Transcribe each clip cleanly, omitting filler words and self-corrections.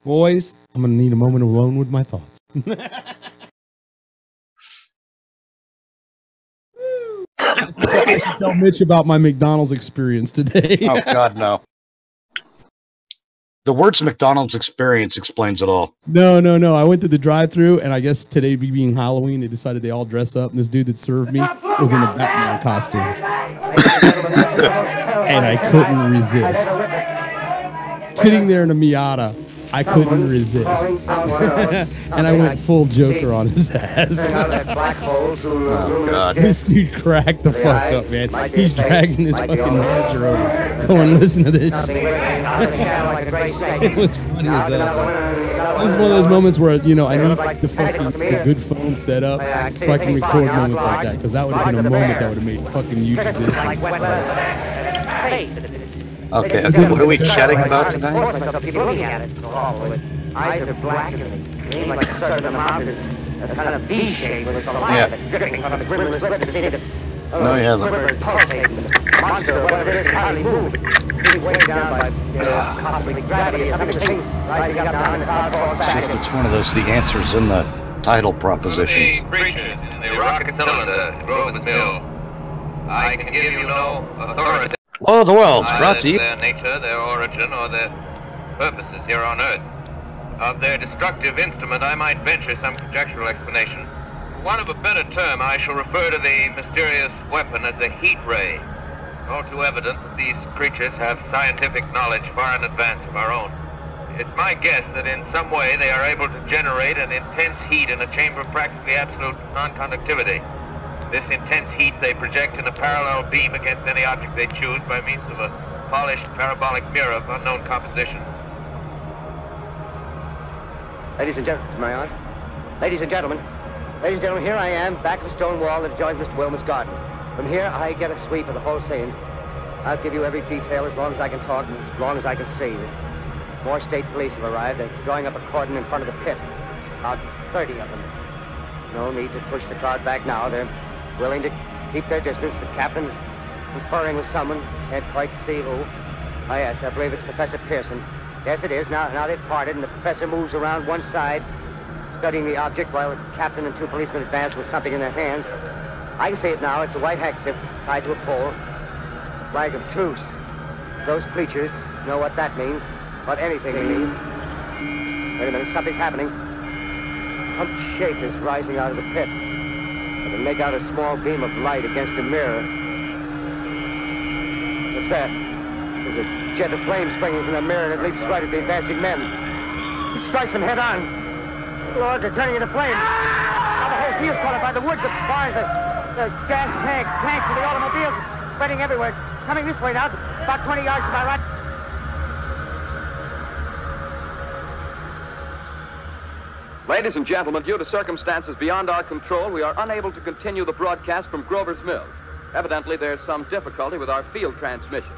Boys, I'm going to need a moment alone with my thoughts. I should tell Mitch about my McDonald's experience today. Oh, God, no. The words McDonald's experience explains it all. No. I went to the drive-thru, and I guess today being Halloween, they decided they all dress up, and this dude that served me was in a Batman costume. And I couldn't resist. Sitting there in a Miata, I couldn't resist. And I went full Joker on his ass. Oh, God. This dude cracked the fuck up, man. He's dragging his fucking manager over. Going, listen to this shit. It was funny as hell. This is one of those moments where, you know, I need the good phone set up so I can record moments like that, because that would have been a moment that would have made fucking YouTube history. Okay, what are we chatting about tonight? Eyes are black and they gleam like the stars on the mountains. A kind of V-shape with a light dripping from the grim of his lips. No, he hasn't. Monster, whatever it is, hardly moved. He's weighed down by cosmic gravity or something. Rising up down the cloud falls back. It's just one of those, the answers in the title propositions. Creatures in the rocket cylinder drove the mill. I can give you no authority. Oh, the world, brought to you. Their nature, their origin, or their purposes here on Earth. Of their destructive instrument, I might venture some conjectural explanation. For want of a better term, I shall refer to the mysterious weapon as a heat ray. All too evident that these creatures have scientific knowledge far in advance of our own. It's my guess that in some way they are able to generate an intense heat in a chamber of practically absolute non-conductivity. This intense heat they project in a parallel beam against any object they choose by means of a polished parabolic mirror of unknown composition. Ladies and gentlemen, my aunt. Ladies and gentlemen, here I am, back of the stone wall that adjoins Mr. Wilmer's garden. From here, I get a sweep of the whole scene. I'll give you every detail as long as I can talk and as long as I can see. More state police have arrived. They're drawing up a cordon in front of the pit. About 30 of them. No need to push the crowd back now. They're willing to keep their distance. The captain's conferring with someone. Can't quite see who. Oh, yes, I believe it's Professor Pearson. Yes, it is. Now they've parted, and the professor moves around one side, studying the object, while the captain and two policemen advance with something in their hands. I can see it now. It's a white handkerchief tied to a pole. Flag of truce. Those creatures know what that means, what anything means. Wait a minute, something's happening. A humped shape is rising out of the pit. I can make out a small beam of light against a mirror. What's that? There's a jet of flame springing from the mirror, and it leaps right at the advancing men. It strikes them head on. Lord, they're turning into flames. Now the whole field's caught up by the woods, the barns, the gas tanks of the automobiles, spreading everywhere. Coming this way now, about 20 yards to my right. Ladies and gentlemen, due to circumstances beyond our control, we are unable to continue the broadcast from Grover's Mill. Evidently, there's some difficulty with our field transmission.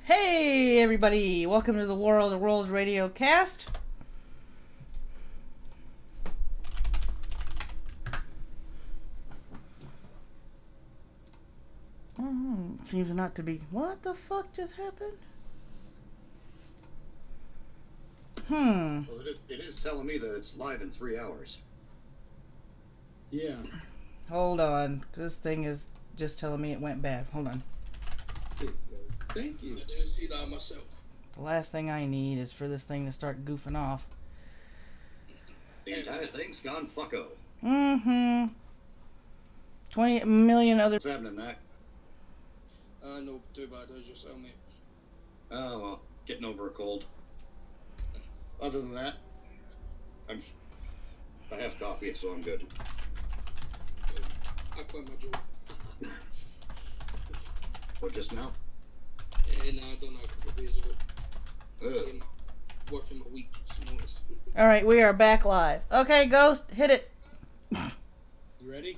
Hey everybody, welcome to the World of Worlds Radio Cast. Seems not to be. What the fuck just happened? Well, it is telling me that it's live in 3 hours. Yeah. Hold on, this thing is just telling me it went bad. Hold on. Thank you. I didn't see that myself. The last thing I need is for this thing to start goofing off. The entire thing's gone fucko. 20 million other... What's happening, Mac? No, too bad. I just me. Oh, well, getting over a cold. Other than that, I have coffee, so I'm good. I quit my job. What, just now? No, I don't know, a couple of days ago. Working a week, so notice. Alright, we are back live. Okay, Ghost, hit it. You ready?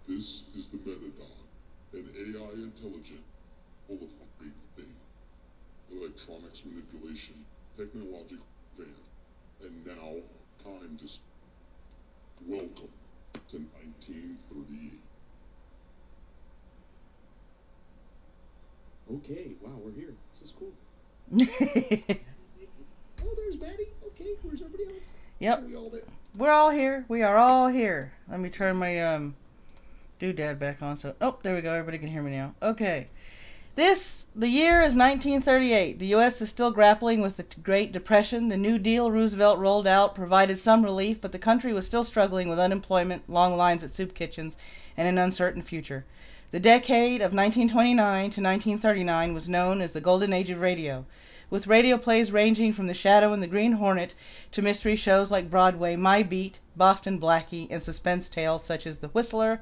This is the Metadon, an AI intelligent, holophonic thing. Electronics manipulation, technological advance, and now time to welcome to Okay, wow, we're here. This is cool. Oh, there's Maddy. Okay, where's everybody else? Yep. Are we all there? We're all here. We are all here. Let me turn my doodad back on. So, oh, there we go. Everybody can hear me now. Okay. The year is 1938. The U.S. is still grappling with the Great Depression. The New Deal Roosevelt rolled out provided some relief, but the country was still struggling with unemployment, long lines at soup kitchens, and an uncertain future. The decade of 1929 to 1939 was known as the Golden Age of radio, with radio plays ranging from The Shadow and the Green Hornet to mystery shows like Broadway, My Beat, Boston Blackie, and suspense tales such as The Whistler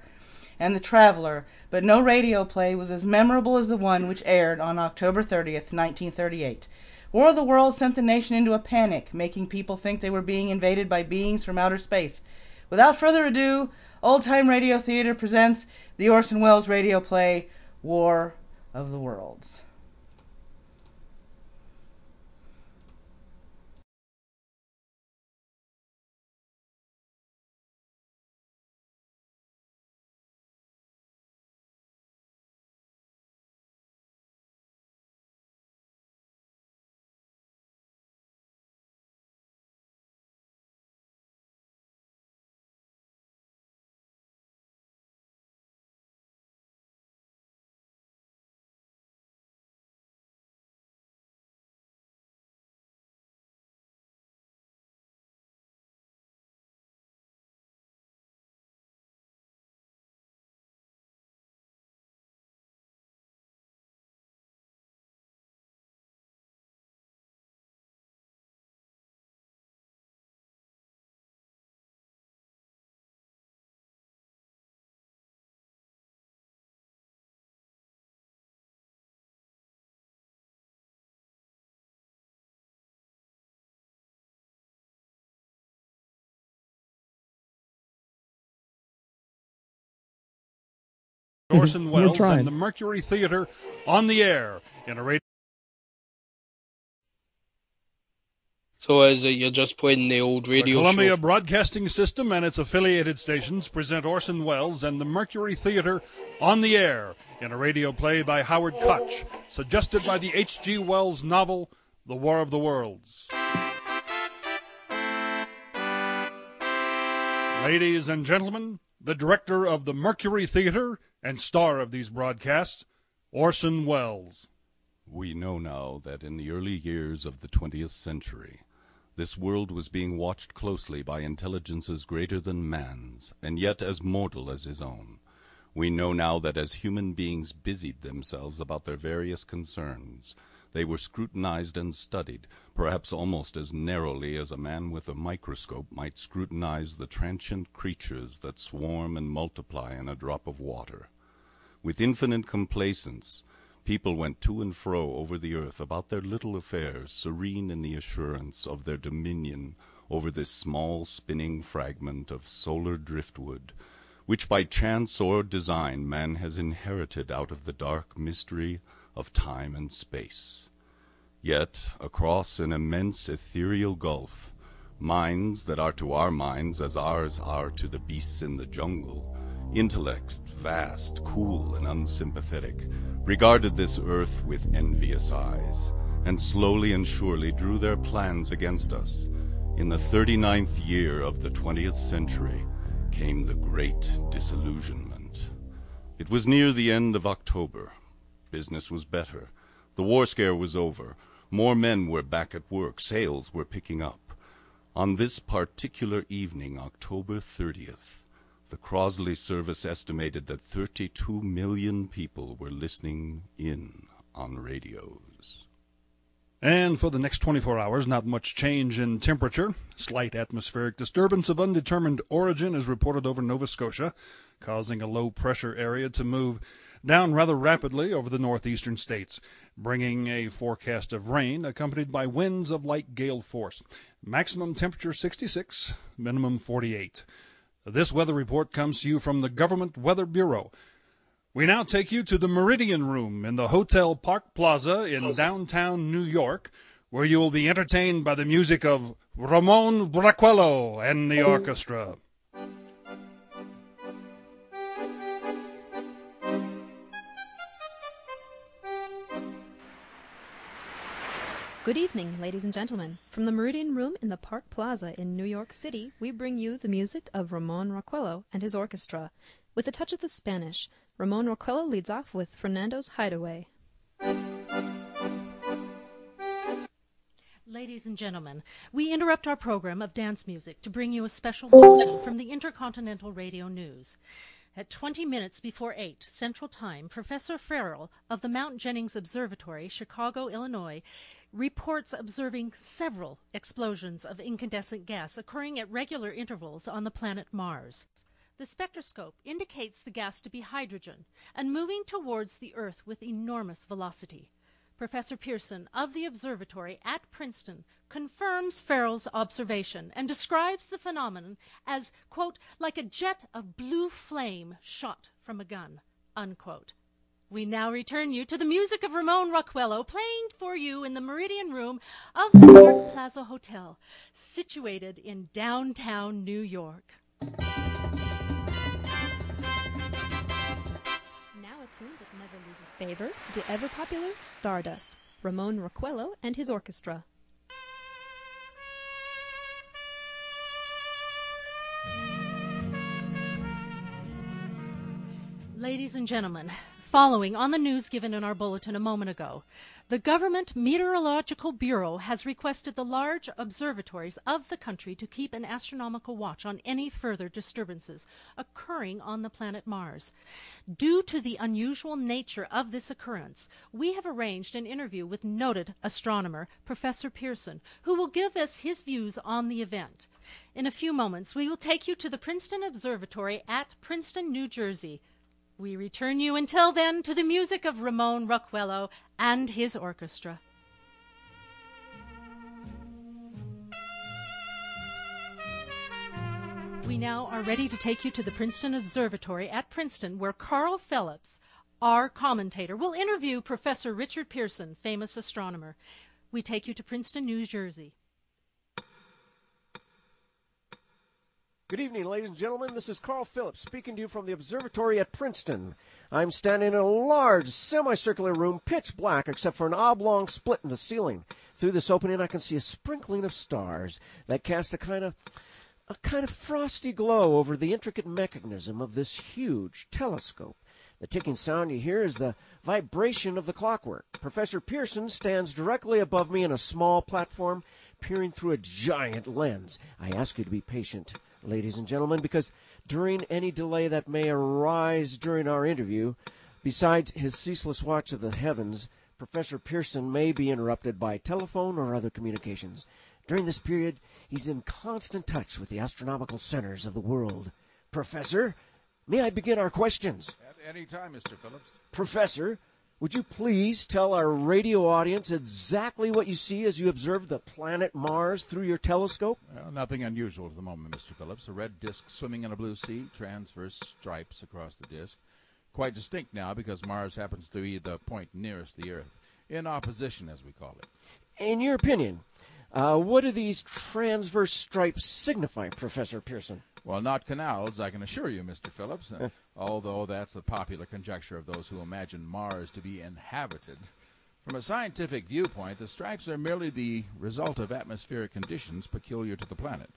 and The Traveler, but no radio play was as memorable as the one which aired on October 30th, 1938. War of the Worlds sent the nation into a panic, making people think they were being invaded by beings from outer space. Without further ado, Old Time Radio Theater presents the Orson Welles radio play, War of the Worlds. Orson Welles and the Mercury Theater on the air in a radio. So is it you're just playing the old radio The Columbia show? Broadcasting System and its affiliated stations present Orson Welles and the Mercury Theater on the air in a radio play by Howard Koch, suggested by the H.G. Wells novel The War of the Worlds. Ladies and gentlemen, the director of the Mercury Theater and star of these broadcasts, Orson Welles. We know now that in the early years of the 20th century, this world was being watched closely by intelligences greater than man's, and yet as mortal as his own. We know now that as human beings busied themselves about their various concerns, they were scrutinized and studied, perhaps almost as narrowly as a man with a microscope might scrutinize the transient creatures that swarm and multiply in a drop of water. With infinite complacence, people went to and fro over the earth about their little affairs, serene in the assurance of their dominion over this small spinning fragment of solar driftwood, which by chance or design man has inherited out of the dark mystery of time and space. Yet, across an immense ethereal gulf, minds that are to our minds as ours are to the beasts in the jungle, intellects vast, cool, and unsympathetic, regarded this earth with envious eyes, and slowly and surely drew their plans against us. In the 39th year of the 20th century came the Great Disillusionment. It was near the end of October. Business was better. The war scare was over. More men were back at work. Sales were picking up. On this particular evening, October 30th, the Crosley service estimated that 32 million people were listening in on radios. And for the next 24 hours, not much change in temperature. Slight atmospheric disturbance of undetermined origin is reported over Nova Scotia, causing a low-pressure area to move down rather rapidly over the northeastern states, bringing a forecast of rain accompanied by winds of light gale force. Maximum temperature 66, minimum 48. This weather report comes to you from the Government Weather Bureau. We now take you to the Meridian Room in the Hotel Park Plaza in downtown New York, where you will be entertained by the music of Ramon Braquello and the orchestra. Good evening, ladies and gentlemen. From the Meridian Room in the Park Plaza in New York City, we bring you the music of Ramon Raquello and his orchestra. With a touch of the Spanish, Ramon Raquello leads off with Fernando's Hideaway. Ladies and gentlemen, we interrupt our program of dance music to bring you a special bulletin from the Intercontinental Radio News. At 20 minutes before 8 Central Time, Professor Farrell of the Mount Jennings Observatory, Chicago, Illinois, reports observing several explosions of incandescent gas occurring at regular intervals on the planet Mars. The spectroscope indicates the gas to be hydrogen and moving towards the Earth with enormous velocity. Professor Pearson of the observatory at Princeton confirms Farrell's observation and describes the phenomenon as, quote, like a jet of blue flame shot from a gun, unquote. We now return you to the music of Ramon Raquello playing for you in the Meridian Room of the Park Plaza Hotel, situated in downtown New York. That never loses favor, the ever-popular Stardust, Ramon Raquello and his orchestra. Ladies and gentlemen, following on the news given in our bulletin a moment ago, the Government Meteorological Bureau has requested the large observatories of the country to keep an astronomical watch on any further disturbances occurring on the planet Mars. Due to the unusual nature of this occurrence, we have arranged an interview with noted astronomer Professor Pearson, who will give us his views on the event. In a few moments, we will take you to the Princeton Observatory at Princeton, New Jersey. We return you until then to the music of Ramon Raquello and his orchestra. We now are ready to take you to the Princeton Observatory at Princeton, where Carl Phillips, our commentator, will interview Professor Richard Pearson, famous astronomer. We take you to Princeton, New Jersey. Good evening, ladies and gentlemen. This is Carl Phillips speaking to you from the observatory at Princeton. I'm standing in a large semicircular room, pitch black except for an oblong split in the ceiling. Through this opening, I can see a sprinkling of stars that cast a kind of frosty glow over the intricate mechanism of this huge telescope. The ticking sound you hear is the vibration of the clockwork. Professor Pearson stands directly above me in a small platform, peering through a giant lens. I ask you to be patient, ladies and gentlemen, because during any delay that may arise during our interview, besides his ceaseless watch of the heavens, Professor Pearson may be interrupted by telephone or other communications. During this period, he's in constant touch with the astronomical centers of the world. Professor, may I begin our questions? At any time, Mr. Phillips. Professor, would you please tell our radio audience exactly what you see as you observe the planet Mars through your telescope? Well, nothing unusual at the moment, Mr. Phillips. A red disk swimming in a blue sea, transverse stripes across the disk. Quite distinct now because Mars happens to be the point nearest the Earth. In opposition, as we call it. In your opinion, what do these transverse stripes signify, Professor Pearson? Well, not canals, I can assure you, Mr. Phillips, although that's the popular conjecture of those who imagine Mars to be inhabited. From a scientific viewpoint, the stripes are merely the result of atmospheric conditions peculiar to the planet.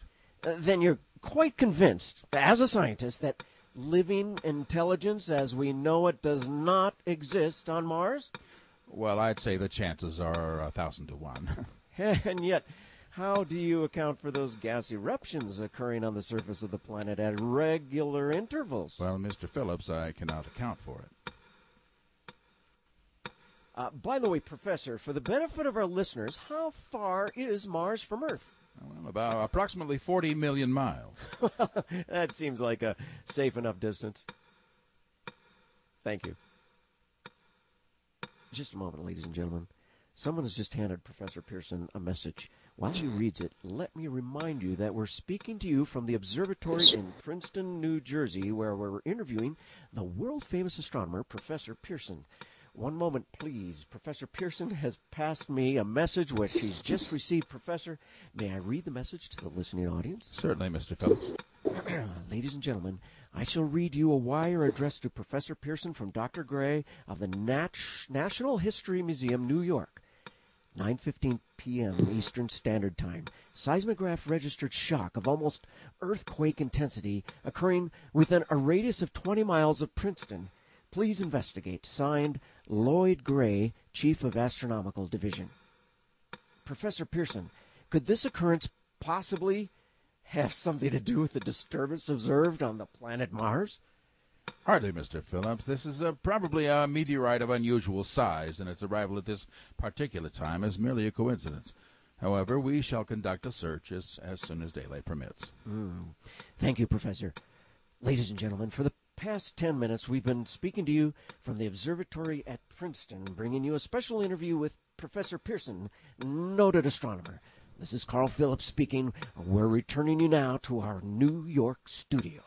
Then you're quite convinced, as a scientist, that living intelligence as we know it does not exist on Mars? Well, I'd say the chances are 1,000 to 1. And yet, how do you account for those gas eruptions occurring on the surface of the planet at regular intervals? Well, Mr. Phillips, I cannot account for it. By the way, Professor, for the benefit of our listeners, how far is Mars from Earth? Well, about approximately 40 million miles. That seems like a safe enough distance. Thank you. Just a moment, ladies and gentlemen. Someone has just handed Professor Pearson a message. While he reads it, let me remind you that we're speaking to you from the observatory in Princeton, New Jersey, where we're interviewing the world-famous astronomer, Professor Pearson. One moment, please. Professor Pearson has passed me a message which he's just received. Professor, may I read the message to the listening audience? Certainly, Mr. Phillips. Ladies and gentlemen, I shall read you a wire addressed to Professor Pearson from Dr. Gray of the National History Museum, New York. 9:15 p.m. Eastern Standard Time. Seismograph registered shock of almost earthquake intensity occurring within a radius of 20 miles of Princeton. Please investigate. Signed, Lloyd Gray, Chief of Astronomical Division. Professor Pearson, could this occurrence possibly have something to do with the disturbance observed on the planet Mars? Hardly, Mr. Phillips. This is probably a meteorite of unusual size, and its arrival at this particular time is merely a coincidence. However, we shall conduct a search as soon as daylight permits. Thank you, Professor. Ladies and gentlemen, for the past 10 minutes, we've been speaking to you from the observatory at Princeton, bringing you a special interview with Professor Pearson, noted astronomer. This is Carl Phillips speaking. We're returning you now to our New York studio.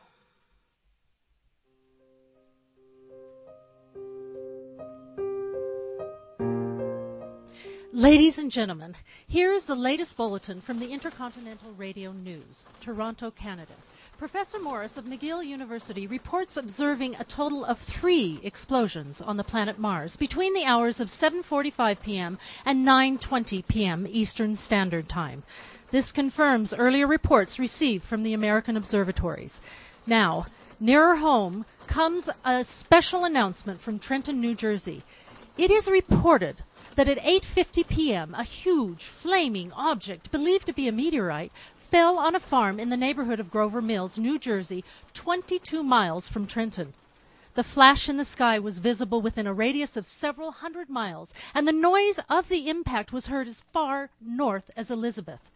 Ladies and gentlemen, here is the latest bulletin from the Intercontinental Radio News, Toronto, Canada. Professor Morris of McGill University reports observing a total of 3 explosions on the planet Mars between the hours of 7:45 p.m. and 9:20 p.m. Eastern Standard Time. This confirms earlier reports received from the American observatories. Now, nearer home comes a special announcement from Trenton, New Jersey. It is reported that at 8:50 p.m. a huge, flaming object, believed to be a meteorite, fell on a farm in the neighborhood of Grover Mills, New Jersey, 22 miles from Trenton. The flash in the sky was visible within a radius of several hundred miles, and the noise of the impact was heard as far north as Elizabeth.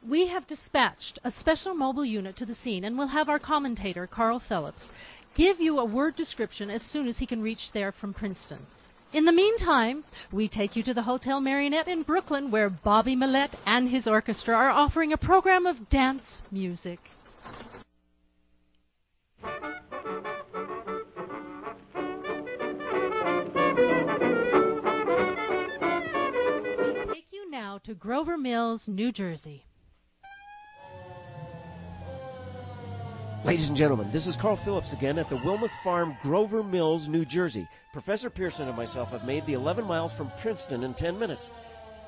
We have dispatched a special mobile unit to the scene, and will have our commentator, Carl Phillips, give you a word description as soon as he can reach there from Princeton. In the meantime, we take you to the Hotel Marionette in Brooklyn, where Bobby Millette and his orchestra are offering a program of dance music. We take you now to Grover Mills, New Jersey. Ladies and gentlemen, this is Carl Phillips again at the Wilmoth Farm, Grover Mills, New Jersey. Professor Pearson and myself have made the 11 miles from Princeton in 10 minutes.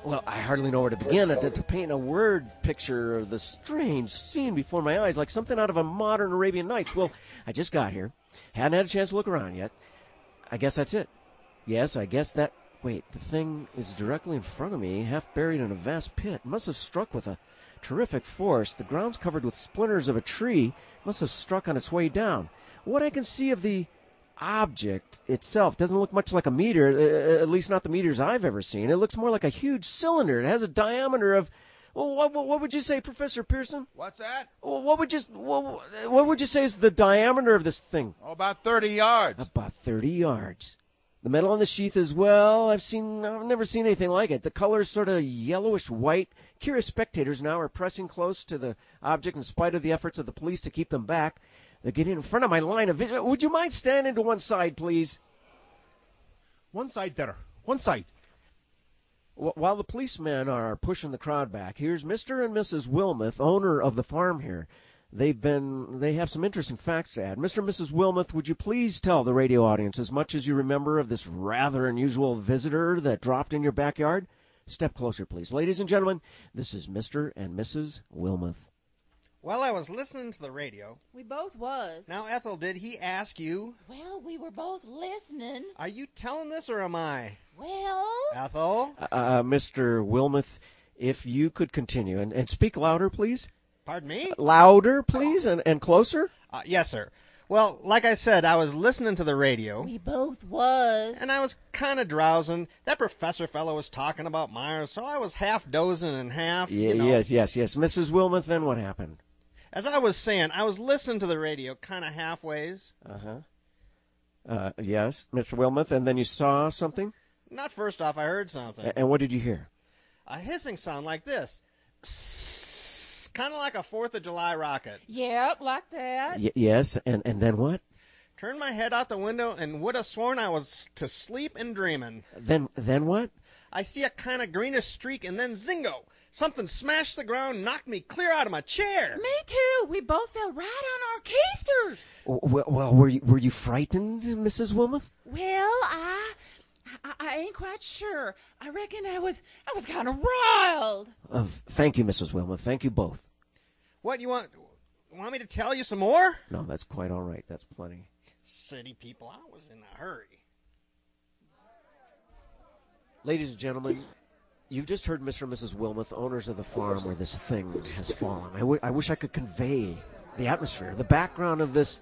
Well, I hardly know where to begin to paint a word picture of the strange scene before my eyes, like something out of a modern Arabian Nights. Well, I just got here. Hadn't had a chance to look around yet. I guess that's it. Yes, I guess that... Wait, the thing is directly in front of me, half buried in a vast pit. It must have struck with a terrific force. The ground's covered with splinters of a tree. Must have struck on its way down. What I can see of the object itself doesn't look much like a meteor, at least not the meteors I've ever seen. It looks more like a huge cylinder. It has a diameter of... Well, what would you say, Professor Pearson? What's that? Well, what would you say is the diameter of this thing? Oh, about 30 yards. About 30 yards. The metal on the sheath as well, I've never seen anything like it. The color is sort of yellowish white. Curious spectators now are pressing close to the object in spite of the efforts of the police to keep them back. They're getting in front of my line of vision. Would you mind standing to one side, please? One side there. One side. While the policemen are pushing the crowd back, here's Mr. and Mrs. Wilmoth, owner of the farm here. They have some interesting facts to add. Mr. and Mrs. Wilmoth, would you please tell the radio audience as much as you remember of this rather unusual visitor that dropped in your backyard? Step closer, please. Ladies and gentlemen, this is Mr. and Mrs. Wilmoth. Well, I was listening to the radio. We both was. Now, Ethel, did he ask you? Well, we were both listening. Are you telling this or am I? Well... Ethel? Mr. Wilmoth, if you could continue and speak louder, please. Pardon me? Louder, please, and closer? Yes, sir. Well, like I said, I was listening to the radio. We both was. And I was kind of drowsing. That professor fellow was talking about Mars, so I was half dozing and half, Yes. Mrs. Wilmoth, then what happened? As I was saying, I was listening to the radio kind of halfways. Yes, Mr. Wilmoth, and then you saw something? Not first off, I heard something. And what did you hear? A hissing sound like this. Kind of like a 4th of July rocket. Yep, like that. Yes, and then what? Turned my head out the window and would have sworn I was to sleep and dreaming. Then what? I see a kind of greenish streak and then zingo! Something smashed the ground, knocked me clear out of my chair. Me too. We both fell right on our keisters. Well, were you frightened, Mrs. Wilmoth? Well, I ain't quite sure. I reckon I was kind of riled. Thank you, Mrs. Wilmot. Thank you both. What, you want me to tell you some more? No, that's quite all right. That's plenty. City people, I was in a hurry. Ladies and gentlemen, you've just heard Mr. and Mrs. Wilmoth, owners of the farm where this thing has fallen. I wish I could convey the atmosphere, the background of this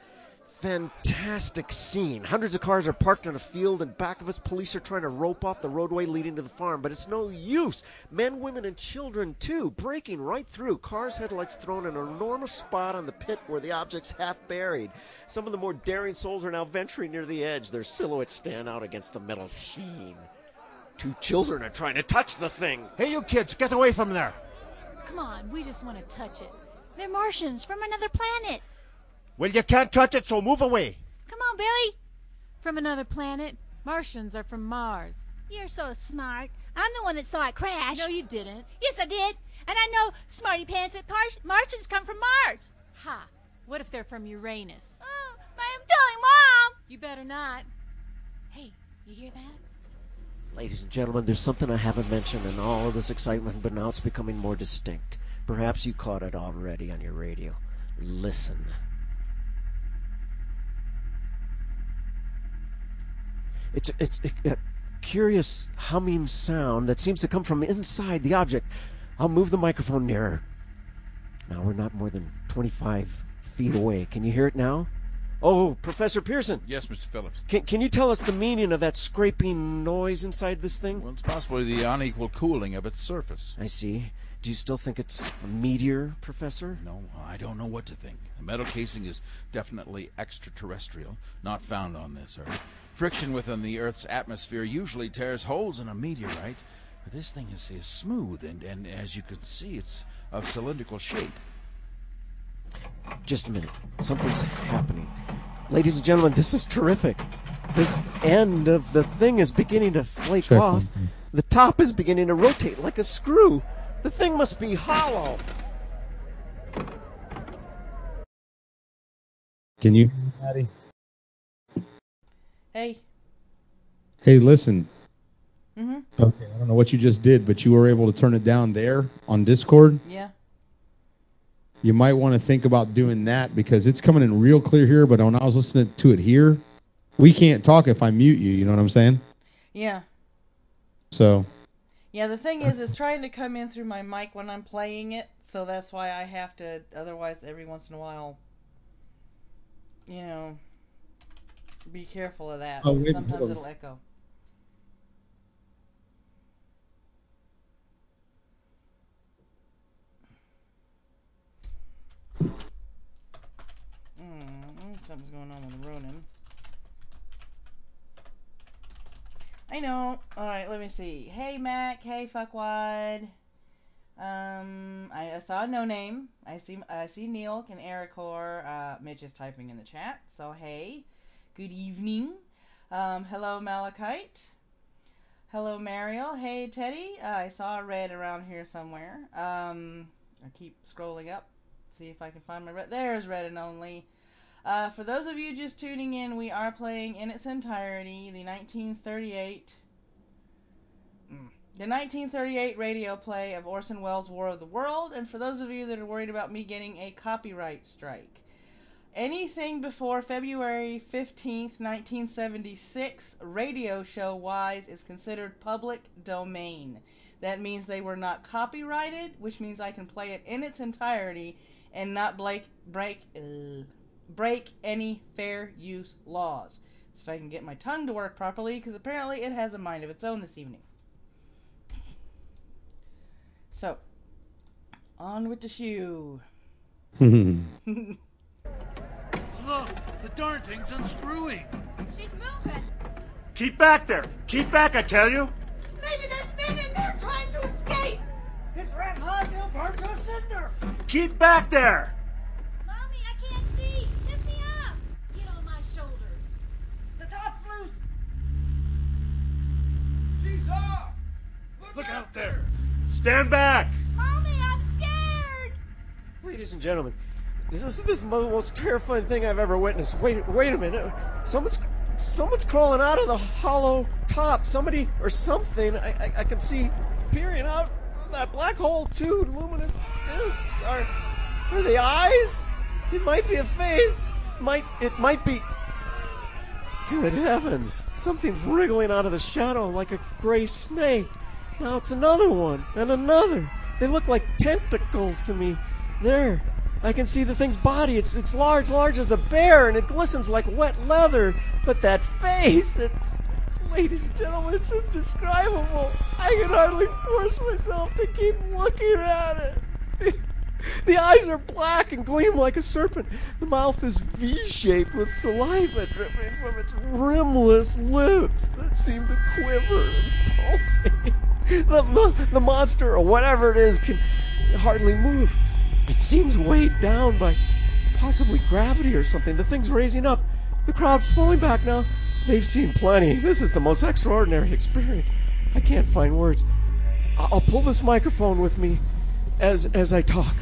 fantastic scene. Hundreds of cars are parked in a field, and back of us, police are trying to rope off the roadway leading to the farm, but it's no use. Men, women, and children, too, breaking right through. Cars' headlights thrown in an enormous spot on the pit where the object's half buried. Some of the more daring souls are now venturing near the edge. Their silhouettes stand out against the metal sheen. 2 children are trying to touch the thing. Hey, you kids, get away from there. Come on, we just want to touch it. They're Martians from another planet. Well, you can't touch it, so move away. Come on, Billy. From another planet? Martians are from Mars. You're so smart. I'm the one that saw it crash. No, you didn't. Yes, I did. And I know, smarty pants, that Martians come from Mars. Ha! What if they're from Uranus? Oh, I'm telling Mom. You better not. Hey, you hear that? Ladies and gentlemen, there's something I haven't mentioned in all of this excitement, but now it's becoming more distinct. Perhaps you caught it already on your radio. Listen. It's a curious humming sound that seems to come from inside the object. I'll move the microphone nearer. Now we're not more than 25 feet away. Can you hear it now? Oh, Professor Pearson. Yes, Mr. Phillips. Can you tell us the meaning of that scraping noise inside this thing? Well, it's possibly the unequal cooling of its surface. I see. Do you still think it's a meteor, Professor? No, I don't know what to think. The metal casing is definitely extraterrestrial, not found on this Earth. Friction within the Earth's atmosphere usually tears holes in a meteorite, but this thing is smooth, and as you can see, it's of cylindrical shape. Just a minute. Something's happening. Ladies and gentlemen, this is terrific. This end of the thing is beginning to flake off. The top is beginning to rotate like a screw. The thing must be hollow. Can you, Maddy? Hey. Hey, listen. Mm-hmm. Okay, I don't know what you just did, but you were able to turn it down there on Discord. Yeah. You might want to think about doing that because it's coming in real clear here, but when I was listening to it here, we can't talk if I mute you. You know what I'm saying? Yeah. So. Yeah, the thing is, it's trying to come in through my mic when I'm playing it, so that's why I have to, otherwise every once in a while, you know, be careful of that. Oh, sometimes it'll echo. Something's going on with Ronan. I know. Alright, let me see. Hey, Mac. Hey, Fuckwad. I saw No Name. I see Neil and Ericor. Mitch is typing in the chat. So, hey. Good evening. Hello, Malachite. Hello, Mariel. Hey, Teddy. I saw a red around here somewhere. I keep scrolling up. See if I can find my red. There's Red and Only. For those of you just tuning in, we are playing in its entirety the 1938 radio play of Orson Welles' War of the World. And for those of you that are worried about me getting a copyright strike, anything before February 15th, 1976, radio show-wise, is considered public domain. That means they were not copyrighted, which means I can play it in its entirety and not break any fair use laws. So if I can get my tongue to work properly, because apparently it has a mind of its own this evening. So, on with the shoe. Look, the darn thing's unscrewing. She's moving. Keep back there. Keep back, I tell you. Maybe there's men in there trying to escape. It's red hot. They'll burn to a cinder. Keep back there. Mommy, I can't see. Lift me up. Get on my shoulders. The top's loose. She's off. Look out there. Stand back. Mommy, I'm scared. Ladies and gentlemen, this is the most terrifying thing I've ever witnessed. Wait a minute. Someone's crawling out of the hollow top. Somebody or something I can see peering out of that black hole. Two luminous discs. Are they eyes? It might be a face. It might be... Good heavens. Something's wriggling out of the shadow like a gray snake. Now it's another one and another. They look like tentacles to me. There. I can see the thing's body. It's large as a bear, and it glistens like wet leather. But that face, ladies and gentlemen, it's indescribable. I can hardly force myself to keep looking at it. The eyes are black and gleam like a serpent. The mouth is V-shaped with saliva dripping from its rimless lips that seem to quiver and pulsate. The monster, or whatever it is, can hardly move. It seems weighed down by possibly gravity or something. The thing's raising up. The crowd's falling back now. They've seen plenty. This is the most extraordinary experience. I can't find words. I'll pull this microphone with me as I talk.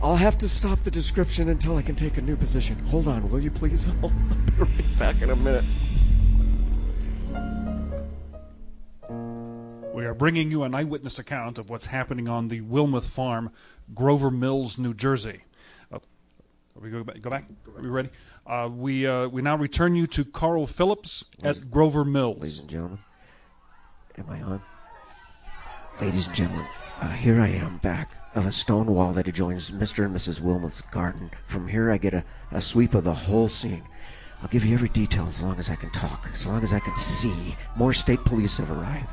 I'll have to stop the description until I can take a new position. Hold on, will you please? I'll be right back in a minute. We are bringing you an eyewitness account of what's happening on the Wilmoth Farm, Grover Mills, New Jersey. We go back. Are we ready? We now return you to Carl Phillips at Grover Mills. Ladies and gentlemen, am I on? Ladies and gentlemen, here I am back of a stone wall that adjoins Mr. and Mrs. Wilmoth's garden. From here I get a sweep of the whole scene. I'll give you every detail as long as I can talk, as long as I can see. More state police have arrived.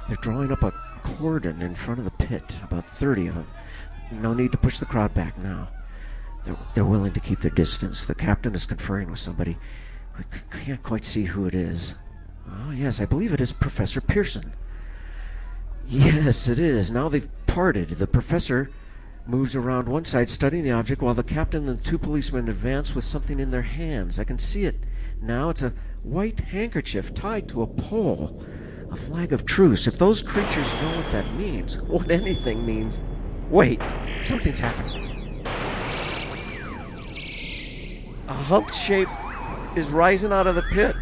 They're drawing up a cordon in front of the pit, about 30 of them. No need to push the crowd back now. They're willing to keep their distance. The captain is conferring with somebody. We can't quite see who it is. Oh, yes, I believe it is Professor Pearson. Yes, it is. Now they've parted. The professor moves around one side studying the object while the captain and the two policemen advance with something in their hands. I can see it now. It's a white handkerchief tied to a pole. A flag of truce. If those creatures know what that means, what anything means... Wait, something's happening. A humped shape is rising out of the pit.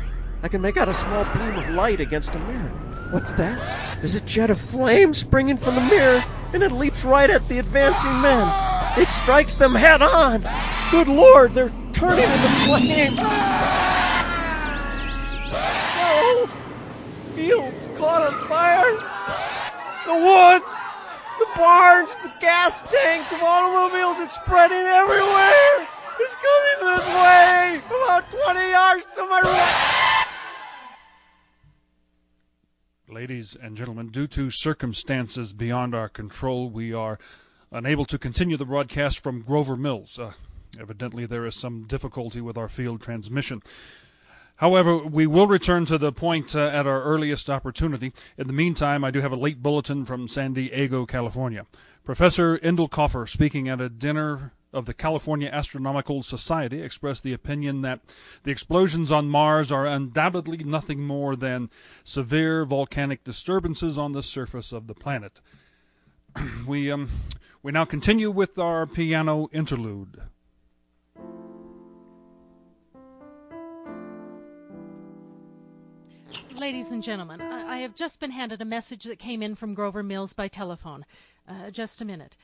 I can make out a small beam of light against a mirror. What's that? There's a jet of flame springing from the mirror, and it leaps right at the advancing men. It strikes them head on. Good Lord, they're turning into flame. No! Fields caught on fire. The woods, the barns, the gas tanks of automobiles, it's spreading everywhere. It's coming this way, about 20 yards to my right. Ladies and gentlemen, due to circumstances beyond our control, we are unable to continue the broadcast from Grover Mills. Evidently, there is some difficulty with our field transmission. However, we will return to the point at our earliest opportunity. In the meantime, I do have a late bulletin from San Diego, California. Professor Endelkoffer, speaking at a dinner of the California Astronomical Society, expressed the opinion that the explosions on Mars are undoubtedly nothing more than severe volcanic disturbances on the surface of the planet. We now continue with our piano interlude. Ladies and gentlemen, I have just been handed a message that came in from Grover Mills by telephone. Just a minute.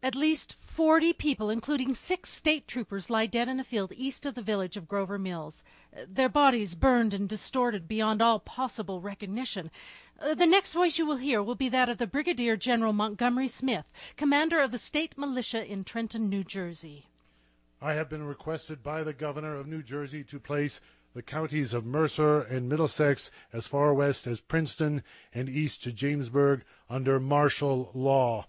At least 40 people, including 6 state troopers, lie dead in a field east of the village of Grover Mills. Their bodies burned and distorted beyond all possible recognition. The next voice you will hear will be that of the Brigadier General Montgomery Smith, commander of the state militia in Trenton, New Jersey. I have been requested by the governor of New Jersey to place the counties of Mercer and Middlesex as far west as Princeton and east to Jamesburg under martial law.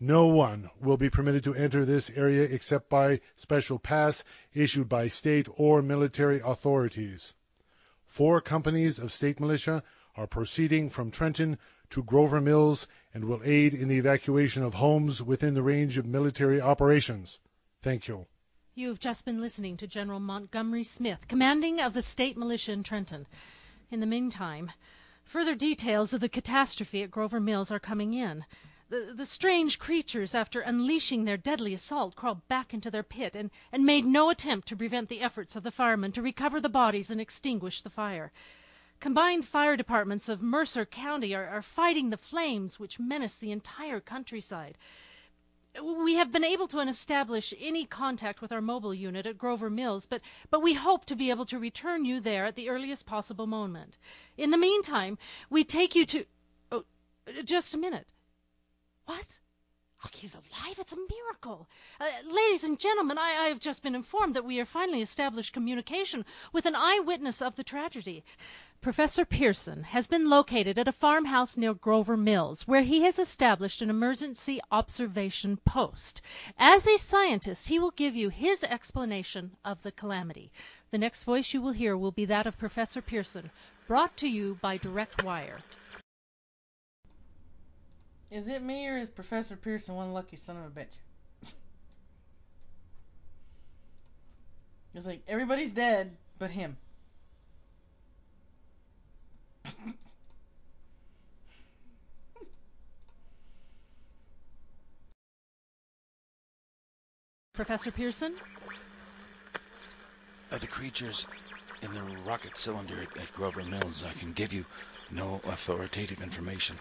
No one will be permitted to enter this area except by special pass issued by state or military authorities. 4 companies of state militia are proceeding from Trenton to Grover Mills and will aid in the evacuation of homes within the range of military operations. Thank you. You have just been listening to General Montgomery Smith, commanding of the state militia in Trenton. In the meantime, further details of the catastrophe at Grover Mills are coming in. The strange creatures, after unleashing their deadly assault, crawled back into their pit and made no attempt to prevent the efforts of the firemen to recover the bodies and extinguish the fire. Combined fire departments of Mercer County are fighting the flames which menace the entire countryside. We have been able to establish any contact with our mobile unit at Grover Mills, but we hope to be able to return you there at the earliest possible moment. In the meantime, we take you to... Oh, just a minute. What? Oh, he's alive? It's a miracle. Ladies and gentlemen, I have just been informed that we have finally established communication with an eyewitness of the tragedy. Professor Pearson has been located at a farmhouse near Grover Mills, where he has established an emergency observation post. As a scientist, he will give you his explanation of the calamity. The next voice you will hear will be that of Professor Pearson, brought to you by direct wire. Is it me, or is Professor Pearson one lucky son of a bitch? It's like everybody's dead but him. Professor Pearson? Of the creatures in the rocket cylinder at Grover Mills, I can give you no authoritative information,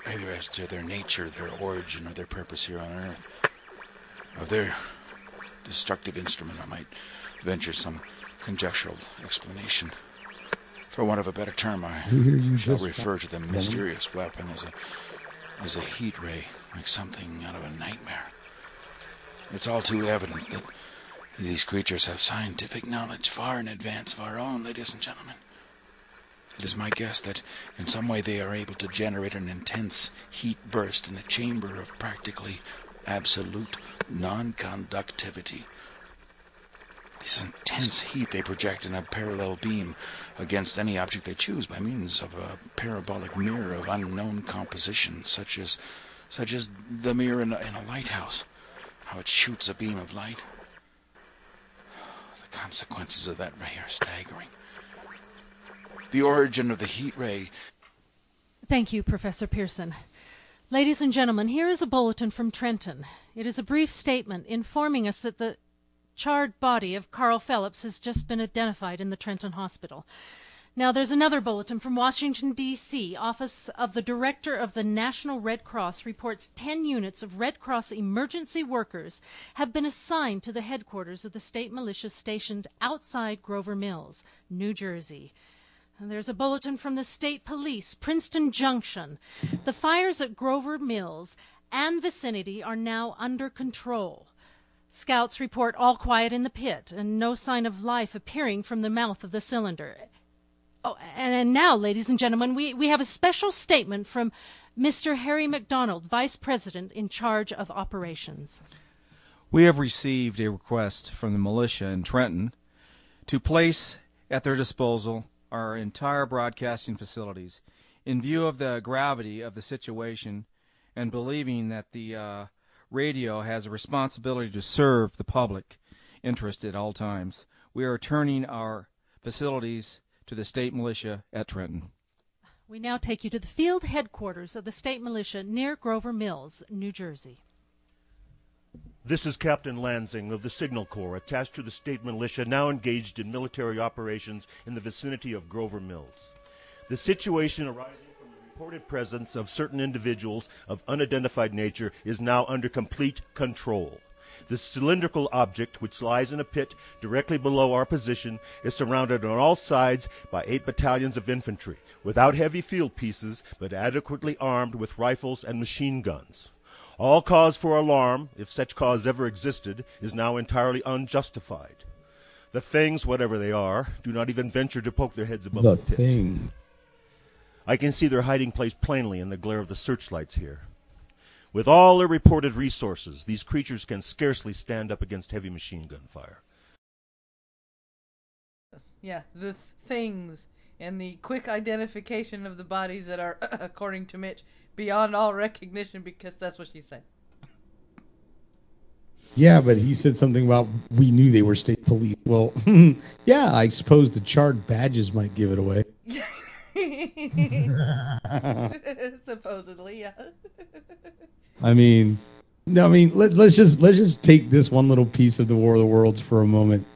either as to their nature, their origin, or their purpose here on Earth. Of their destructive instrument, I might venture some conjectural explanation. For want of a better term, I shall refer to the mysterious weapon as a heat ray, like something out of a nightmare. It's all too evident that these creatures have scientific knowledge far in advance of our own, ladies and gentlemen. It is my guess that in some way they are able to generate an intense heat burst in a chamber of practically absolute non-conductivity. This intense heat they project in a parallel beam against any object they choose by means of a parabolic mirror of unknown composition, such as the mirror in a lighthouse. How it shoots a beam of light. The consequences of that ray are staggering. The origin of the heat ray... Thank you, Professor Pearson. Ladies and gentlemen, here is a bulletin from Trenton. It is a brief statement informing us that the charred body of Carl Phillips has just been identified in the Trenton Hospital. Now, there's another bulletin from Washington, D.C. Office of the Director of the National Red Cross reports 10 units of Red Cross emergency workers have been assigned to the headquarters of the state militia stationed outside Grover Mills, New Jersey. And there's a bulletin from the state police, Princeton Junction. The fires at Grover Mills and vicinity are now under control. Scouts report all quiet in the pit and no sign of life appearing from the mouth of the cylinder. Oh, and now, ladies and gentlemen, we have a special statement from Mr. Harry McDonald, Vice President in charge of operations. We have received a request from the militia in Trenton to place at their disposal our entire broadcasting facilities. In view of the gravity of the situation and believing that the radio has a responsibility to serve the public interest at all times, we are turning our facilities to the state militia at Trenton. We now take you to the field headquarters of the state militia near Grover Mills, New Jersey. This is Captain Lansing of the Signal Corps, attached to the state militia now engaged in military operations in the vicinity of Grover Mills. The situation arising from the reported presence of certain individuals of unidentified nature is now under complete control. The cylindrical object, which lies in a pit directly below our position, is surrounded on all sides by 8 battalions of infantry, without heavy field pieces, but adequately armed with rifles and machine guns. All cause for alarm, if such cause ever existed, is now entirely unjustified. The things, whatever they are, do not even venture to poke their heads above the pit. Thing. I can see their hiding place plainly in the glare of the searchlights here. With all their reported resources, these creatures can scarcely stand up against heavy machine gun fire. Yeah, the things and the quick identification of the bodies that are, according to Mitch, beyond all recognition, because that's what she said. Yeah, but he said something about we knew they were state police. Well, yeah, I suppose the charred badges might give it away. Supposedly, yeah. I mean, no, I mean, let's just take this one little piece of the War of the Worlds for a moment,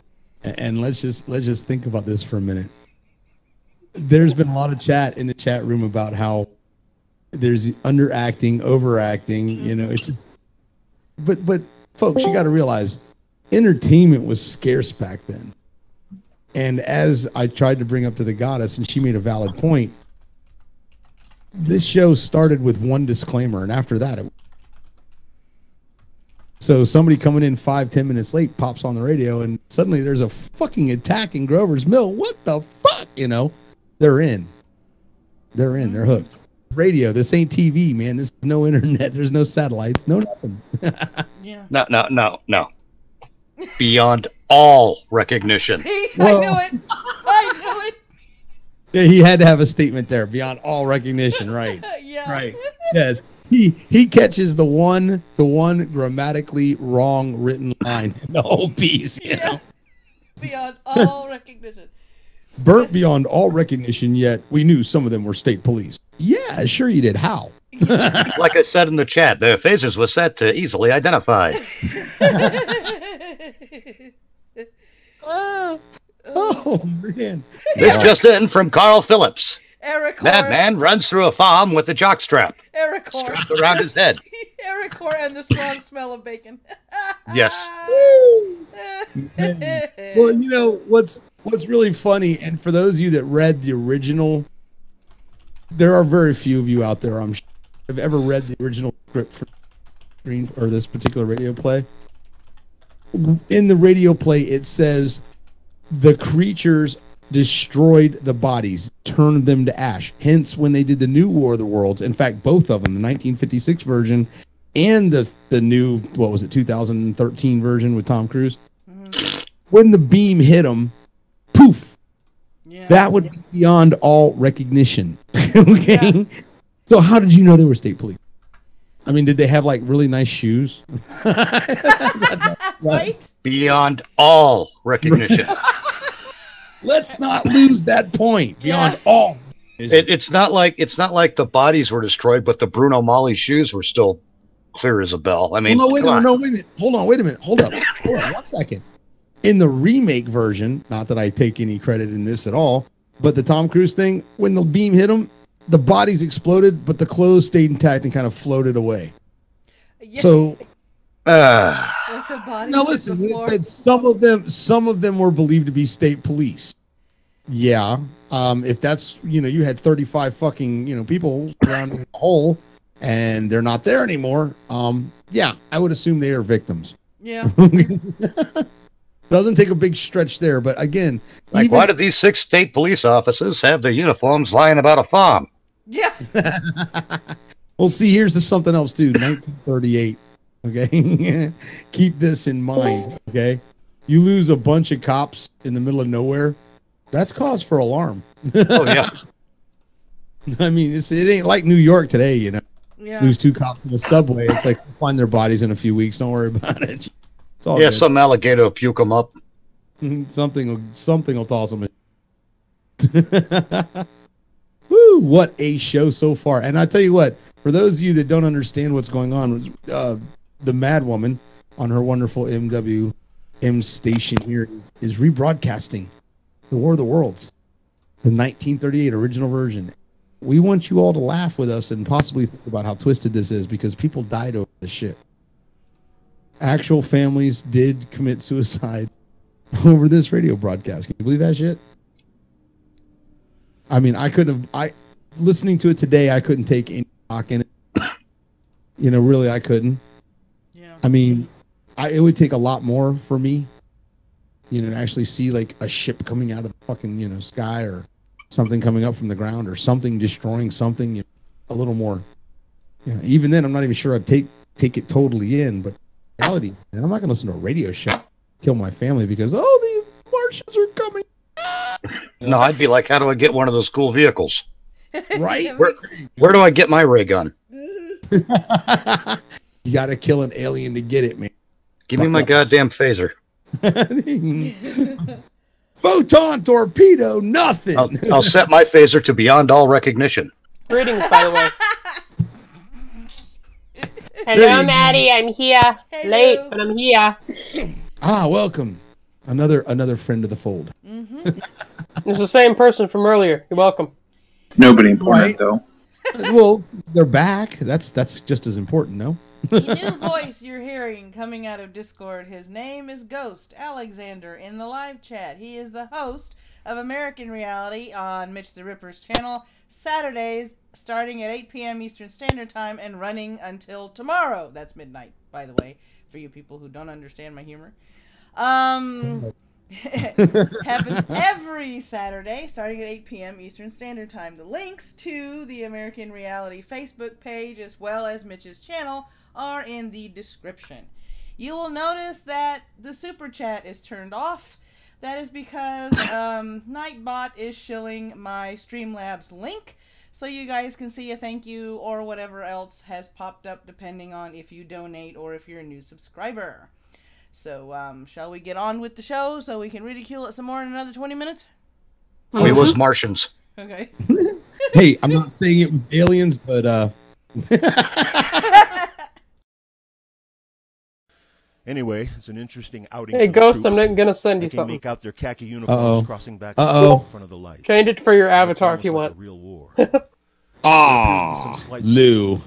and let's just think about this for a minute. There's been a lot of chat in the chat room about how there's underacting, overacting. You know, it's just, but folks, you got to realize, entertainment was scarce back then. And as I tried to bring up to the goddess, and she made a valid point, this show started with one disclaimer, and after that, so somebody coming in 5-10 minutes late pops on the radio, and suddenly there's a fucking attack in Grover's Mill. What the fuck? You know, they're in. They're hooked. Radio. This ain't TV, man. This is no internet. There's no satellites. No nothing. Yeah. No. Beyond all recognition. See, I knew it. Yeah, he had to have a statement there. Beyond all recognition, right? Yeah. Right. Yes. He catches the one grammatically wrong written line in the whole piece. You know? Beyond all recognition. Burnt beyond all recognition, yet we knew some of them were state police. Yeah, sure you did. How? Like I said in the chat, their faces were set to easily identify. Oh, man. This just in from Carl Phillips. Eric Madman runs through a farm with a jockstrap Eric-core. strapped around his head. Eric-core and the strong smell of bacon. Yes. Well, you know, what's really funny, and for those of you that read the original, there are very few of you out there, I'm sure, have ever read the original script for screen or this particular radio play. In the radio play, it says the creatures destroyed the bodies, turned them to ash. Hence, when they did the new War of the Worlds, in fact, both of them, the 1956 version and the new, 2013 version with Tom Cruise, when the beam hit them, poof, that would be beyond all recognition. Okay? Yeah. So how did you know they were state police? I mean, did they have like really nice shoes? Right? Beyond all recognition. Let's not lose that point. Beyond all. It's not like the bodies were destroyed, but the Bruno Mali shoes were still clear as a bell. I mean, wait a minute. Hold up 1 second. In the remake version, not that I take any credit in this at all, but the Tom Cruise thing, when the beam hit him, the bodies exploded, but the clothes stayed intact and kind of floated away. Yeah. So, now listen, it said some of them were believed to be state police. Yeah, if that's, you had 35 fucking people surrounding the hole, and they're not there anymore. Yeah, I would assume they are victims. Yeah. Doesn't take a big stretch there, but again, why did these 6 state police officers have their uniforms lying about a farm? Yeah. Well, see, here's something else too. 1938. Okay, keep this in mind. Okay, you lose a bunch of cops in the middle of nowhere. That's cause for alarm. Oh yeah. I mean, it ain't like New York today. Yeah. Lose 2 cops in the subway. It's like find their bodies in a few weeks. Don't worry about it. Yeah, good. Some alligator will puke them up. Something will toss them. Woo! What a show so far! And I tell you what, for those of you that don't understand what's going on, the Mad Woman on her wonderful MWM station here is rebroadcasting the War of the Worlds, the 1938 original version. We want you all to laugh with us and possibly think about how twisted this is, because people died over this shit. Actual families did commit suicide over this radio broadcast. Can you believe that shit? I mean, listening to it today, I couldn't take any stock in it. Really, I couldn't. Yeah. I mean, it would take a lot more for me, to actually see like a ship coming out of the fucking, sky, or something coming up from the ground, or something destroying something, a little more. Yeah. Even then, I'm not even sure I'd take it totally in, but reality, and I'm not going to listen to a radio show, kill my family because, the Martians are coming. No, I'd be like, how do I get one of those cool vehicles? Right? Where do I get my ray gun? You got to kill an alien to get it, man. Give me my goddamn phaser. Photon torpedo, nothing. I'll set my phaser to beyond all recognition. Greetings, by the way. Hello, Maddie. I'm here. Hello. Late, but I'm here. Welcome. Another friend of the fold. It's the same person from earlier. You're welcome. Nobody important, though. Well, they're back. That's just as important, no? The new voice you're hearing coming out of Discord, his name is Ghost Alexander in the live chat. He is the host of American Reality on Mitch the Ripper's channel, Saturdays starting at 8 p.m. Eastern Standard Time and running until tomorrow. That's midnight, by the way, for you people who don't understand my humor. Happens every Saturday starting at 8 p.m. Eastern Standard Time. The links to the American Reality Facebook page as well as Mitch's channel are in the description. You will notice that the super chat is turned off. That is because Nightbot is shilling my Streamlabs link so you guys can see a thank you or whatever else has popped up depending on if you donate or if you're a new subscriber. So, shall we get on with the show so we can ridicule it some more in another 20 minutes? We was Martians. Okay. Hey, I'm not saying it was aliens, but Anyway, it's an interesting outing. Hey, for Ghost, the I'm troops. going to send you They can something. make out their khaki uniforms crossing back in front of the lights. Change it for your avatar It's if you almost want. like a real war. Lou.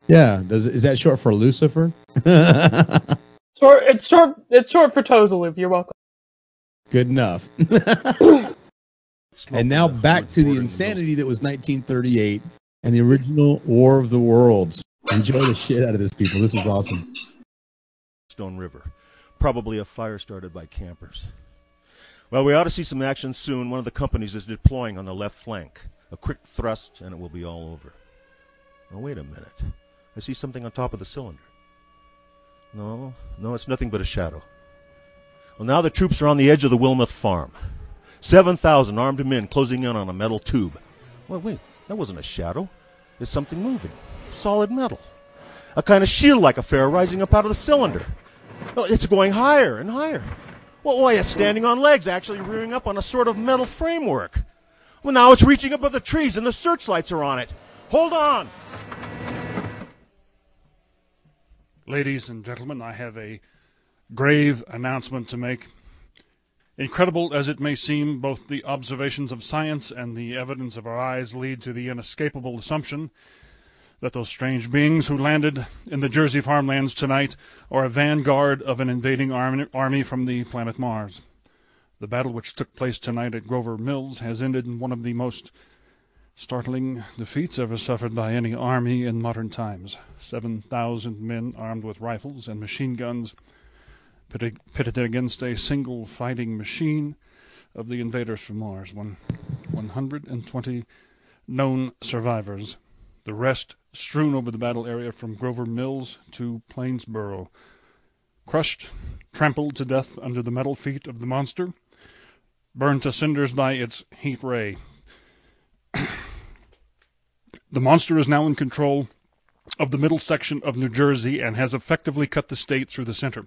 Yeah, is that short for Lucifer? It's short for Tozaloop. You're welcome. Good enough. And now back to the insanity that was 1938 and the original War of the Worlds. Enjoy the shit out of this, people. This is awesome. Stone River. Probably a fire started by campers. Well, we ought to see some action soon. One of the companies is deploying on the left flank. A quick thrust, and it will be all over. Now, wait a minute. I see something on top of the cylinder. No, it's nothing but a shadow. Well, now the troops are on the edge of the Wilmoth farm. 7,000 armed men closing in on a metal tube. Well, wait, that wasn't a shadow. It's something moving. Solid metal. A kind of shield-like affair rising up out of the cylinder. Oh, it's going higher and higher. Well, why, it's standing on legs, actually rearing up on a sort of metal framework. Well, now it's reaching above the trees and the searchlights are on it. Hold on! Ladies and gentlemen, I have a grave announcement to make. Incredible as it may seem, both the observations of science and the evidence of our eyes lead to the inescapable assumption that those strange beings who landed in the Jersey farmlands tonight are a vanguard of an invading army from the planet Mars. The battle which took place tonight at Grover Mills has ended in one of the most startling defeats ever suffered by any army in modern times. 7,000 men armed with rifles and machine guns pitted against a single fighting machine of the invaders from Mars. 120 known survivors. The rest strewn over the battle area from Grover Mills to Plainsboro. Crushed, trampled to death under the metal feet of the monster, burned to cinders by its heat ray. The monster is now in control of the middle section of New Jersey and has effectively cut the state through the center.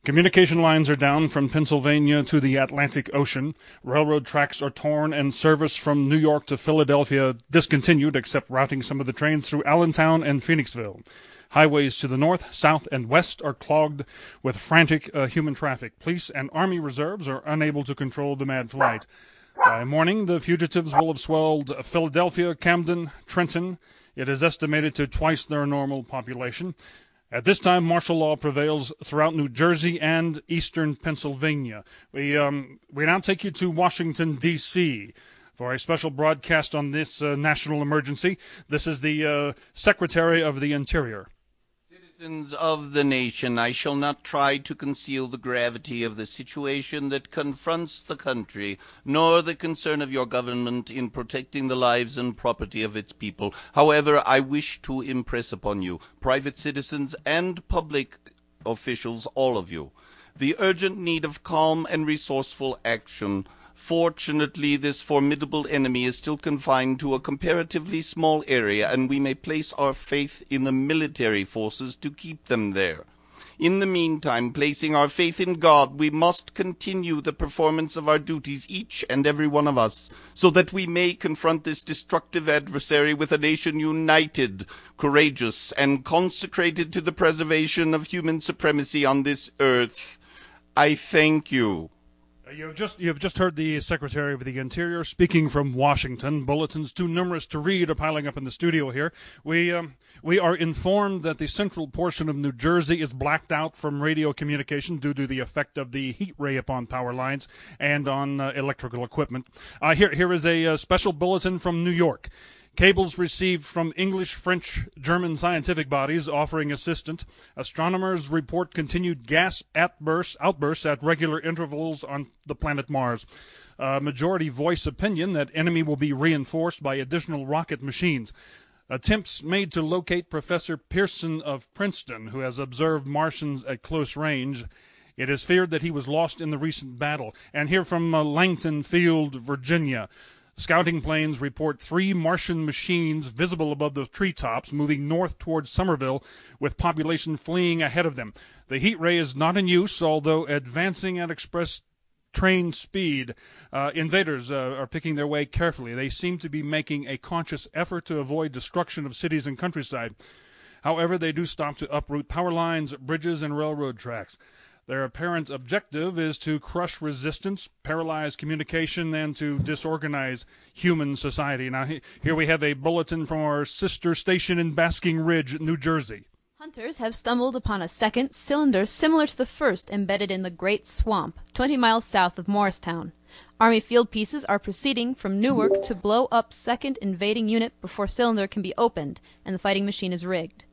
Communication lines are down from Pennsylvania to the Atlantic Ocean. Railroad tracks are torn and service from New York to Philadelphia discontinued, except routing some of the trains through Allentown and Phoenixville. Highways to the north, south, and west are clogged with frantic human traffic. Police and Army reserves are unable to control the mad flight. By morning, the fugitives will have swelled Philadelphia, Camden, Trenton. It is estimated to twice their normal population. At this time, martial law prevails throughout New Jersey and eastern Pennsylvania. We now take you to Washington, D.C., for a special broadcast on this national emergency. This is the Secretary of the Interior. Citizens of the nation, I shall not try to conceal the gravity of the situation that confronts the country, nor the concern of your government in protecting the lives and property of its people. However, I wish to impress upon you, private citizens and public officials, all of you, the urgent need of calm and resourceful action. Fortunately, this formidable enemy is still confined to a comparatively small area, and we may place our faith in the military forces to keep them there. In the meantime, placing our faith in God, we must continue the performance of our duties, each and every one of us, so that we may confront this destructive adversary with a nation united, courageous, and consecrated to the preservation of human supremacy on this earth. I thank you. You have just heard the Secretary of the Interior speaking from Washington. Bulletins too numerous to read are piling up in the studio here. We are informed that the central portion of New Jersey is blacked out from radio communication due to the effect of the heat ray upon power lines and on electrical equipment. Here is a special bulletin from New York. Cables received from English, French, German scientific bodies offering assistance. Astronomers report continued gas outbursts at regular intervals on the planet Mars. Majority voice opinion that enemy will be reinforced by additional rocket machines. Attempts made to locate Professor Pearson of Princeton, who has observed Martians at close range. It is feared that he was lost in the recent battle. And here from Langton Field, Virginia. Scouting planes report 3 Martian machines visible above the treetops moving north towards Somerville with population fleeing ahead of them. The heat ray is not in use, although advancing at express train speed. Invaders are picking their way carefully. They seem to be making a conscious effort to avoid destruction of cities and countryside. However, they do stop to uproot power lines, bridges, and railroad tracks. Their apparent objective is to crush resistance, paralyze communication, and to disorganize human society. Now, here we have a bulletin from our sister station in Basking Ridge, New Jersey. Hunters have stumbled upon a second cylinder similar to the first embedded in the Great Swamp, 20 miles south of Morristown. Army field pieces are proceeding from Newark to blow up second invading unit before cylinder can be opened, and the fighting machine is rigged.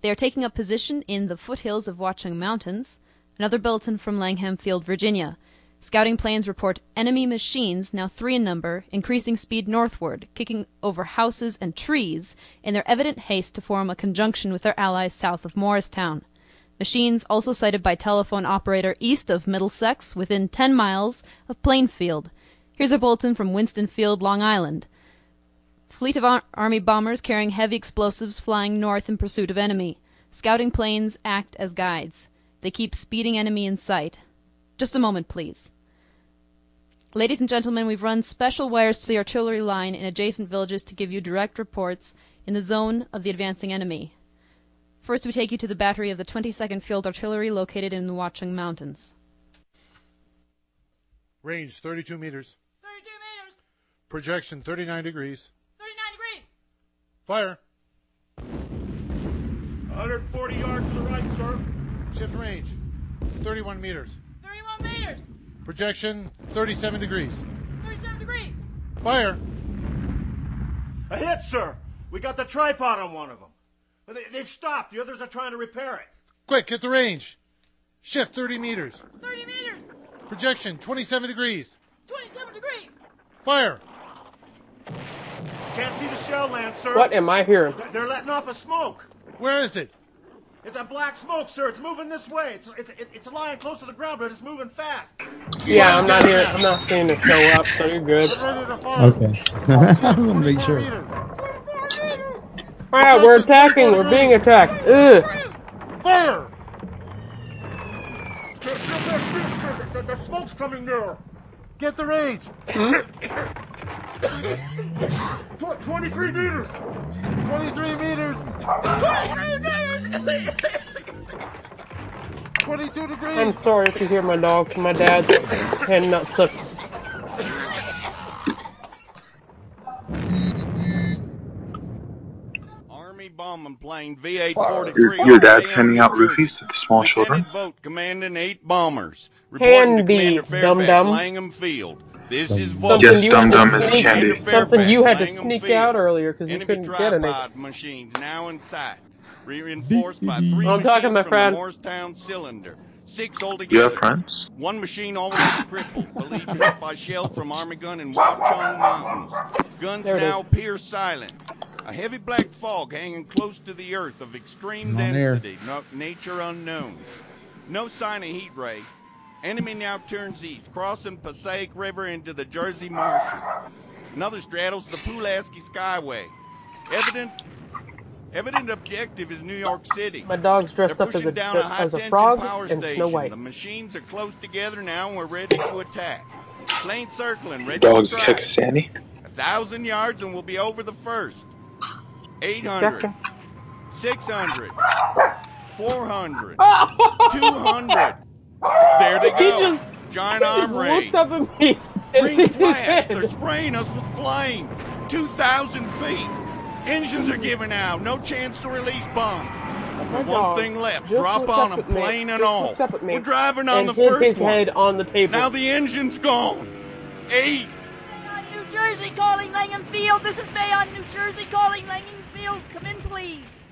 They are taking up position in the foothills of Watchung Mountains. Another bulletin from Langham Field, Virginia. Scouting planes report enemy machines, now 3 in number, increasing speed northward, kicking over houses and trees in their evident haste to form a conjunction with their allies south of Morristown. Machines also sighted by telephone operator east of Middlesex, within 10 miles of Plainfield. Here's a bulletin from Winston Field, Long Island. Fleet of Army bombers carrying heavy explosives flying north in pursuit of enemy. Scouting planes act as guides. They keep speeding enemy in sight. Just a moment, please. Ladies and gentlemen, we've run special wires to the artillery line in adjacent villages to give you direct reports in the zone of the advancing enemy. First, we take you to the battery of the 22nd Field Artillery located in the Watchung Mountains. Range 32 meters. 32 meters. Projection 39 degrees. 39 degrees. Fire. 140 yards to the right, sir. Shift range 31 meters. 31 meters. Projection 37 degrees. 37 degrees. Fire. A hit, sir. We got the tripod on one of them. But they've stopped. The others are trying to repair it. Quick, get the range. Shift 30 meters. 30 meters. Projection 27 degrees. 27 degrees. Fire. Can't see the shell land, sir. What am I hearing? They're letting off a smoke. Where is it? It's a black smoke, sir. It's moving this way. It's lying close to the ground, but it's moving fast. Yeah, I'm not here. I'm not seeing it show up, so you're good. Okay. I want to make sure. Alright, we're attacking. We're being attacked. Ugh. Fire! Sir, the smoke's coming nearer. Get the range. 23 meters. 23 meters. 23 meters. 22 degrees. I'm sorry if you hear my dogs. My dad's heading nuts. Army bombing plane VA-43. Your dad's handing out roofies to the small children? Vote commanding 8 bombers. Reporting to Commander Fairfax, Langham Field. This is vote. Yes, dum-dum is candy. Something you had to sneak out earlier because you couldn't get any. Machines now in sight. Reinforced by 3 I'm talking, my machines from friend. the Morristown cylinder. 6 altogether. You have friends? 1 machine already crippled, believed hit by shells from Army gun in Watchung Mountains. Guns now appear silent. A heavy black fog hanging close to the earth of extreme density, nature unknown. No sign of heat ray. Enemy now turns east, crossing Passaic River into the Jersey marshes. Another straddles the Pulaski Skyway. Evident objective is New York City. My dog's dressed They're up as pushing down a a high-tension frog power and station. Snow White. The machines are close together now, and we're ready to attack. Plane circling, ready Dog's to strike. Pakistani. 1,000 yards, and we'll be over the first. 800, 600, 400, 200. There they go. Giant arm race. Looked up at me. Green flash. They're spraying us with flame. 2,000 feet. Engines are giving out. No chance to release bombs. Only one thing left. Drop on them, plane and all. We're driving on the first his one. head on the table. Now the engine's gone. 8. New Jersey calling Langham Field. This is Bayonne, New Jersey calling Langham Field. Come in, please.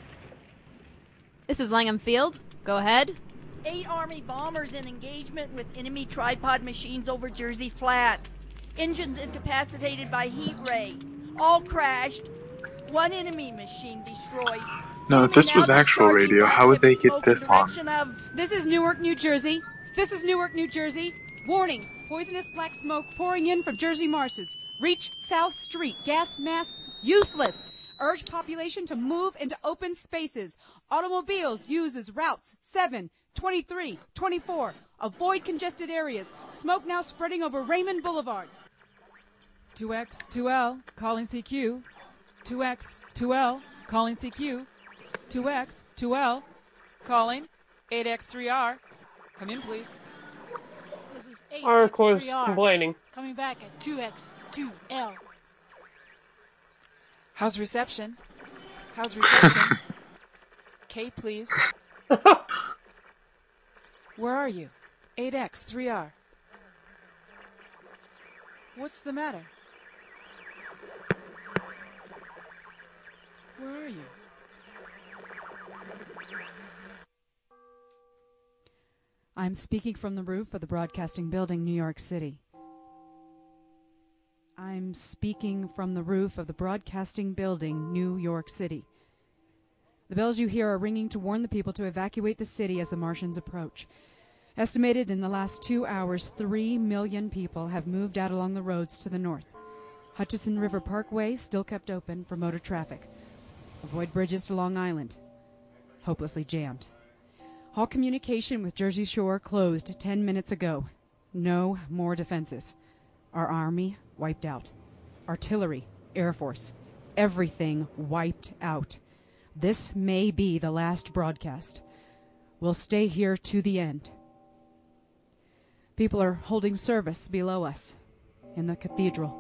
This is Langham Field. Go ahead. 8 Army bombers in engagement with enemy tripod machines over Jersey Flats. Engines incapacitated by heat ray. All crashed. 1 enemy machine destroyed. No, if this was actual radio, how would they get this on? This is Newark, New Jersey. This is Newark, New Jersey. Warning, poisonous black smoke pouring in from Jersey marshes. Reach South Street. Gas masks useless. Urge population to move into open spaces. Automobiles use as routes 7, 23, 24. Avoid congested areas. Smoke now spreading over Raymond Boulevard. 2X, 2L, calling CQ. 2X, 2L, calling CQ. 2X, 2L, calling 8X3R. Come in, please. This is Hardcore's 8X3R. complaining. Coming back at 2X2L. How's reception? How's reception? K, please. Where are you? 8X, 3R. What's the matter? Where are you? I'm speaking from the roof of the Broadcasting Building, New York City. I'm speaking from the roof of the Broadcasting Building, New York City. The bells you hear are ringing to warn the people to evacuate the city as the Martians approach. Estimated in the last 2 hours, 3 million people have moved out along the roads to the north. Hutchinson River Parkway still kept open for motor traffic. Avoid bridges to Long Island. Hopelessly jammed. All communication with Jersey Shore closed 10 minutes ago. No more defenses. Our army wiped out. Artillery, Air Force, everything wiped out. This may be the last broadcast. We'll stay here to the end. People are holding service below us in the cathedral.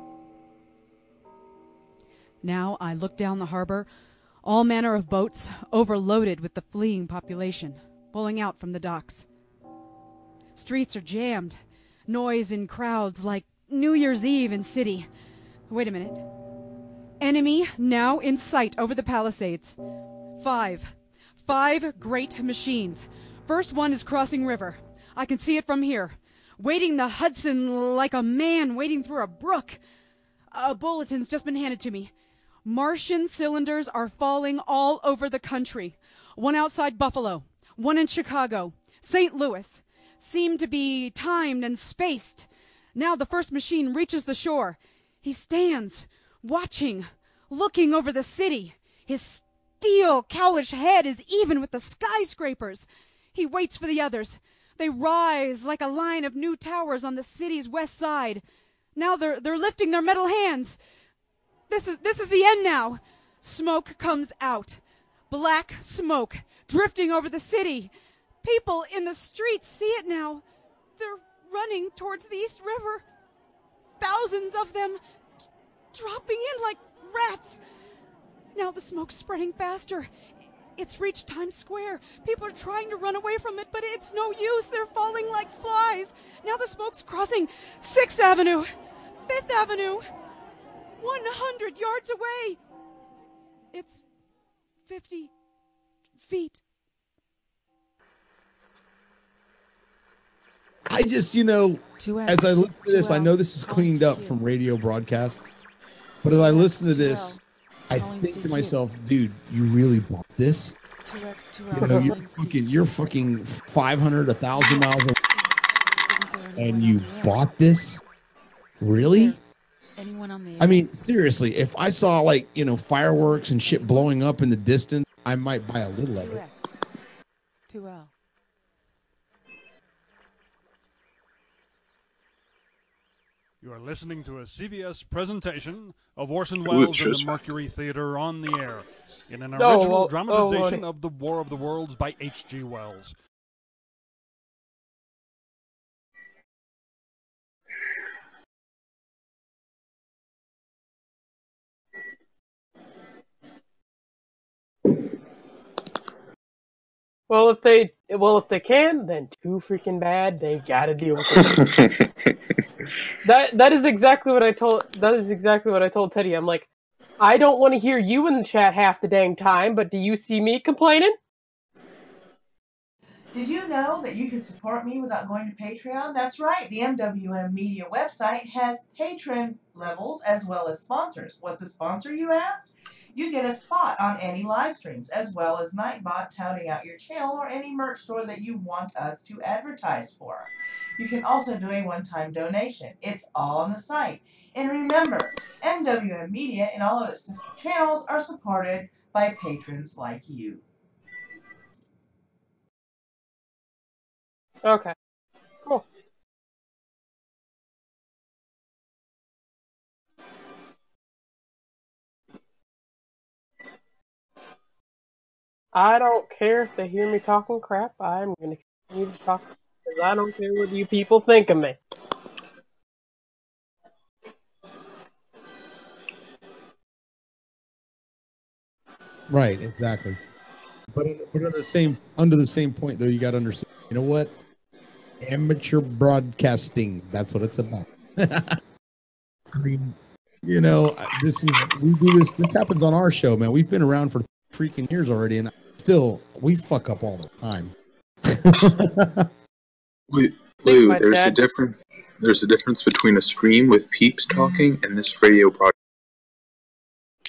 Now I look down the harbor, all manner of boats overloaded with the fleeing population, pulling out from the docks. Streets are jammed, noise in crowds like New Year's Eve in city. Wait a minute. Enemy now in sight over the Palisades. 5 great machines. First one is crossing river. I can see it from here. Wading the Hudson like a man wading through a brook. A bulletin's just been handed to me. Martian cylinders are falling all over the country. One outside Buffalo. One in Chicago. St. Louis. Seem to be timed and spaced. Now the first machine reaches the shore. He stands, watching, looking over the city. His steel, cowlish head is even with the skyscrapers. He waits for the others. They rise like a line of new towers on the city's west side. Now they're lifting their metal hands. This is the end now. Smoke comes out. Black smoke drifting over the city. People in the streets see it now. They're running towards the East River. Thousands of them dropping in like rats. Now the smoke's spreading faster. It's reached Times Square. People are trying to run away from it, but it's no use. They're falling like flies. Now the smoke's crossing 6th Avenue, 5th Avenue, 100 yards away. It's 50 feet. I just, as I listen to this, I know this is cleaned up from radio broadcast, but as I listen to this, I think to myself, dude, you really bought this? 2X2L. You're fucking 500, 1,000 miles away, and you bought this? Really? Anyone on the I mean, seriously, if I saw fireworks and shit blowing up in the distance, I might buy a little of it. 2L. You are listening to a CBS presentation of Orson Welles and the Mercury Theater on the air in an original dramatization of The War of the Worlds by H.G. Wells. Well, if they can, then too freaking bad. They gotta deal with it. That is exactly what I told. That is exactly what I told Teddy. I'm like, I don't want to hear you in the chat half the dang time, but do you see me complaining? Did you know that you can support me without going to Patreon? That's right. The MWM Media website has patron levels as well as sponsors. What's a sponsor, you asked? You get a spot on any live streams, as well as Nightbot touting out your channel or any merch store that you want us to advertise for. You can also do a one-time donation. It's all on the site. And remember, MWM Media and all of its sister channels are supported by patrons like you. Okay. Cool. I don't care if they hear me talking crap. I'm going to continue to talk because I don't care what you people think of me. Right, exactly. But under the same point, though, you got to understand. You know what? Amateur broadcasting. That's what it's about. I mean, you know, we do this. This happens on our show, man. We've been around for freaking years already, and still we fuck up all the time. Lou, there's a difference between a stream with peeps talking and this radio broadcast.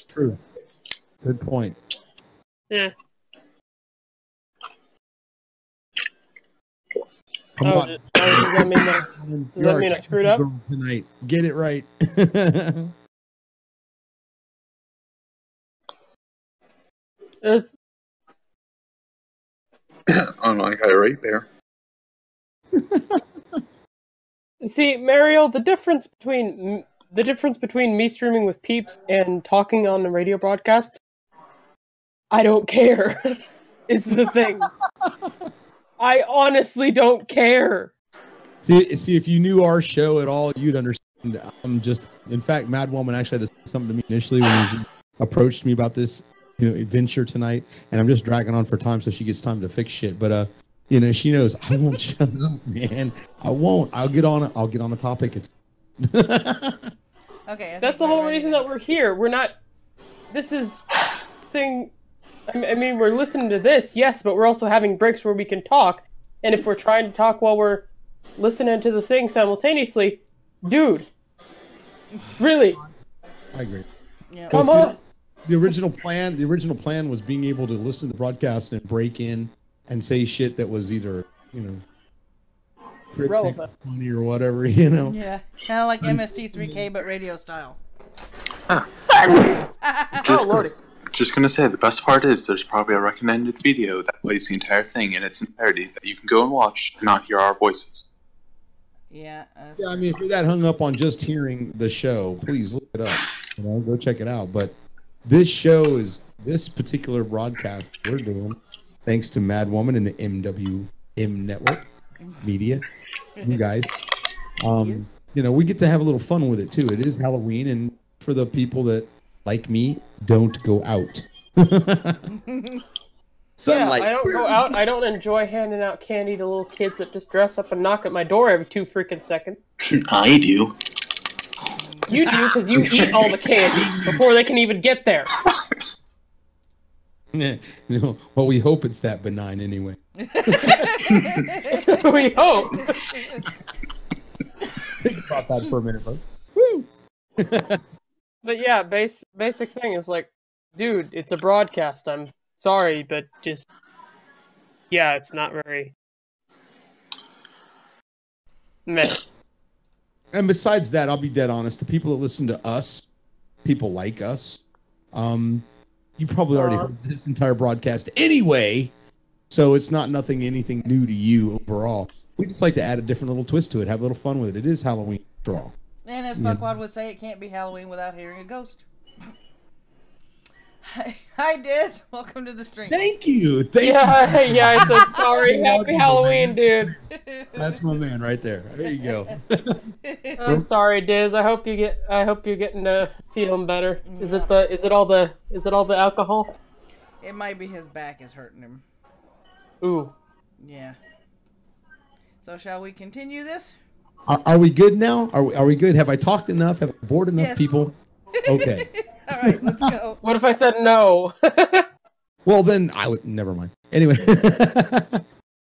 True. Good point. Yeah. Come on. Does that mean I screwed up? Tonight. Get it right. It's... Oh no, I got it right there. See, Mariel, the difference between me streaming with peeps and talking on the radio broadcast, I don't care, is the thing. I honestly don't care. See, if you knew our show at all, you'd understand. In fact, Madwoman actually had to say something to me initially when she approached me about this, adventure tonight, and I'm just dragging on for time so she gets time to fix shit. But she knows I won't shut up, man. I won't. I'll get on the topic. It's okay. That's the whole reason that we're here. We're not. This is thing. I mean, we're listening to this, yes, but we're also having breaks where we can talk. And if we're trying to talk while we're listening to the thing simultaneously, dude, really? I agree. Yeah. Come on. The original plan was being able to listen to the broadcast and break in and say shit that was either, cryptic, relevant, funny, or whatever, Yeah, kind of like MST3K, but radio style. Just gonna say, the best part is there's probably a recommended video that plays the entire thing in its entirety that you can go and watch and not hear our voices. Yeah. Yeah, I mean, if you're that hung up on just hearing the show, please look it up. Go check it out. But this particular broadcast we're doing, thanks to Madwoman and the MWM Network Media, you guys. We get to have a little fun with it too. It is Halloween, and for the people that, like me, don't go out. Sunlight. Yeah, I don't go out. I don't enjoy handing out candy to little kids that just dress up and knock at my door every 2 freaking seconds. I do. You do, because you eat all the candy before they can even get there. Well, we hope it's that benign anyway. We hope. Think about that for a minute, folks. Woo! But yeah, basic thing is like, dude, it's a broadcast. I'm sorry, but just, yeah, it's not very meh. And besides that, I'll be dead honest. The people that listen to us, people like us, You probably already heard this entire broadcast anyway, so it's not anything new to you overall. We just like to add a different little twist to it, have a little fun with it. It is Halloween after all. And as Fuckwad would say, it can't be Halloween without hearing a ghost. Hi, Diz. Welcome to the stream. Thank you. Yeah, I said sorry. Happy Halloween, dude. That's my man right there. There you go. I'm sorry, Diz. I hope you're getting to feeling better. Is it all the alcohol? It might be his back is hurting him. Ooh. Yeah. So shall we continue this? Are we good now? Are we good? Have I talked enough? Have I bored enough people? Okay. All right, let's go. What if I said no? Well, then I would. Never mind. Anyway.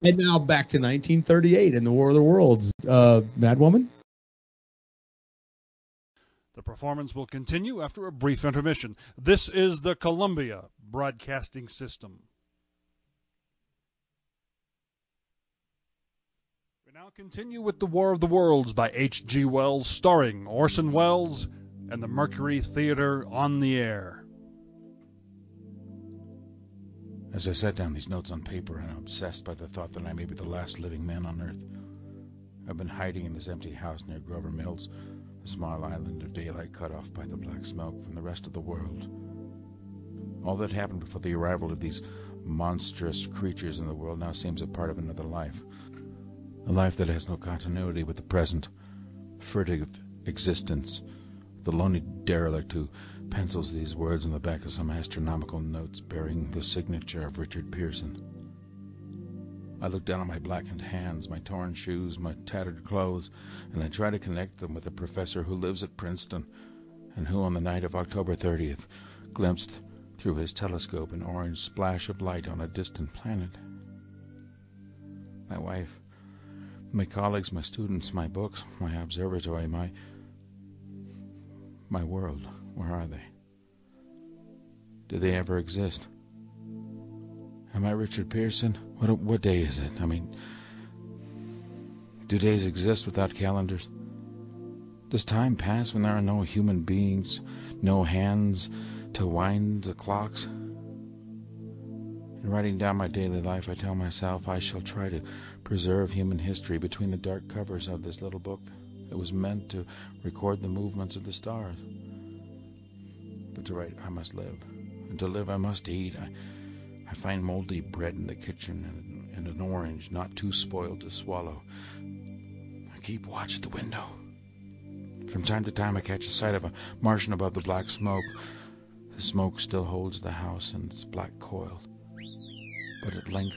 And now back to 1938 in the War of the Worlds. Madwoman? The performance will continue after a brief intermission. This is the Columbia Broadcasting System. We now continue with The War of the Worlds by H.G. Wells, starring Orson Welles and the Mercury Theater on the air. As I set down these notes on paper, I'm obsessed by the thought that I may be the last living man on Earth. I've been hiding in this empty house near Grover Mills, a small island of daylight cut off by the black smoke from the rest of the world. All that happened before the arrival of these monstrous creatures in the world now seems a part of another life. A life that has no continuity with the present, furtive existence. The lonely derelict who pencils these words on the back of some astronomical notes bearing the signature of Richard Pearson. I look down at my blackened hands, my torn shoes, my tattered clothes, and I try to connect them with the professor who lives at Princeton and who on the night of October 30th glimpsed through his telescope an orange splash of light on a distant planet. My wife, my colleagues, my students, my books, my observatory, my world, where are they? Do they ever exist? Am I Richard Pearson? What day is it? I mean, do days exist without calendars? Does time pass when there are no human beings, no hands to wind the clocks? In writing down my daily life, I tell myself I shall try to preserve human history between the dark covers of this little book that was meant to record the movements of the stars. But to write, I must live. And to live, I must eat. I find moldy bread in the kitchen and an orange not too spoiled to swallow. I keep watch at the window. From time to time, I catch a sight of a Martian above the black smoke. The smoke still holds the house in its black coil. But at length,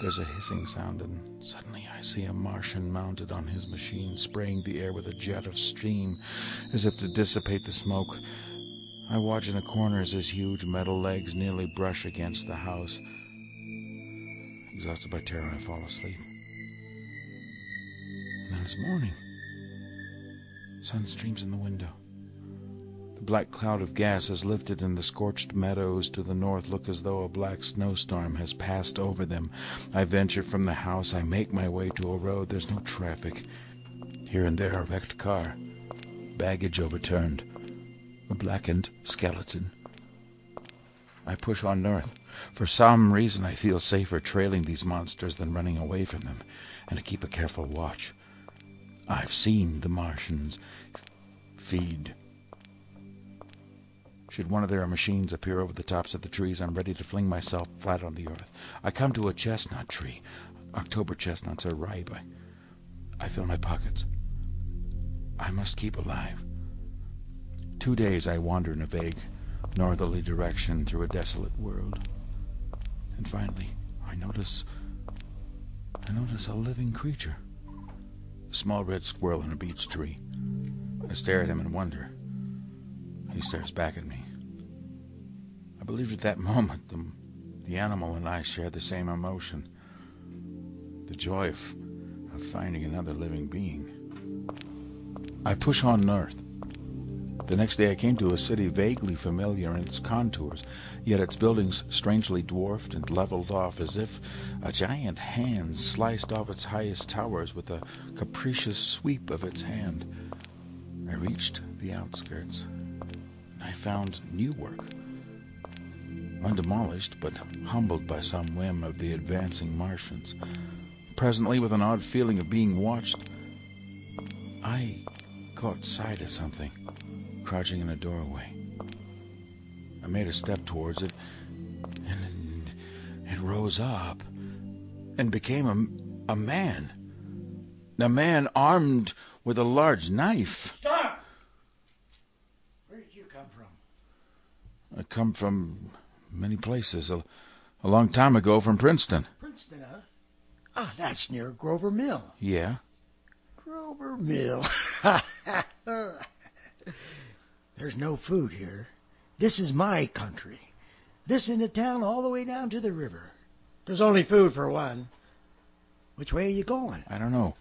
there's a hissing sound, and suddenly I see a Martian mounted on his machine, spraying the air with a jet of steam, as if to dissipate the smoke. I watch in a corner as his huge metal legs nearly brush against the house. Exhausted by terror, I fall asleep. And then it's morning. Sun streams in the window. The black cloud of gas has lifted, and the scorched meadows to the north look as though a black snowstorm has passed over them. I venture from the house. I make my way to a road. There's no traffic. Here and there, a wrecked car. Baggage overturned. A blackened skeleton. I push on north. For some reason, I feel safer trailing these monsters than running away from them, and I keep a careful watch. I've seen the Martians feed. Should one of their machines appear over the tops of the trees, I'm ready to fling myself flat on the earth. I come to a chestnut tree. October chestnuts are ripe. I fill my pockets. I must keep alive. 2 days I wander in a vague, northerly direction through a desolate world. And finally, I notice a living creature. A small red squirrel in a beech tree. I stare at him in wonder. He stares back at me. I believe at that moment the animal and I share the same emotion. The joy of finding another living being. I push on north. The next day I came to a city vaguely familiar in its contours, yet its buildings strangely dwarfed and leveled off as if a giant hand sliced off its highest towers with a capricious sweep of its hand. I reached the outskirts, and I found new work. undemolished but humbled by some whim of the advancing Martians. Presently, with an odd feeling of being watched, I caught sight of something crouching in a doorway. I made a step towards it, and it rose up and became a man. A man armed with a large knife. Stop! Where did you come from? I come from many places. A long time ago from Princeton. Princeton, huh? Ah, that's near Grover Mill. Yeah? Grover Mill. There's no food here. This is my country. This end of town all the way down to the river. There's only food for one. Which way are you going? I don't know.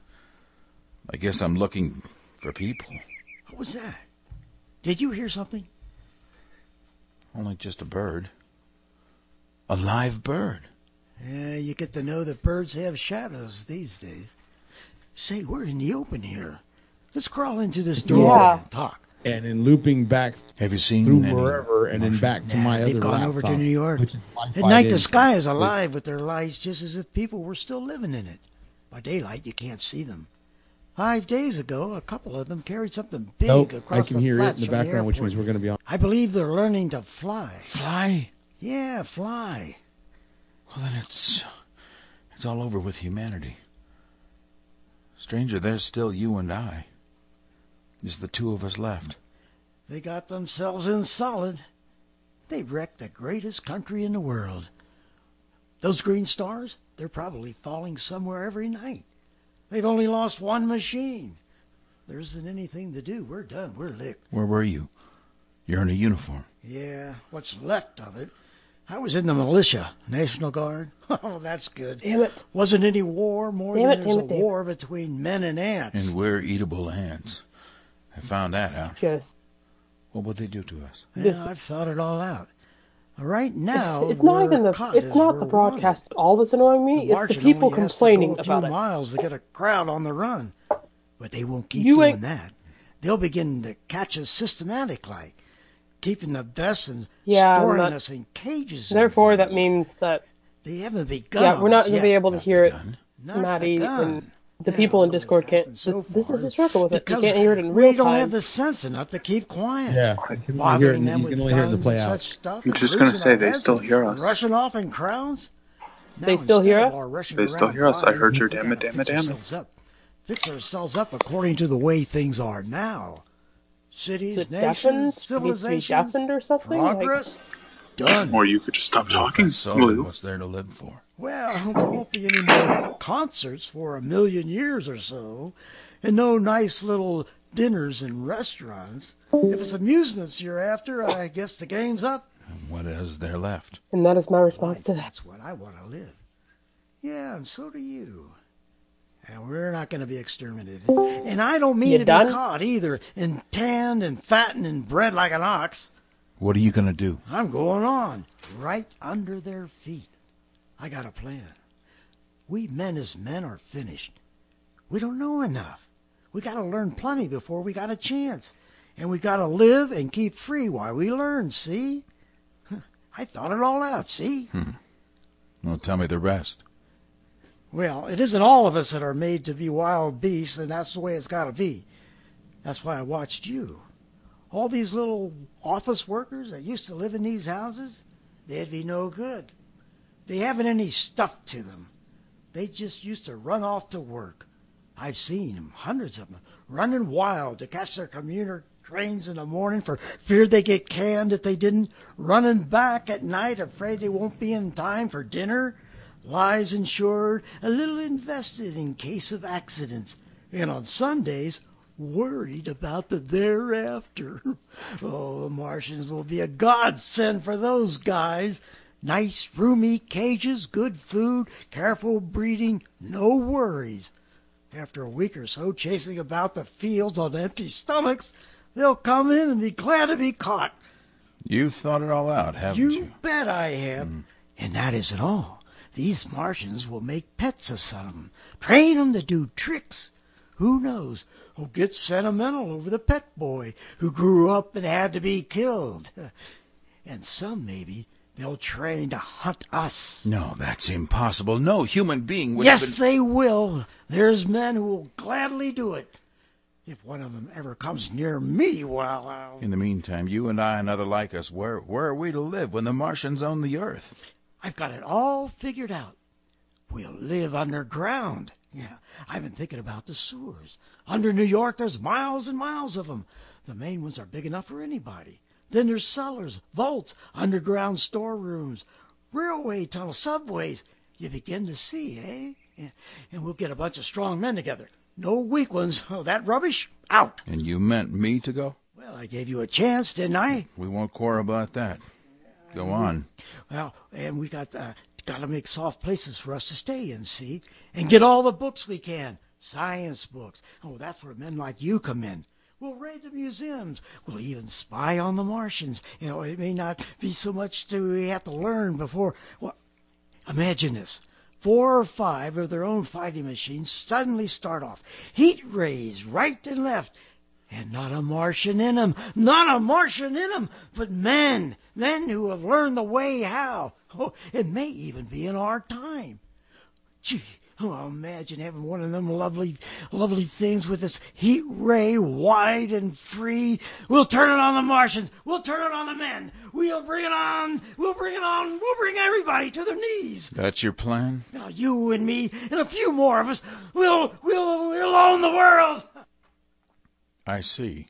I guess I'm looking for people. What was that? Did you hear something? Only just a bird. A live bird. Yeah, you get to know that birds have shadows these days. Say, we're in the open here. Let's crawl into this door and talk. And in looping back have you seen through wherever and then back to my other they've gone laptop. over to New York. Which is At night, the sky is alive with their lights just as if people were still living in it. By daylight, you can't see them. 5 days ago, a couple of them carried something big across I can the hear it flats in the from background, which airport. means we're going to be on. I believe they're learning to fly. Fly? Yeah, fly. Well, then it's all over with humanity. Stranger, there's still you and I. There's the two of us left. They got themselves in solid. They've wrecked the greatest country in the world. Those green stars, they're probably falling somewhere every night. They've only lost one machine. There isn't anything to do. We're done. We're licked. Where were you? You're in a uniform. Yeah, what's left of it. I was in the militia, National Guard. Oh, that's good. Damn it. Wasn't any war more than there's a war between men and ants. And we're eatable ants. I found that out. Yes. What would they do to us? Yeah, I've thought it all out. Right now, It's not even the broadcast at all that's annoying me. It's the people complaining about it. A few miles to get a crowd on the run. But they won't keep doing that. They'll begin to catch us systematic like, keeping the best and storing us in cages. Therefore, that means that they haven't begun. Yeah, we're not going to be able to hear it. Not Maddie begun. and the people in Discord can't. This is a struggle with it. You can't hear it in real We don't time. have the sense enough to keep quiet. Yeah, Bothering them you with can only hear it in the guns play and out. such stuff. I'm just going to say they still hear us. Rushing off in crowds. They still hear us? They still hear us. I heard your damn it, damn it, damn it. Fix ourselves up according to the way things are now. Cities, Is it nations, deafened? Needs to be civilizations, deafened or something? progress. Done. Or you could just stop talking, Lou. What's there to live for? Well, there won't be any more concerts for 1,000,000 years or so, and no nice little dinners in restaurants. If it's amusements you're after, I guess the game's up. And what is there left? And that is my response to that. That's what I want to live. Yeah, and so do you. And we're not going to be exterminated. And I don't mean to be caught either, and tanned and fattened and bred like an ox. What are you going to do? I'm going on, right under their feet. I got a plan. We men as men are finished. We don't know enough. We got to learn plenty before we got a chance. And we got to live and keep free while we learn, see? I thought it all out, see? Well, tell me the rest. Well, it isn't all of us that are made to be wild beasts, and that's the way it's got to be. That's why I watched you. All these little office workers that used to live in these houses, they'd be no good. They haven't any stuff to them. They just used to run off to work. I've seen them, hundreds of them, running wild to catch their commuter trains in the morning for fear they get canned if they didn't, running back at night afraid they won't be in time for dinner, lives insured, a little invested in case of accidents, and on Sundays, worried about the thereafter. Oh, the Martians will be a godsend for those guys. Nice, roomy cages, good food, careful breeding, no worries. After a week or so chasing about the fields on empty stomachs, they'll come in and be glad to be caught. You've thought it all out, haven't you? You bet I have. And that isn't all. These Martians will make pets of some of them, train them to do tricks. Who knows who'll get sentimental over the pet boy who grew up and had to be killed. And some, maybe, They'll train to hunt us. No, that's impossible. No human being would Yes, even... they will. There's men who will gladly do it. If one of them ever comes near me, well, I'll... In the meantime, you and I and other like us, where are we to live when the Martians own the Earth? I've got it all figured out. We'll live underground. Yeah, I've been thinking about the sewers. Under New York, there's miles and miles of them. The main ones are big enough for anybody. Then there's cellars, vaults, underground storerooms, railway tunnels, subways. You begin to see, eh? Yeah. And we'll get a bunch of strong men together. No weak ones. Oh, that rubbish, out. And you meant me to go? Well, I gave you a chance, didn't I? We won't quarrel about that. Go on. Well, and we got to make soft places for us to stay in, see? And get all the books we can. Science books. Oh, that's where men like you come in. We'll raid the museums. We'll even spy on the Martians. You know, it may not be so much we have to learn before. Well, imagine this. 4 or 5 of their own fighting machines suddenly start off. Heat rays right and left. And not a Martian in them. Not a Martian in them. But men. Men who have learned the way how. Oh, it may even be in our time. Gee. Oh, imagine having one of them lovely things with its heat ray wide and free. We'll turn it on the Martians. We'll turn it on the men. We'll bring it on. We'll bring it on. We'll bring everybody to their knees. That's your plan? Now, you and me and a few more of us, we'll own the world. I see.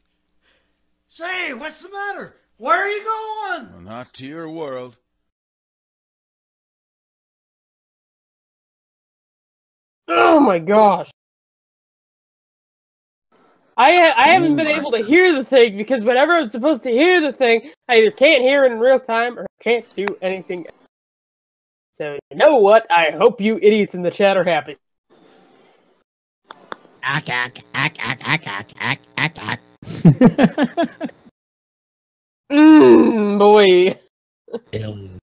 Say, what's the matter? Where are you going? Well, not to your world. Oh my gosh. I haven't been able to hear the thing because whenever I'm supposed to hear the thing, I either can't hear it in real time or can't do anything else. So you know what? I hope you idiots in the chat are happy. Boy. Alien.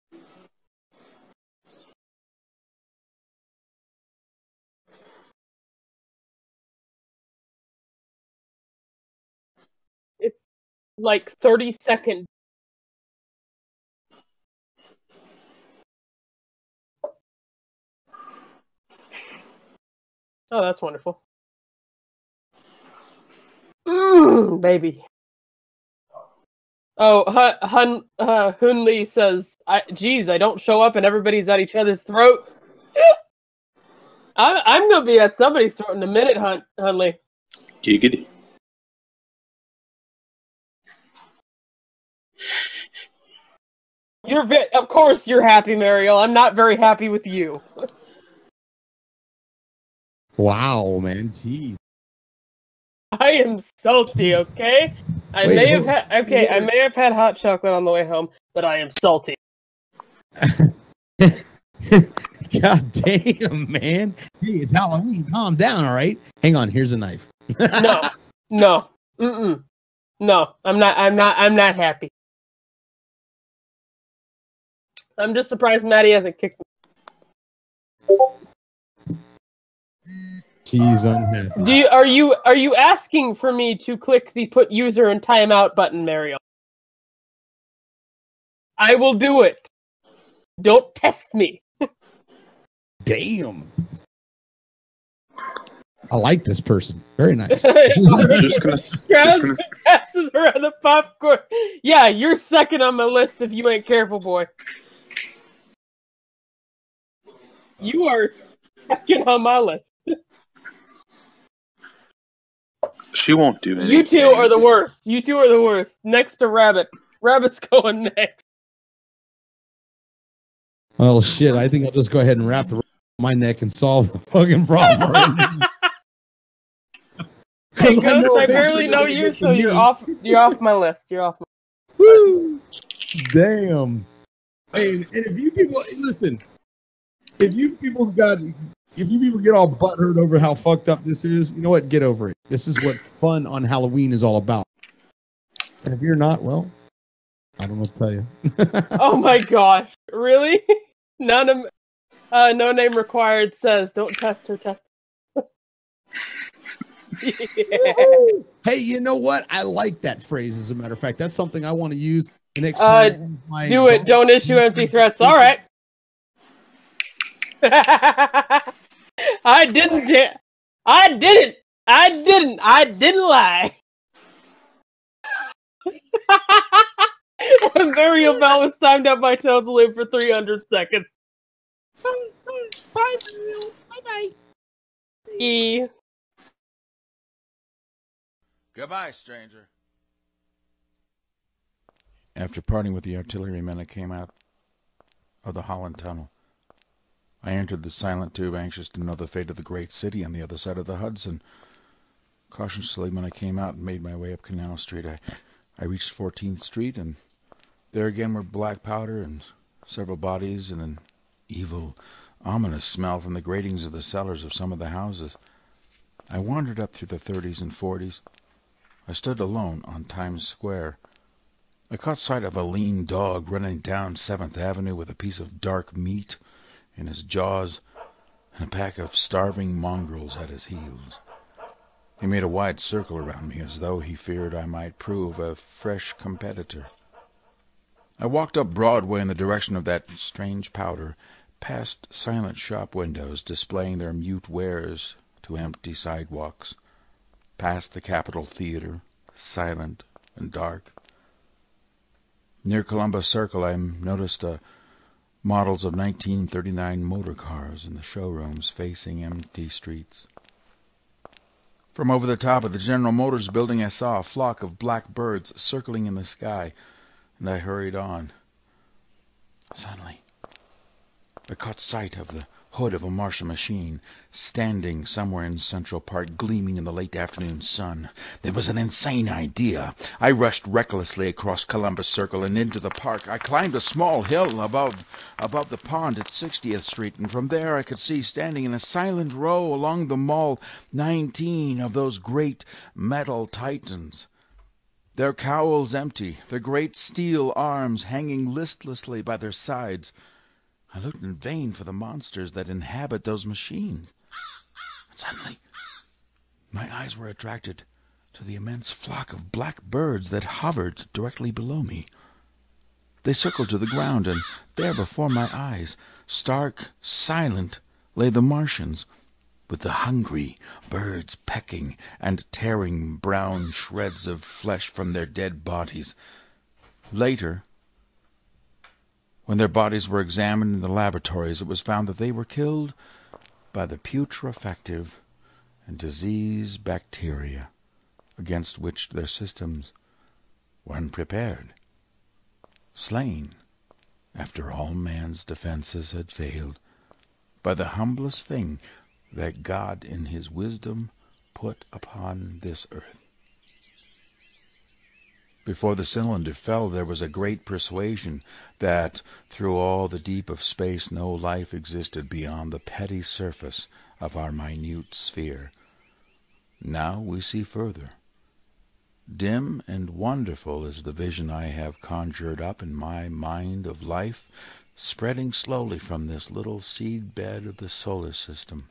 It's like 30 seconds. Oh, that's wonderful. Baby. Oh, Hunley says, geez, I don't show up and everybody's at each other's throats. I'm going to be at somebody's throat in a minute, Hunley. Giggity. Of course you're happy, Mariel. I'm not very happy with you. Wow, man. Jeez. I am salty, okay? I may have had hot chocolate on the way home, but I am salty. God damn, man. Hey, it's Halloween. Calm down, all right? Hang on, here's a knife. No. No, I'm not happy. I'm just surprised Maddie hasn't kicked me. She's unhappy. Are you asking for me to click the put user in timeout button, Mariel? I will do it. Don't test me. Damn. I like this person. Very nice. just gonna passes around the popcorn. Yeah, you're second on my list if you ain't careful, boy. You are second on my list. She won't do anything. You two are the worst. You two are the worst. Next to Rabbit. Rabbit's going next. Well, shit. I think I'll just go ahead and wrap the my neck and solve the fucking problem. Hey, Ghost, I barely know you, so you're off my list. You're off my list. Woo! Damn. Hey, and if you people listen, if you people get all butthurt over how fucked up this is, you know what? Get over it. This is what fun on Halloween is all about. And if you're not, well, I don't know what to tell you. Oh my gosh. Really? No name required says, don't test her test. Yeah. Hey, you know what? I like that phrase, as a matter of fact. That's something I want to use The next time do it. Don't issue empty threats. All right. I didn't lie. Burial bell was timed out by Toadslip for 300 seconds. Bye, bye. E. Goodbye, stranger. After parting with the artillerymen, I came out of the Holland Tunnel. I entered the silent tube, anxious to know the fate of the great city on the other side of the Hudson. Cautiously, when I came out and made my way up Canal Street, I reached 14th Street, and there again were black powder and several bodies and an evil, ominous smell from the gratings of the cellars of some of the houses. I wandered up through the 30s and 40s. I stood alone on Times Square. I caught sight of a lean dog running down 7th Avenue with a piece of dark meat in his jaws and a pack of starving mongrels at his heels. He made a wide circle around me as though he feared I might prove a fresh competitor. I walked up Broadway in the direction of that strange powder, past silent shop windows displaying their mute wares to empty sidewalks, past the Capitol Theater, silent and dark. Near Columbus Circle, I noticed models of 1939 motor cars in the showrooms facing empty streets. From over the top of the General Motors building, I saw a flock of black birds circling in the sky, and I hurried on. Suddenly, I caught sight of the hood of a Martian machine, standing somewhere in Central Park, gleaming in the late afternoon sun. It was an insane idea. I rushed recklessly across Columbus Circle and into the park. I climbed a small hill above the pond at 60th Street, and from there I could see, standing in a silent row along the mall, 19 of those great metal titans. Their cowls empty, their great steel arms hanging listlessly by their sides. I looked in vain for the monsters that inhabit those machines. And suddenly, my eyes were attracted to the immense flock of black birds that hovered directly below me. They circled to the ground, and there before my eyes, stark, silent, lay the Martians, with the hungry birds pecking and tearing brown shreds of flesh from their dead bodies. Later, when their bodies were examined in the laboratories, it was found that they were killed by the putrefactive and disease bacteria against which their systems were unprepared, slain after all man's defenses had failed, by the humblest thing that God in his wisdom put upon this earth. Before the cylinder fell, there was a great persuasion that through all the deep of space no life existed beyond the petty surface of our minute sphere. Now we see further. Dim and wonderful is the vision I have conjured up in my mind of life, spreading slowly from this little seed bed of the solar system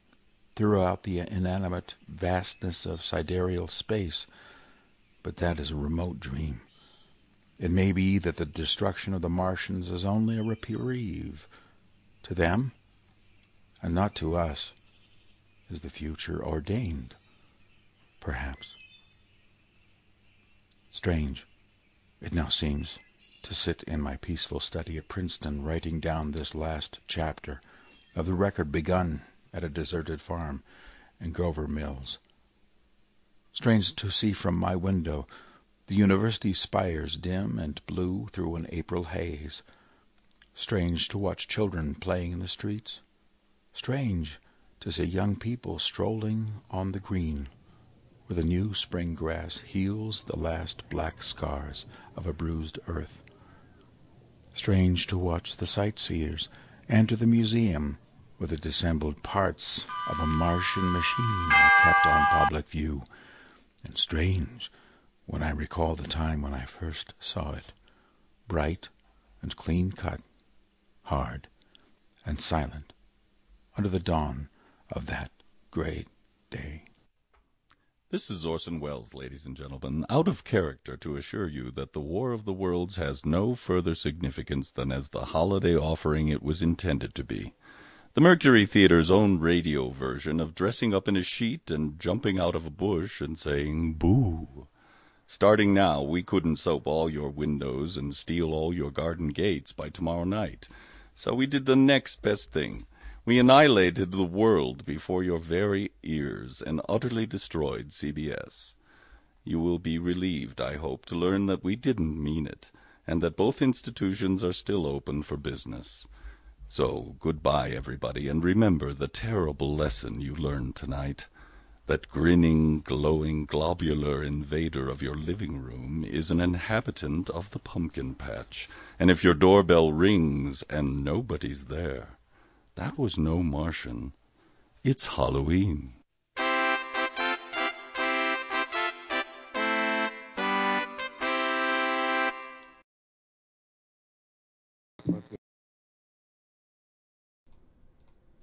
throughout the inanimate vastness of sidereal space. But that is a remote dream. It may be that the destruction of the Martians is only a reprieve. To them, and not to us, is the future ordained, perhaps. Strange, it now seems, to sit in my peaceful study at Princeton writing down this last chapter of the record begun at a deserted farm in Grover Mills. Strange to see from my window the university spires dim and blue through an April haze. Strange to watch children playing in the streets. Strange to see young people strolling on the green, where the new spring grass heals the last black scars of a bruised earth. Strange to watch the sightseers enter the museum, where the dissembled parts of a Martian machine are kept on public view. And strange when I recall the time when I first saw it, bright and clean-cut, hard and silent, under the dawn of that great day. This is Orson Welles, ladies and gentlemen, out of character to assure you that the War of the Worlds has no further significance than as the holiday offering it was intended to be. The Mercury Theater's own radio version of dressing up in a sheet and jumping out of a bush and saying, "Boo." Starting now, we couldn't soap all your windows and steal all your garden gates by tomorrow night. So we did the next best thing. We annihilated the world before your very ears and utterly destroyed CBS. You will be relieved, I hope, to learn that we didn't mean it, and that both institutions are still open for business. So, goodbye, everybody, and remember the terrible lesson you learned tonight. That grinning, glowing, globular invader of your living room is an inhabitant of the pumpkin patch, and if your doorbell rings and nobody's there, that was no Martian. It's Halloween.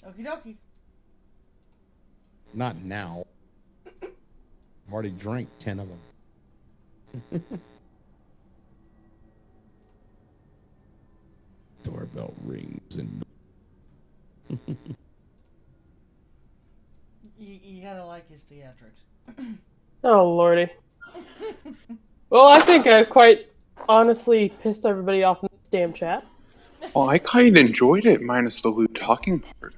Okie dokie. Not now. I've already drank 10 of them. Doorbell rings and you gotta like his theatrics. Oh, lordy. Well, I think I quite honestly pissed everybody off in this damn chat. Well, I kind of enjoyed it, minus the Lou talking part.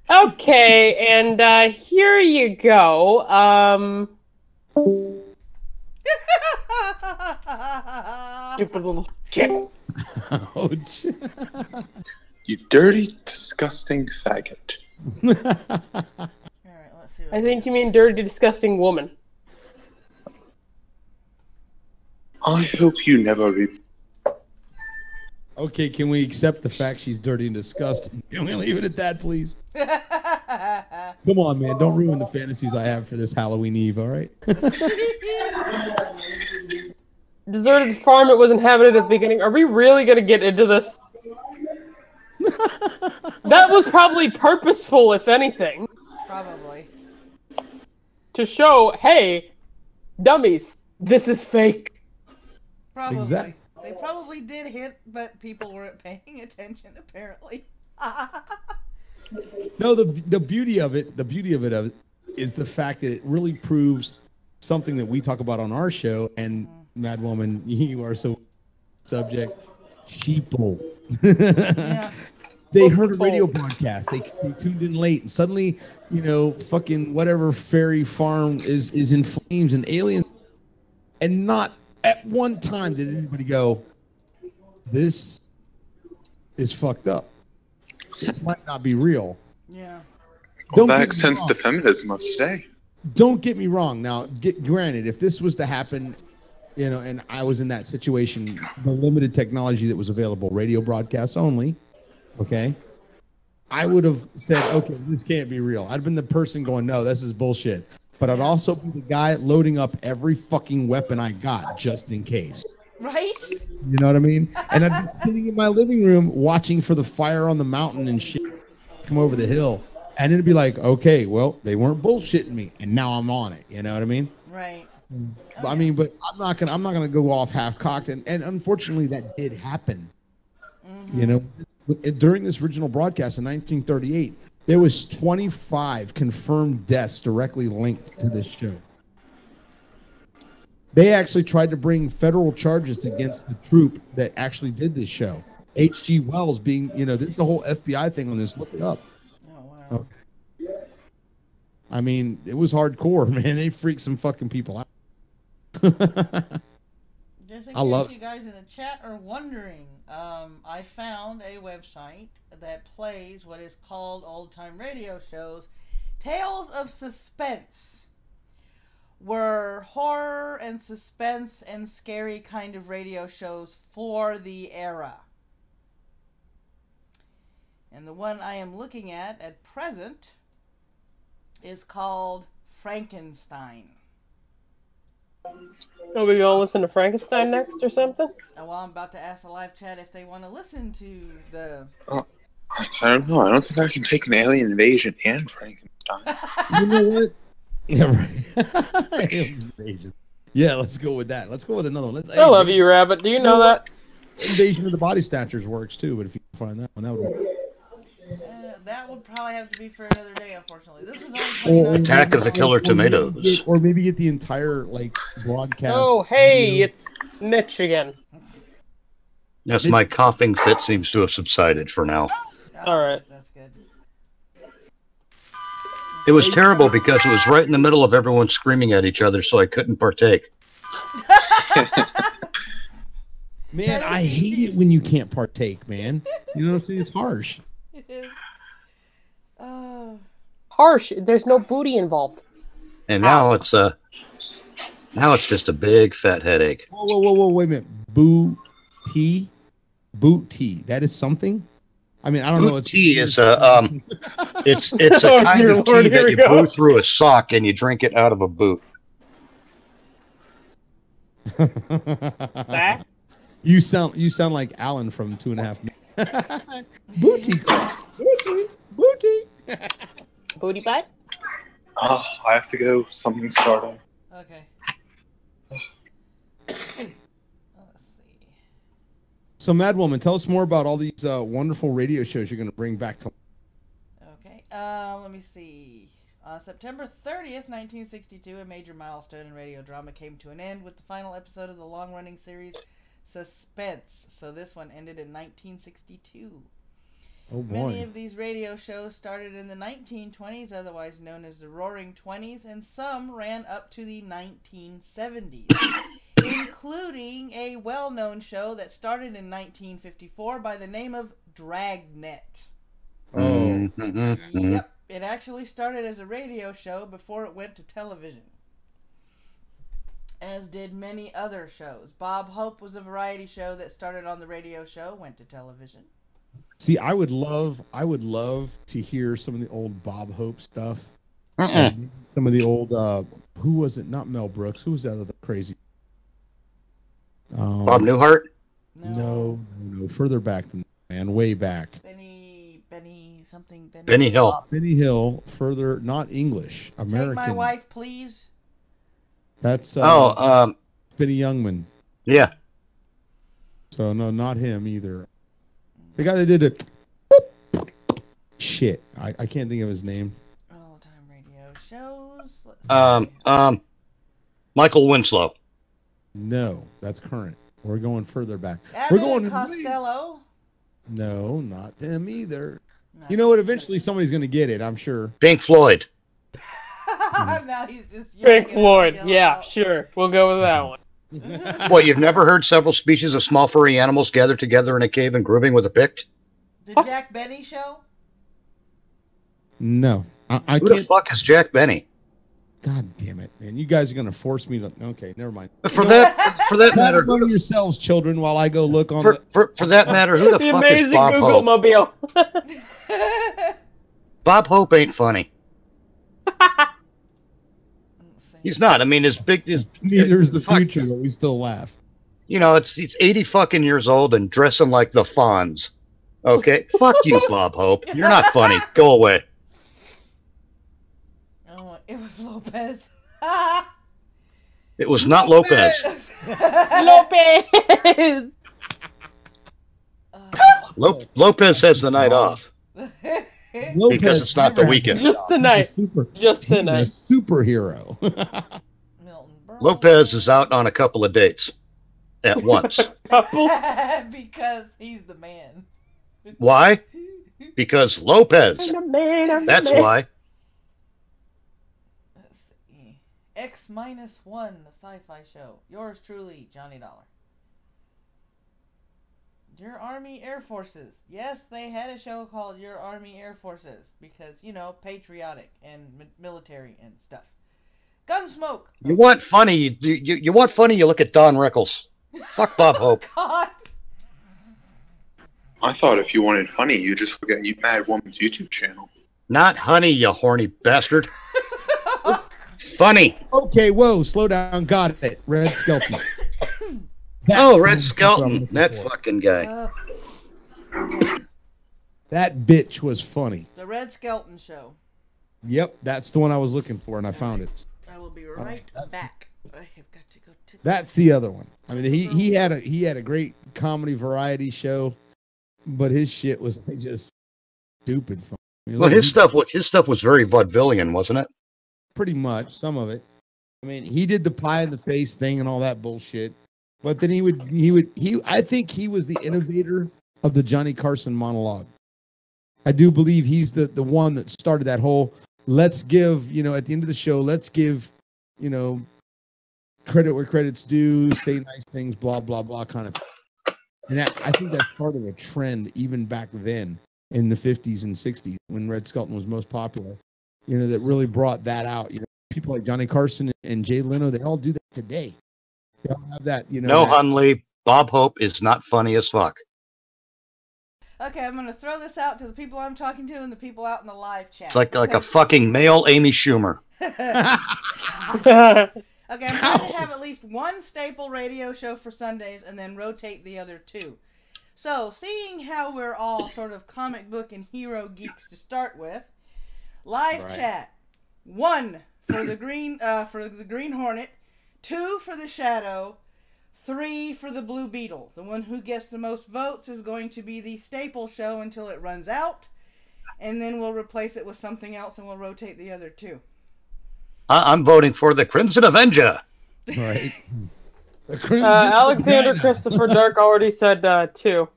Okay, and here you go. Stupid little shit. Ouch. You dirty, disgusting faggot. I think you mean dirty, disgusting woman. I hope you never Okay, can we accept the fact she's dirty and disgusting? Can we leave it at that, please? Come on, man. Don't ruin the fantasies I have for this Halloween Eve, all right? Deserted farm, it was inhabited at the beginning. Are we really going to get into this? That was probably purposeful, if anything. Probably. To show, hey, dummies, this is fake. Probably. Exactly. They probably did hit, but people weren't paying attention, apparently. No, the beauty of it is the fact that it really proves something that we talk about on our show, and Mad Woman, you are so subject. Sheeple. Yeah. They heard a radio broadcast. They tuned in late, and suddenly, fucking whatever fairy farm is in flames and aliens, and not at one time did anybody go, "This is fucked up. This might not be real." Yeah. Well, that extends to feminism of today. Don't get me wrong. Now, granted, if this was to happen, and I was in that situation, the limited technology that was available, radio broadcasts only, okay, I would have said, okay, this can't be real. I'd have been the person going, no, this is bullshit. But I'd also be the guy loading up every fucking weapon I got just in case. Right? You know what I mean? And I'd be sitting in my living room watching for the fire on the mountain and shit come over the hill. And it'd be like, okay, well, they weren't bullshitting me, and now I'm on it. You know what I mean? Right. I mean, but I'm not gonna go off half cocked, and unfortunately that did happen. During this original broadcast in 1938, there was 25 confirmed deaths directly linked to this show. They actually tried to bring federal charges against the troupe that actually did this show. H.G. Wells being, there's the whole FBI thing on this. Look it up. Oh, wow. Okay. I mean, it was hardcore, man. They freaked some fucking people out. Just in I love case you guys in the chat are wondering, I found a website that plays what is called old-time radio shows. Tales of Suspense were horror and suspense and scary kind of radio shows for the era. And the one I am looking at present is called Frankenstein. Are we going to listen to Frankenstein next or something? Well, I'm about to ask the live chat if they want to listen to the... I don't know. I don't think I can take an alien invasion and Frankenstein. You know what? Yeah, right. Alien invasion. Yeah, let's go with that. Let's go with another one. I love you, Rabbit. Do you know that? Invasion of the Body Snatchers works too, but if you can find that one, that would work. That would probably have to be for another day, unfortunately. This was only Attack of the Killer Tomatoes. Or maybe get the entire broadcast. Oh, hey, it's Mitch again. Yes, my coughing fit seems to have subsided for now. All right. That's good. It was terrible because it was right in the middle of everyone screaming at each other, so I couldn't partake. Man, I hate it when you can't partake, man. You know what I'm saying? It's harsh. It is. Harsh. There's no booty involved. And now it's just a big fat headache. Whoa, wait a minute. Booty. That is something? I mean, I don't know. Boot tea is a it's a kind of tea that you brew through a sock and you drink it out of a boot. You sound like Alan from 2.5 Men. Booty. Booty butt? Oh, I have to go. Something's starting. Okay. So, Mad Woman, tell us more about all these wonderful radio shows you're going to bring back to. Okay. Let me see. September 30th, 1962, a major milestone in radio drama came to an end with the final episode of the long-running series Suspense. So this one ended in 1962. Oh boy. Many of these radio shows started in the 1920s, otherwise known as the Roaring Twenties, and some ran up to the 1970s, including a well-known show that started in 1954 by the name of Dragnet. Oh. Yep, it actually started as a radio show before it went to television, as did many other shows. Bob Hope was a variety show that started on the radio show, went to television. See, I would love to hear some of the old Bob Hope stuff. Some of the old, who was it? Not Mel Brooks. Who was that other crazy? Bob Newhart? No. Further back than that, man. Way back. Benny Hill. Benny Hill. Further, not English. American. Take My Wife, Please. That's Benny Youngman. Yeah. So no, not him either. The guy that did it. Shit, I can't think of his name. All-time radio shows. Michael Winslow. No, that's current. We're going further back. Abbott We're going and Costello. No, not them either. You know what? Eventually, somebody's going to get it. I'm sure. Pink Floyd. Now he's just Pink Floyd. Yeah, sure. We'll go with that one. What, you've never heard several species of small furry animals gather together in a cave and grooving with a pick? The Jack Benny Show? No. I Who can't. the fuck is Jack Benny? God damn it, man. You guys are going to force me to. Okay, never mind. For that matter, among yourselves, children, while I go look on for that matter, who the fuck is Bob Google Hope? Mobile. Bob Hope ain't funny. He's not. I mean, neither's the future, but we still laugh. You know, it's 80 fucking years old and dressing like the Fonz. Okay, fuck you, Bob Hope. You're not funny. Go away. Oh, it was Lopez. It was not Lopez. Lopez. Lopez has the night off. Lopez because it's not the weekend. Just the night. Just the night. He's a superhero. Lopez is out on a couple of dates at once. Because he's the man. Why? Because Lopez. That's why. Let's see. X-1, the sci-fi show. Yours truly, Johnny Dollar. Your Army Air Forces. Yes, they had a show called Your Army Air Forces because, you know, patriotic and military and stuff. Gunsmoke. You want funny? You want funny? You look at Don Rickles. Fuck Bob Hope. God. I thought if you wanted funny, you just look at Mad Woman's YouTube channel. Not honey, you horny bastard. Funny. Okay, whoa, slow down. Got it. Red Skelton. Oh, Red Skelton. That fucking guy. That bitch was funny. The Red Skelton Show. Yep, that's the one I was looking for, and I found it. I will be right back. I have got to go to. That's the other one. I mean, he had a great comedy variety show, but his shit was just stupid fun. I mean, Well, his stuff was very vaudevillian, wasn't it? Pretty much, some of it. I mean, he did the pie in the face thing and all that bullshit, but then I think he was the innovator of the Johnny Carson monologue. I do believe he's the one that started that whole, let's give, at the end of the show, let's give, credit where credit's due, say nice things, blah, blah, blah, kind of thing. And I think that's part of a trend even back then in the 50s and 60s when Red Skelton was most popular, that really brought that out. People like Johnny Carson and Jay Leno, they all do that today. They all have that, No, Hunley, Bob Hope is not funny as fuck. Okay, I'm going to throw this out to the people I'm talking to and the people out in the live chat. It's like a fucking male Amy Schumer. Okay, I'm going to have at least one staple radio show for Sundays and then rotate the other two. So, seeing how we're all sort of comic book and hero geeks to start with, live chat, 1 for the Green Hornet, 2 for the Shadow, 3 for the Blue Beetle. The one who gets the most votes is going to be the staple show until it runs out, and then we'll replace it with something else and we'll rotate the other 2. I'm voting for the Crimson Avenger. Right. Alexander Christopher Dark already said 2.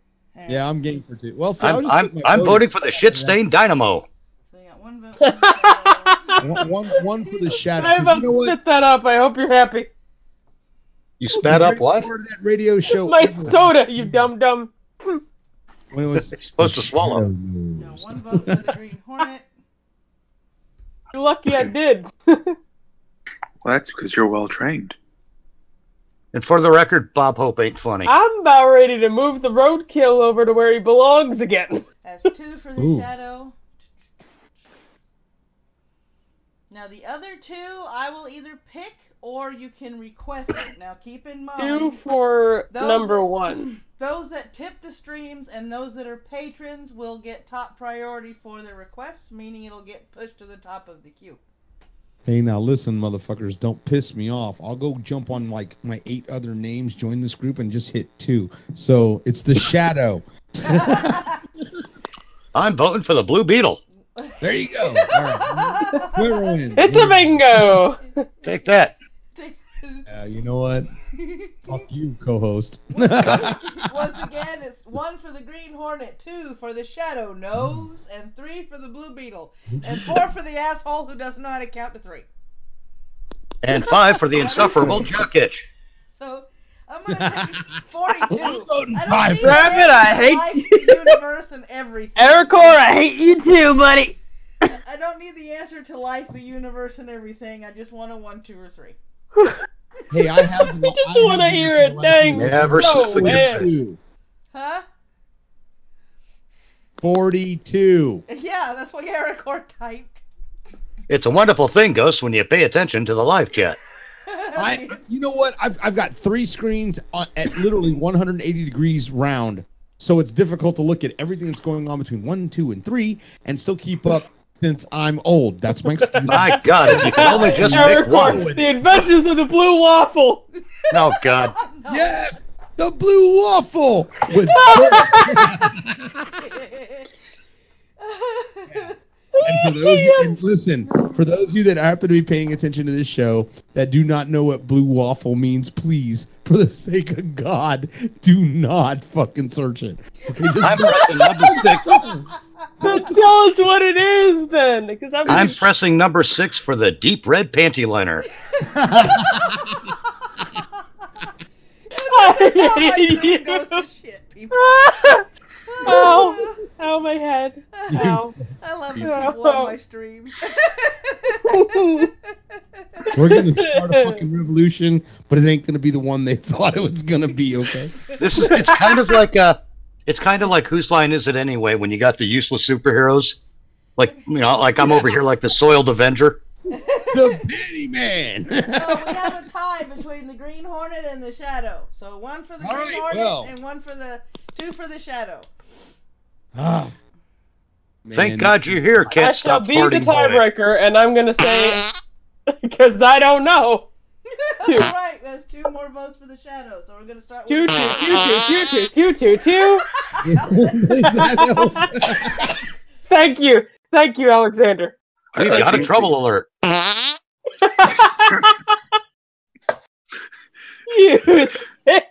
Yeah, I'm game for 2. Well, I'm voting for the shit-stained Dynamo. So you got one vote. one for the Shadow. I about spit that up. I hope you're happy. You spat up what? Part of that radio show. My soda, you dum-dum. When it was supposed to swallow. One vote for the Green Hornet. You're lucky I did. Well, that's because you're well trained. And for the record, Bob Hope ain't funny. I'm about ready to move the roadkill over to where he belongs again. That's 2 for the Shadow. Now the other 2, I will either pick or you can request it. Now keep in mind, 2 for number 1. Those that tip the streams and those that are patrons will get top priority for their requests, meaning it'll get pushed to the top of the queue. Hey, now listen, motherfuckers, don't piss me off. I'll go jump on like my 8 other names, join this group, and just hit 2. So it's the Shadow. I'm voting for the Blue Beetle. There you go. All right. It's a bingo. Take that. You know what? Fuck you, co-host. Once again, it's 1 for the Green Hornet, 2 for the Shadow Nose, and 3 for the Blue Beetle, and 4 for the asshole who doesn't know how to count to 3. And 5 for the insufferable Jokic. So I'm gonna take 42. I'm voting 5. Rabbit, I hate you. Universe and everything. Ericor, I hate you too, buddy. I don't need the answer to life, the universe, and everything. I just want a 1, 2, or 3. Hey, I have. I just want to hear it. Dang. Never so weird. 42. Huh? 42. Yeah, that's what Ericor typed. It's a wonderful thing, Ghost, when you pay attention to the live chat. You know what? I've got 3 screens at literally 180 degrees round, so it's difficult to look at everything that's going on between 1, 2, and 3 and still keep up. Since I'm old, that's my excuse. My God, if you can only just pick one. The Adventures of the Blue Waffle. Oh God. Yes, the Blue Waffle with. And for those, and listen, for those of you that happen to be paying attention to this show that do not know what Blue Waffle means, please, for the sake of God, do not fucking search it. Okay, I'm pressing number 6. Tell us what it is, then, because I'm pressing number 6 for the deep red panty liner. Goes to shit, people. Ow. Ow, my head. Ow. I love the people on my stream. We're going to start a fucking revolution, but it ain't going to be the one they thought it was going to be, okay? It's kind of like Whose Line Is It Anyway when you got the useless superheroes? Like, like I'm over here like the Soiled Avenger. The Penny Man. So we have a tie between the Green Hornet and the Shadow. So 1 for the Green Hornet and 2 for the Shadow. Thank God you're here, Cat. I shall Stop be the farting boy. tiebreaker, and I'm gonna say because I don't know. All right, that's 2 more votes for the shadow. So we're gonna start with 2. Thank you, Alexander. We've got a trouble alert. You sick.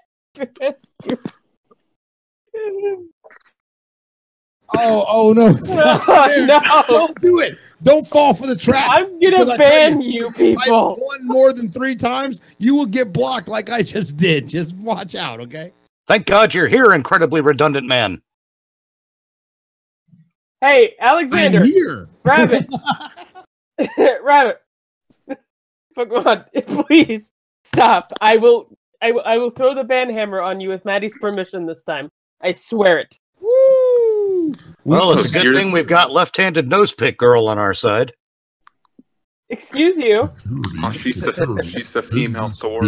Oh no! No. Don't do it! Don't fall for the trap. I'm gonna ban you people. One more than 3 times, you will get blocked like I just did. Just watch out, okay? Thank God you're here, incredibly redundant man. Hey, Alexander. I'm here. Rabbit. Rabbit. Fuck on. Please stop. I will throw the ban hammer on you with Maddie's permission this time. I swear it. Woo! Well, it's a good thing we've got left-handed nose pick girl on our side. Excuse you. Oh, she's the female Thor.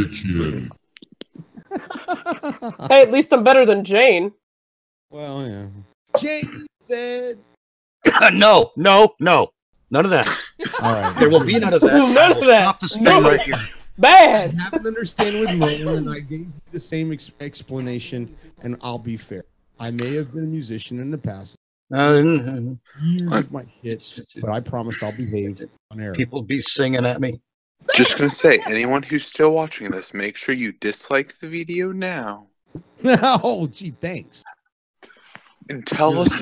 Hey, at least I'm better than Jane. Well, yeah. Jane said. No. None of that. All right. There will be none of that. None of that. Stop the stream right here. Bad. I have an understanding with Merlin, and I gave you the same explanation, and I'll be fair. I may have been a musician in the past. Years of my hits, but I promised I'll behave on air. People be singing at me. Just gonna say, anyone who's still watching this, make sure you dislike the video now. Oh, gee, thanks. And tell us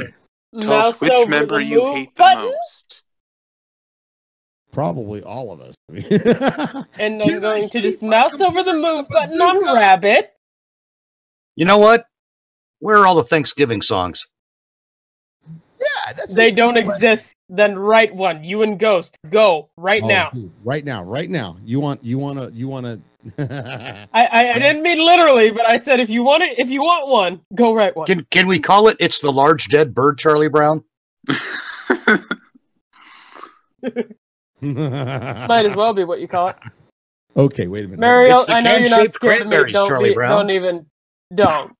Mouse which over member the you move hate the button. most. Probably all of us. And I'm going to just mouse over the move button on Rabbit. You know what? Where are all the Thanksgiving songs? Yeah, that's They don't exist. Then write one. You and Ghost, go right now. Dude, right now. You want to. I didn't mean literally, but I said if you want one, go write one. Can we call it "It's the Large Dead Bird," Charlie Brown? Might as well be what you call it. Okay, wait a minute. Mario, It's the I know you're not can-shaped scared of me. cranberries, Charlie Brown.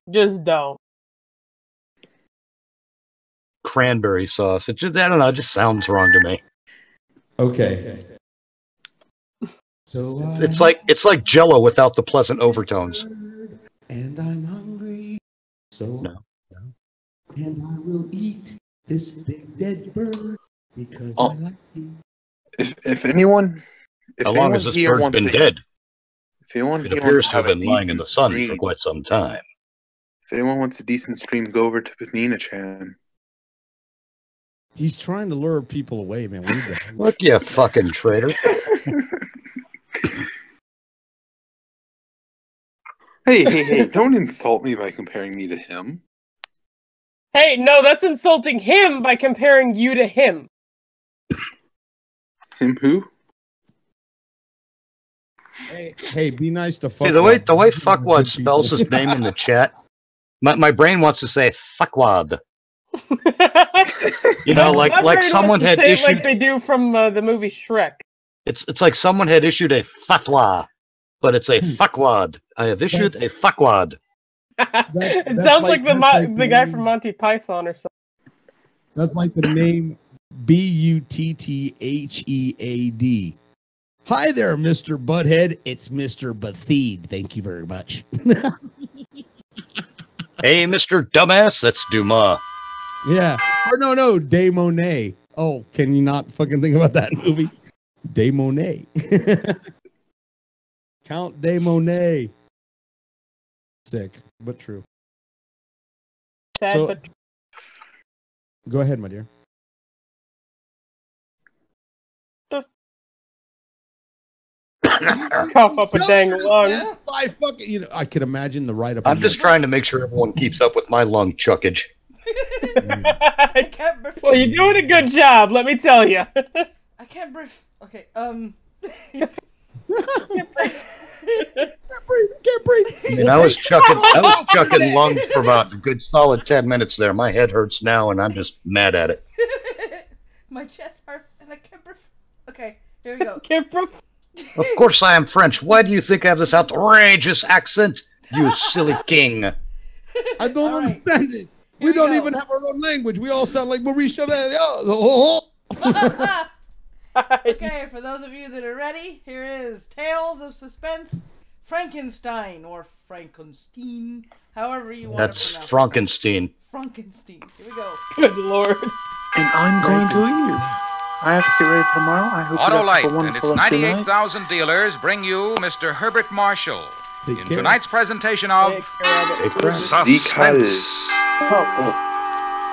Just don't. Cranberry sauce. I don't know. It just sounds wrong to me. Okay. So It's like Jello without the pleasant overtones. And I'm hungry. So No. And I will eat this big dead bird because Oh. I like it. If anyone, How long has this bird been dead? If anyone It here appears wants to have been lying in decent the sun for stream- quite some time. If anyone wants a decent stream, go over to Panina-chan. He's trying to lure people away, man. What is that? Look, you fucking traitor. Hey, don't insult me by comparing me to him. Hey, no, that's insulting him by comparing you to him. Him who? Hey, be nice to fuck. See, the way Fuckwad spells his name in the chat, my brain wants to say Fuckwad. You know, My like brain someone wants to had say it issued. like they do from the movie Shrek. It's like someone had issued a fatwa, but it's a fuckwad. I have issued a fuckwad. It sounds like the guy from Monty Python or something. That's like the name Butthead. Hi there, Mr. Butthead. It's Mr. Butthead. Thank you very much. Hey, Mr. Dumbass, that's Dumas. Yeah. Or no, De Monet. Oh, can you not fucking think about that movie? De Monet. Count De Monet. Sick, but true. Sad, So- but Go ahead, my dear. cough up a dang lung. I fucking, I could imagine the write up. I'm just trying to make sure everyone keeps up with my lung chuckage. Well, you're doing a good job, let me tell you. I can't breathe. Okay, Can't breathe. I mean, I was chucking lungs for about a good solid 10 minutes there. My head hurts now, and I'm just mad at it. My chest hurts and I can't breathe. Okay, here we go. Can't breathe. Of course I am French. Why do you think I have this outrageous accent, you silly king? I don't understand it. We don't even have our own language. We all sound like Maurice Chevalier. Oh. Okay, for those of you that are ready, here is Tales of Suspense, Frankenstein, or Frankenstein, however you want to pronounce it. That's Frankenstein. Frankenstein. Here we go. Good lord. And I'm going to leave. I have to get ready for tomorrow. I hope you guys have a Autolite and wonderful its rest of your night. 98,000 dealers bring you Mr. Herbert Marshall in care. tonight's presentation of Suspense. He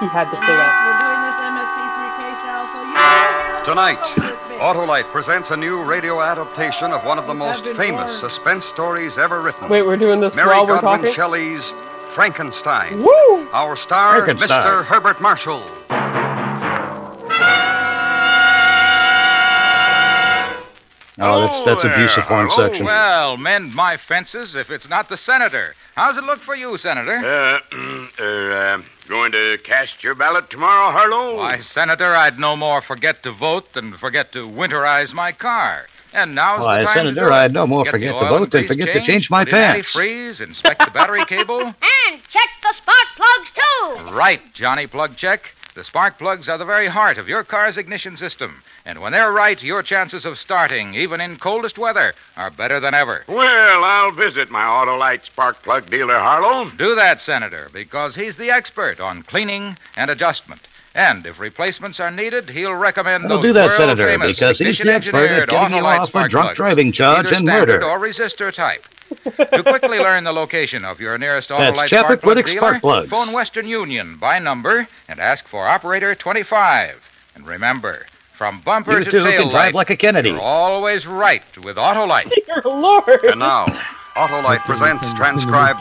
had to say Yes, that. we're doing this MST3K style, so you will hear us Tonight, talk over this bit. Autolite presents a new radio adaptation of one of the most famous suspense stories ever written. Wait, we're doing this Mary while we're Godwin talking? Shelley's Frankenstein. Woo! Our star, Frankenstein. Mr. Herbert Marshall. Oh, that's a abusive porn Hello. section. Well, mend my fences if it's not the senator. How's it look for you, Senator? Going to cast your ballot tomorrow, Harlow? Why, Senator, I'd no more forget to vote than forget to winterize my car. And now's Why, the time Senator, to do it. I'd no more Get forget the to oil vote and than grease forget to change, change my put in pants. antifreeze, inspect the battery cable. And check the spark plugs, too. Right, Johnny Plug Check. The spark plugs are the very heart of your car's ignition system. And when they're right, your chances of starting, even in coldest weather, are better than ever. Well, I'll visit my Autolite spark plug dealer, Harlow. Do that, Senator, because he's the expert on cleaning and adjustment. And if replacements are needed, he'll recommend I'll those do that, Senator, world-famous because he's the expert at ignition-engineered getting you Autolite off a spark drunk plugs, driving charge either and standard murder. or resistor type. To quickly learn the location of your nearest That's Autolite Chapek spark plug Riddick dealer, spark plugs. phone Western Union by number and ask for operator 25. And remember, from bumper You to too tail can drive light, like a Kennedy. you're always right with Autolite. Dear Lord. And now, Autolite presents transcribed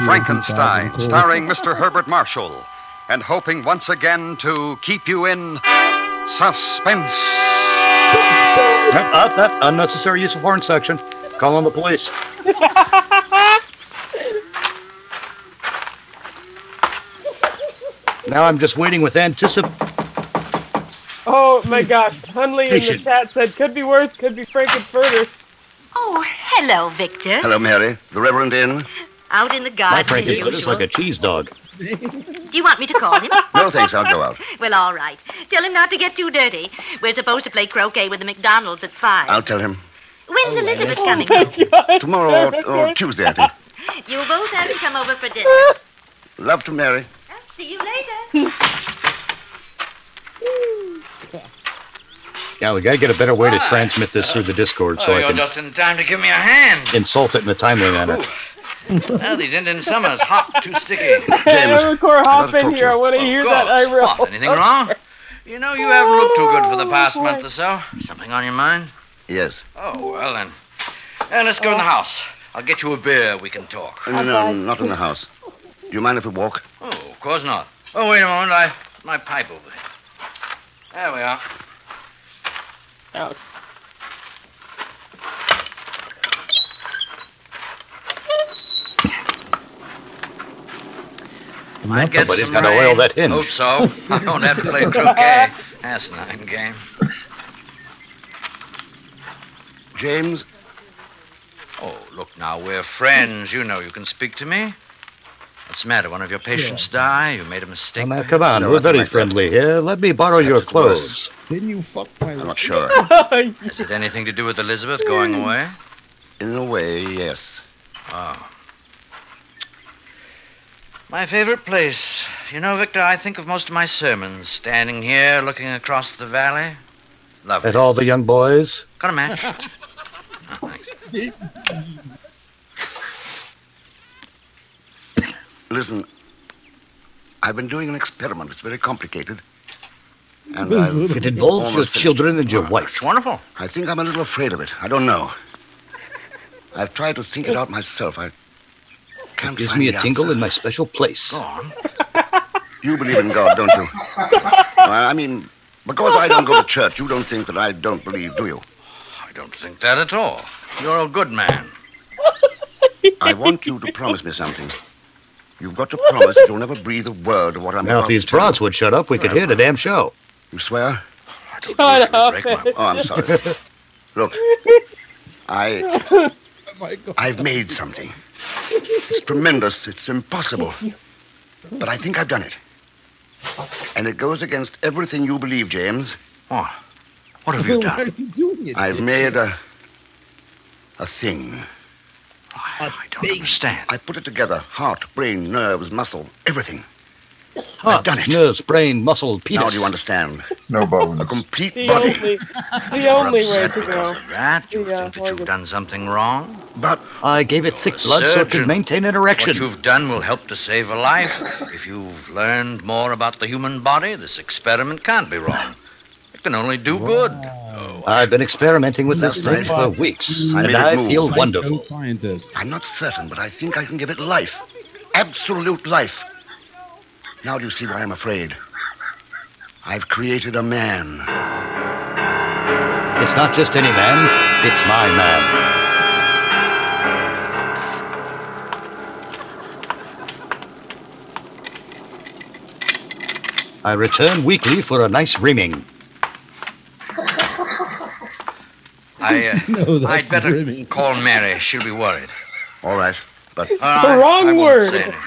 Frankenstein, starring Mr. Herbert Marshall, and hoping once again to keep you in suspense. That unnecessary use of horn section. Call on the police. Now I'm just waiting with anticipation. Oh my gosh. Hunley in the Patient. chat said, could be worse, could be Frankenfurter. Oh, hello, Victor. Hello, Mary. The Reverend in? Out in the My garden as Frankenfurter's usual. like a cheese dog. Do you want me to call him? No, thanks. I'll go out. Well, all right. Tell him not to get too dirty. We're supposed to play croquet with the McDonald's at 5. I'll tell him. When's Elizabeth coming? Tomorrow or Tuesday, I think. You both have to come over for dinner. Love to Mary. See you later. Yeah, we gotta get a better way to transmit this through the Discord so I you're can just in time to give me a hand. insult it in a timely manner. Well, these Indian summers hot, too sticky. Evercore, hop in here. I want to hear that eyebrow. What, anything wrong? You know, you haven't looked too good for the past month or so. Something on your mind? Yes. Oh, well then. Let's go in the house. I'll get you a beer. We can talk. No, not in the house. Do you mind if we walk? Oh, of course not. Oh, wait a moment. My pipe over there. There we are. Ouch. Might get Somebody's some gotta rain. oil that hinge. Hope so. I don't have to play croquet. Asinine game. James? Oh, look now, we're friends. You know you can speak to me. What's the matter? One of your patients die? You made a mistake? Now, come on, No, we're nothing very like that. friendly here. Let me borrow your Perhaps it's worse. clothes. Didn't you fuck my... I'm not sure. Has it anything to do with Elizabeth going away? In a way, yes. Oh. My favorite place. You know, Victor, I think of most of my sermons standing here looking across the valley. Lovely. At all the young boys. Got a match? Oh, thanks. Listen, I've been doing an experiment. It's very complicated. And I've It involves your almost children and your wife. It's wonderful. I think I'm a little afraid of it. I don't know. I've tried to think it out myself. I can't Gives find me the a tingle answer. in my special place. Go on. You believe in God, don't you? I mean, because I don't go to church, you don't think that I don't believe, do you? I don't think that at all. You're a good man. I want you to promise me something. You've got to promise that you'll never breathe a word of what I'm Now, about if these to tell you. broads would shut up, we could hear the damn show. You swear? Shut up. Oh, I'm sorry. Look, I've made something. It's tremendous. It's impossible. But I think I've done it. And it goes against everything you believe, James. What? What have you Why are done? you doing it? I've made a thing. I don't understand. I put it together. Heart, brain, nerves, muscle, everything. Heart, I've done it. nerves, brain, muscle, penis. Now do you understand? No bones. A complete The body. only way to go. That? You think that you've done something wrong? But I gave it thick blood so it could maintain an erection. What you've done will help to save a life. If you've learned more about the human body, this experiment can't be wrong. It can only do good. I've been experimenting with this thing for weeks, and I feel wonderful. I'm not certain, but I think I can give it life. Absolute life. Now do you see why I'm afraid? I've created a man. It's not just any man, it's my man. I return weekly for a nice reaming. I'd better call Mary. She'll be worried. All right, but It's the wrong I won't word. say anything.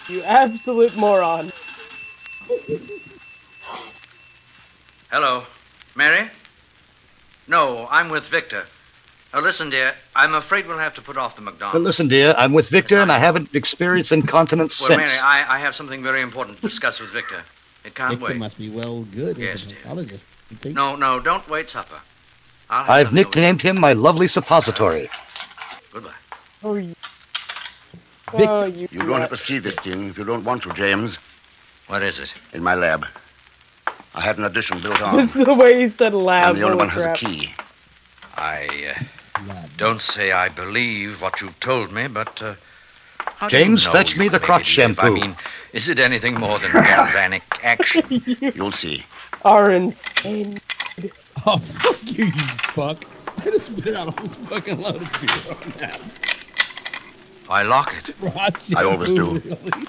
You absolute moron. Hello, Mary? No, I'm with Victor. Now listen, dear, I'm afraid we'll have to put off the But McDonald's. listen, dear, I'm with Victor, and I haven't experienced incontinence Well, Mary, since. I have something very important to discuss with Victor. It can't Victor wait. must be well good Yes, as a dear. pathologist. You think? No, don't wait supper. I've nicknamed him my lovely suppository. Goodbye. Oh, you. Victor. Oh, you don't have to see this thing if you don't want to, James. What is it? In my lab. I had an addition built on. This is the way he said lab. And the only Holy one has a crap. key. I don't say I believe what you've told me, but how do James, you know fetch me you the can crotch make it live? shampoo. I mean, is it anything more than galvanic action? You'll see. Are insane. Oh, fuck you, you fuck. I just spit out a whole fucking load of beer on that. Why lock it? I always do. Really?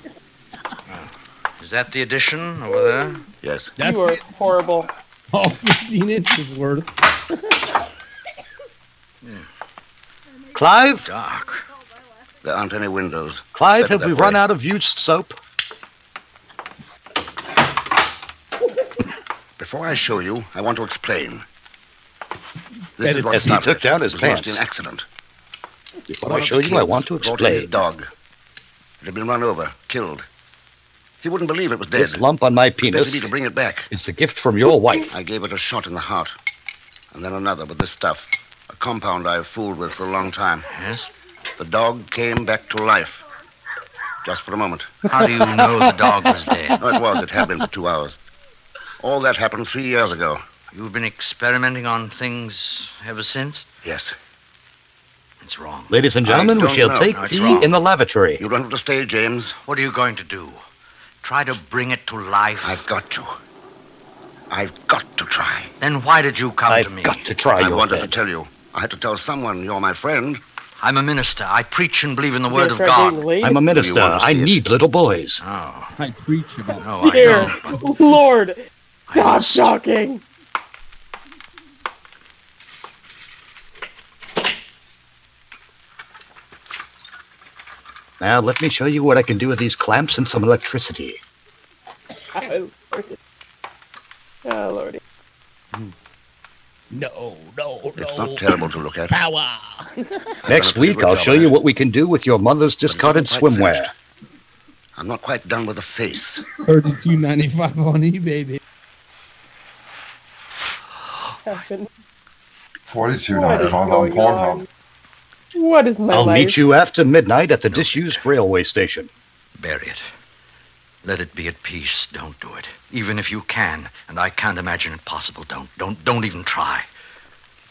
Is that the addition over there? Yes. That's You are it. horrible. All 15 inches worth. Clive? Dark. There aren't any windows. Clive, Better have that we way. run out of used soap? Before I show you, I want to explain. This That is it's- what as he started. took down his It was mostly pants. an accident. Before One I of show the you, I kids want to brought in his explain. dog. It had been run over, killed. He wouldn't believe it was dead. This lump on my He begged penis me to bring it back. is the gift from your wife. I gave it a shot in the heart, and then another with this stuff, a compound I've fooled with for a long time. Yes? The dog came back to life. Just for a moment. How do you know the dog was dead? No, it was. It had been for 2 hours. All that happened 3 years ago. You've been experimenting on things ever since? Yes. It's wrong. Ladies and gentlemen, I we don't shall know. take No, it's tea wrong. in the lavatory. You don't have to stay, James. What are you going to do? Try to bring it to life? I've got to. I've got to try. Then why did you come to me? I've got to try I your wanted bed. to tell you. I had to tell someone you're my friend. I'm a minister. I preach and believe in the You word gonna of try God. being late? I'm a minister. You want to I see it? need little boys. Oh, I preach about no, I Dear don't. Lord, stop talking. Now, let me show you what I can do with these clamps and some electricity. Oh, Lordy. Oh, Lordy. No. It's not terrible to look at. Power. Next week, I'll show you what we can do with your mother's discarded But it's not quite swimwear. finished. I'm not quite done with the face. $32.95 on eBay, baby. Happened. $42.95 on going Pornhub. on? What is my I'll life? meet you after midnight at the disused railway station. Bury it. Let it be at peace. Don't do it. Even if you can, and I can't imagine it possible, don't even try.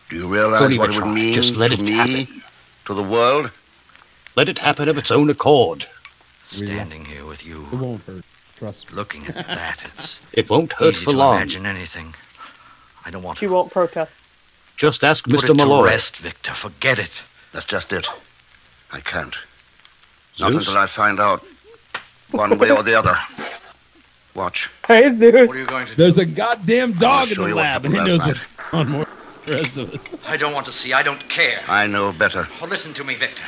Do you Don't realize even what it would try. mean Just let to it me, happen. to the world? Let it happen of its own accord. Standing here with you, It won't hurt. Trust me. looking at that, it's It won't hurt easy for to long. imagine anything. I don't want She to won't protest. Just ask put Mr. it to Malloy. rest, Victor. Forget it. That's just it. I can't. Not Zeus? until I find out one way or the other. Watch. Hey, Zeus. What are you going to do? There's a goddamn dog in show the you what lab, and he happened knows last what's going on more than the rest of us. I don't want to see. I don't care. I know better. Oh, listen to me, Victor.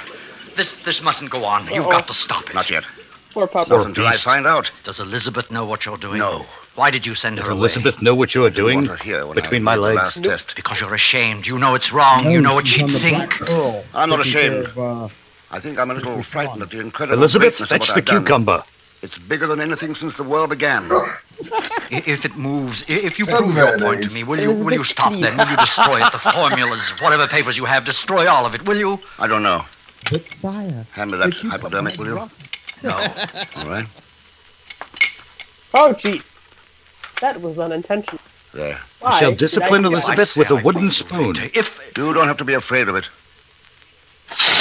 This mustn't go on. You've got to stop it. Not yet. Poor Papa. Not until I find out. Does Elizabeth know what you're doing? No. Why did you send Does her away? Elizabeth know what you're doing between my legs? Because you're ashamed. You know it's wrong. You know what she'd think. I'm not ashamed. I think I'm a little frightened at the incredible Elizabeth, greatness of fetch what the I've done. cucumber. It's bigger than anything since the world began. If it moves, if you prove your point to me, will you stop then? Will you destroy it? The formulas, whatever papers you have, destroy all of it, will you? I don't know. But sire, Hand me that hypodermic, will you? No. All right. Oh, jeez. That was unintentional. There. Why I shall did discipline I do that? Elizabeth with a wooden spoon. You don't have to be afraid of it.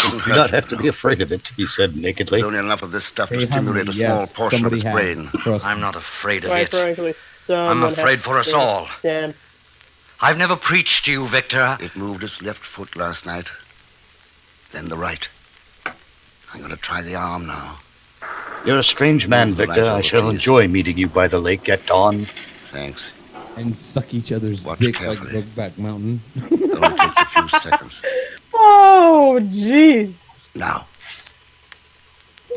You do not have to be afraid of it, he said nakedly. There's only enough of this stuff to Hey, stimulate honey, a small yes, portion of somebody its has. brain. Trust me. I'm not afraid of Quite it. frankly, I'm someone afraid has for us to all. Damn. I've never preached to you, Victor. It moved its left foot last night. Then the right. I'm going to try the arm now. You're a strange man, Victor. I shall enjoy meeting you by the lake at dawn. Thanks. And suck each other's dick like Brokeback Mountain. It only takes a few seconds. Oh, jeez. Now.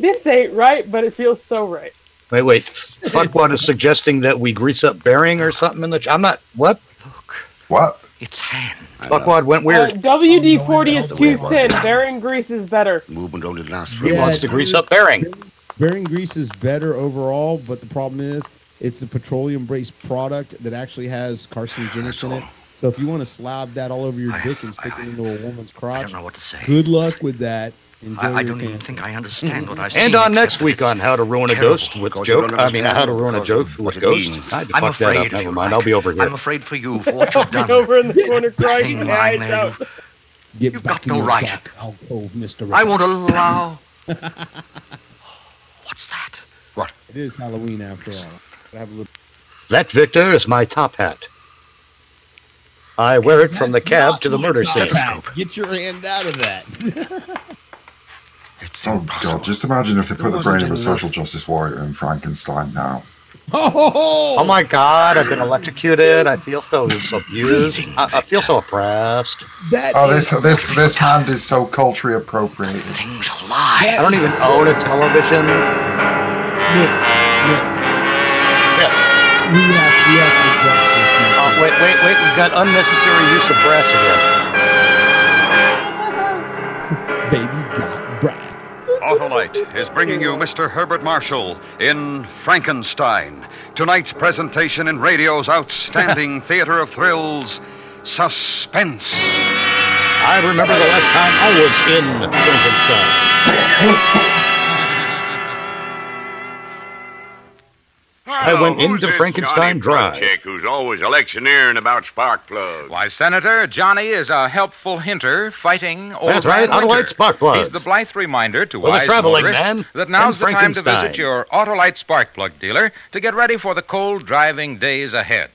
This ain't right, but it feels so right. Wait. Fuckwad is suggesting that we grease up bearing or something in the... I'm not... What? What? It's hand. Fuckwad went weird. WD-40 is too thin. Bearing grease is better. Movement only lasts He wants to grease up bearing. Bearing grease is better overall, but the problem is it's a petroleum-based product that actually has carcinogenics in it. So if you want to slab that all over your dick and stick it into a woman's crotch, I don't know what to say. good luck with that. Enjoy I your don't even cancer. think I understand what I've seen. And on except next that week it's on How to Ruin a terrible. Ghost with joke. I mean, How to Ruin a Joke with Ghost. I had to I'm fuck that up. afraid. Never mind. I'll be over here. I'm afraid for you for what you've done. Over in the corner crying Thing, my eyes man, out. Get You've back got in no your right. dark alcove, Mr. I won't allow. What's that? What? It is Halloween after all. I have a little... That, Victor, is my top hat. I wear it from the cab to the murder scene. Get your hand out of that. Oh, God, just imagine if they put the brain of a social justice warrior in Frankenstein now. Oh my God, I've been electrocuted. I feel so abused. I feel so oppressed. This hand is so culturally appropriated. I don't even own a television. Nick. We have to address this. Wait. We've got unnecessary use of brass again. Baby got brass. Autolite is bringing you Mr. Herbert Marshall in Frankenstein. Tonight's presentation in radio's outstanding theater of thrills, Suspense. I remember the last time I was in Frankenstein. I went into this Frankenstein Johnny Drive. Chick who's always electioneering about spark plugs. Why, Senator, Johnny is a helpful hinter fighting old That's right, man Autolite Winter. spark plugs. He's the blithe reminder to Well, the wise traveling motorists man that now's and the time to Frankenstein. visit your Autolite spark plug dealer to get ready for the cold driving days ahead.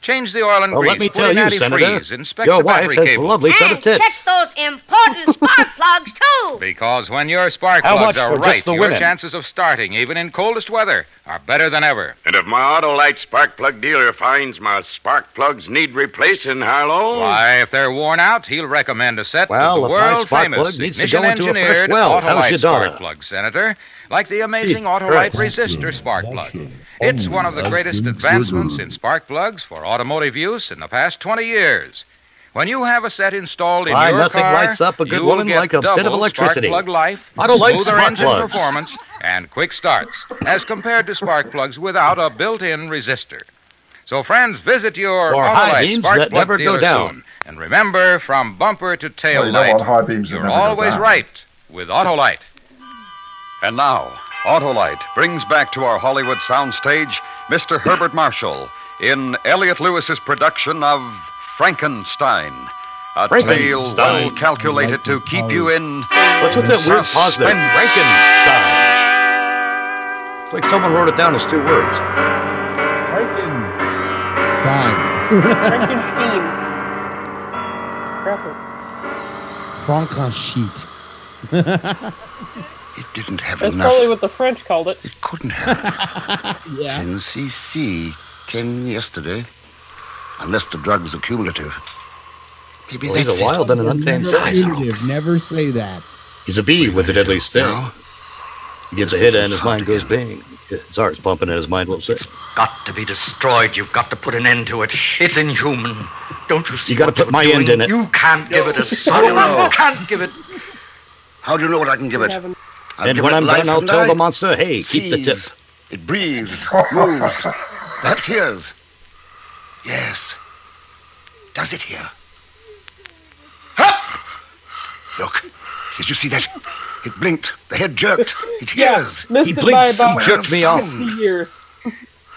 Change the oil and Well, grease. let me put tell in you, antifreeze, Senator, inspect your the wife battery has a cable. lovely set of Check tits. those important spark plugs, too. Because when your spark How plugs much are for just right, the your women? chances of starting, even in coldest weather, are better than ever. And if my Autolite spark plug dealer finds my spark plugs need replacing, Harlow... Why, if they're worn out, he'll recommend a set Well, of the if my world spark famous plug needs to go ignition into a fresh engineered well, how's Autolite your spark daughter? plugs, Senator. Like the amazing Jesus Autolite Christ. resistor spark plug. It's one of the greatest advancements in spark plugs for automotive use in the past 20 years. When you have a set installed in Why, your nothing car, lights up a good you'll woman get like a bit of double electricity. Spark plug life, Autolite smoother spark engine plugs. performance, and quick starts, as compared to spark plugs without a built-in resistor. So, friends, visit your Or high Autolite beams spark that plug never go dealer down. soon. And remember, from bumper to tail Well, you don't light, want high beams that you're never go always down. right with Autolite. And now, Autolite brings back to our Hollywood soundstage Mr. Herbert Marshall in Elliot Lewis's production of Frankenstein. A tale Frankenstein. well calculated to keep you in What's with that weird pause there? suspense. Frankenstein. It's like someone wrote it down as two words. Frankenstein. Grapple. Frankenstein. It didn't have That's enough. probably what the French called it. It couldn't have. Yeah. NCC 10 yesterday. Unless the drug was accumulative. Maybe Well, he's that's a wild it. and an untamed Never size. punitive. Never say that. He's a bee with a deadly sting. He gives a hit and his mind goes bing. His heart's pumping and his mind won't sit. Got to be destroyed. You've got to put an end to it. It's inhuman. Don't you see? You got to put my end in it. You can't give it a son. You can't give it. How do you know what I can give it? And when I'm done, I'll tell the monster, hey, keep the tip. It breathes, moves. Perhaps hears. Yes. Does it hear? Look, did you see that? It blinked. The head jerked. It hears. Missed He it by blinked. about He jerked me off. 50 years.